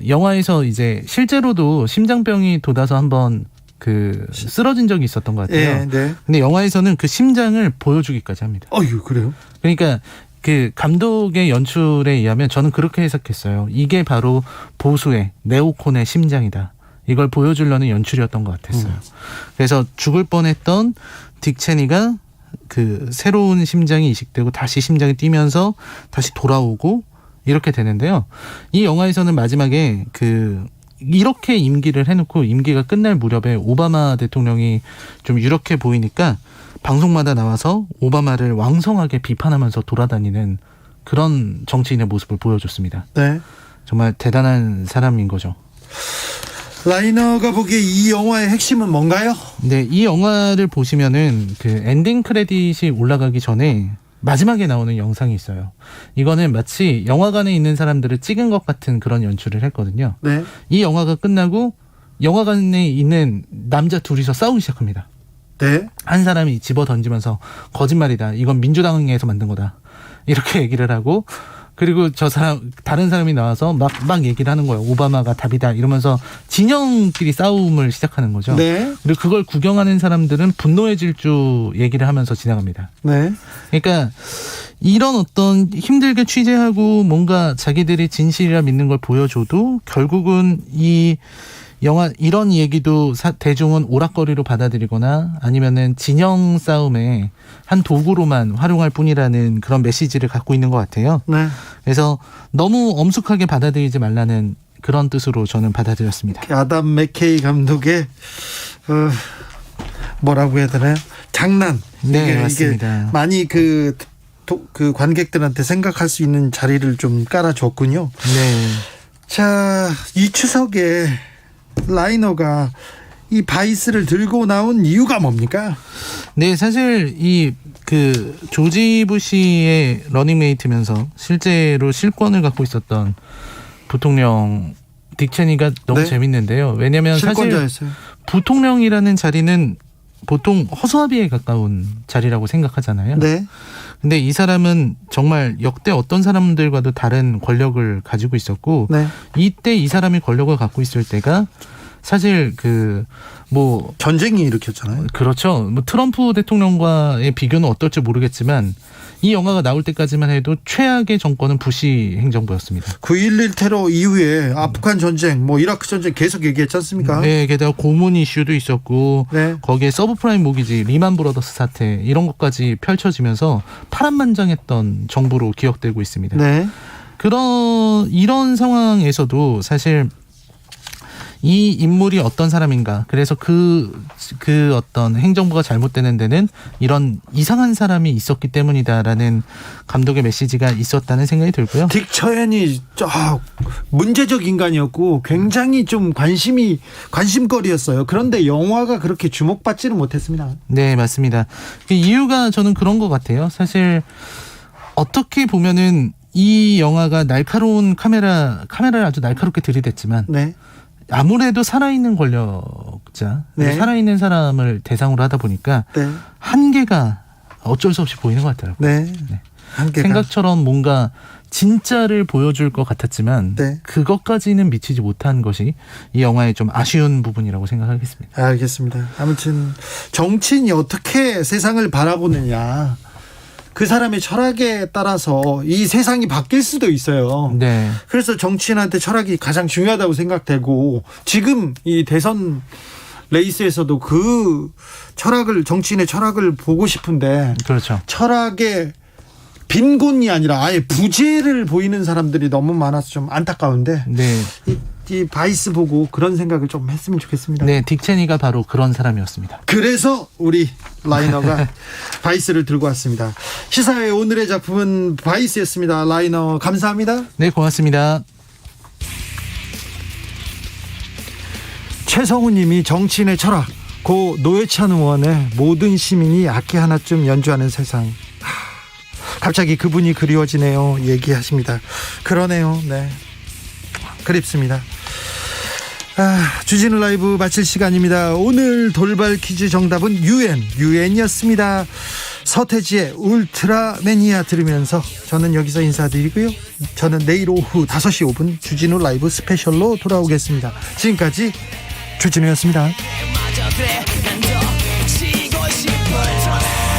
영화에서 이제 실제로도 심장병이 돋아서 한번 쓰러진 적이 있었던 것 같아요. 네, 네. 근데 영화에서는 그 심장을 보여주기까지 합니다. 그래요? 그러니까 그 감독의 연출에 의하면 저는 그렇게 해석했어요. 이게 바로 보수의 네오콘의 심장이다. 이걸 보여주려는 연출이었던 것 같았어요. 그래서 죽을 뻔했던 딕 체니가 그 새로운 심장이 이식되고 다시 심장이 뛰면서 다시 돌아오고 이렇게 되는데요. 이 영화에서는 마지막에 이렇게 임기를 해놓고 임기가 끝날 무렵에 오바마 대통령이 좀 유력해 보이니까 방송마다 나와서 오바마를 왕성하게 비판하면서 돌아다니는 그런 정치인의 모습을 보여줬습니다. 네. 정말 대단한 사람인 거죠. 라이너가 보기에 이 영화의 핵심은 뭔가요? 네, 이 영화를 보시면은 엔딩 크레딧이 올라가기 전에 마지막에 나오는 영상이 있어요. 이거는 마치 영화관에 있는 사람들을 찍은 것 같은 그런 연출을 했거든요. 네. 이 영화가 끝나고 영화관에 있는 남자 둘이서 싸우기 시작합니다. 네. 한 사람이 집어 던지면서 거짓말이다. 이건 민주당에서 만든 거다. 이렇게 얘기를 하고 그리고 다른 사람이 나와서 막 얘기를 하는 거예요. 오바마가 답이다. 이러면서 진영끼리 싸움을 시작하는 거죠. 네. 그리고 그걸 구경하는 사람들은 분노의 질주 얘기를 하면서 지나갑니다. 네. 그러니까 이런 어떤 힘들게 취재하고 뭔가 자기들이 진실이라 믿는 걸 보여줘도 결국은 이 영화 이런 얘기도 대중은 오락거리로 받아들이거나 아니면은 진영 싸움의 한 도구로만 활용할 뿐이라는 그런 메시지를 갖고 있는 것 같아요. 네. 그래서 너무 엄숙하게 받아들이지 말라는 그런 뜻으로 저는 받아들였습니다. 아담 맥케이 감독의 뭐라고 해야 되나요? 장난. 네, 맞습니다. 이게 많이 그 관객들한테 생각할 수 있는 자리를 좀 깔아줬군요. 네. 자, 이 추석에 라이너가 이 바이스를 들고 나온 이유가 뭡니까? 네, 사실 조지 부시의 러닝메이트면서 실제로 실권을 갖고 있었던 부통령 딕 체니가 너무 재밌는데요. 왜냐하면 사실 부통령이라는 자리는 보통 허수아비에 가까운 자리라고 생각하잖아요. 네. 근데 이 사람은 정말 역대 어떤 사람들과도 다른 권력을 가지고 있었고 네. 이때 이 사람이 권력을 갖고 있을 때가 사실 전쟁이 일으켰잖아요. 그렇죠. 트럼프 대통령과의 비교는 어떨지 모르겠지만 이 영화가 나올 때까지만 해도 최악의 정권은 부시 행정부였습니다. 9.11 테러 이후에 아프간 전쟁, 이라크 전쟁 계속 얘기했지 않습니까? 네, 게다가 고문 이슈도 있었고 네. 거기에 서브프라임 모기지, 리만 브러더스 사태 이런 것까지 펼쳐지면서 파란만장했던 정부로 기억되고 있습니다. 네. 이런 상황에서도 사실 이 인물이 어떤 사람인가. 그래서 그 어떤 행정부가 잘못되는 데는 이런 이상한 사람이 있었기 때문이다라는 감독의 메시지가 있었다는 생각이 들고요. 딕 처연이 문제적 인간이었고 굉장히 좀 관심거리였어요. 그런데 영화가 그렇게 주목받지는 못했습니다. 네, 맞습니다. 그 이유가 저는 그런 것 같아요. 사실 어떻게 보면은 이 영화가 날카로운 카메라를 아주 날카롭게 들이댔지만 네. 아무래도 살아있는 권력자, 네. 살아있는 사람을 대상으로 하다 보니까 네. 한계가 어쩔 수 없이 보이는 것 같더라고요. 네. 한계가. 생각처럼 뭔가 진짜를 보여줄 것 같았지만 네. 그것까지는 미치지 못한 것이 이 영화의 좀 아쉬운 부분이라고 생각하겠습니다. 알겠습니다. 아무튼 정치인이 어떻게 세상을 바라보느냐, 그 사람의 철학에 따라서 이 세상이 바뀔 수도 있어요. 네. 그래서 정치인한테 철학이 가장 중요하다고 생각되고, 지금 이 대선 레이스에서도 그 정치인의 철학을 보고 싶은데, 그렇죠. 철학의 빈곤이 아니라 아예 부재를 보이는 사람들이 너무 많아서 좀 안타까운데, 네. 이 바이스 보고 그런 생각을 좀 했으면 좋겠습니다. 네, 딕 체니가 바로 그런 사람이었습니다. 그래서 우리 라이너가 바이스를 들고 왔습니다. 시사회 오늘의 작품은 바이스였습니다. 라이너 감사합니다. 네, 고맙습니다. 최성우님이 정치인의 철학, 고 노회찬 의원의 모든 시민이 악기 하나쯤 연주하는 세상. 갑자기 그분이 그리워지네요. 얘기하십니다. 그러네요. 네, 그립습니다. 주진우 라이브 마칠 시간입니다. 오늘 돌발 퀴즈 정답은 유엔이었습니다. 서태지의 울트라매니아 들으면서 저는 여기서 인사드리고요. 저는 내일 오후 5시 5분 주진우 라이브 스페셜로 돌아오겠습니다. 지금까지 주진우였습니다.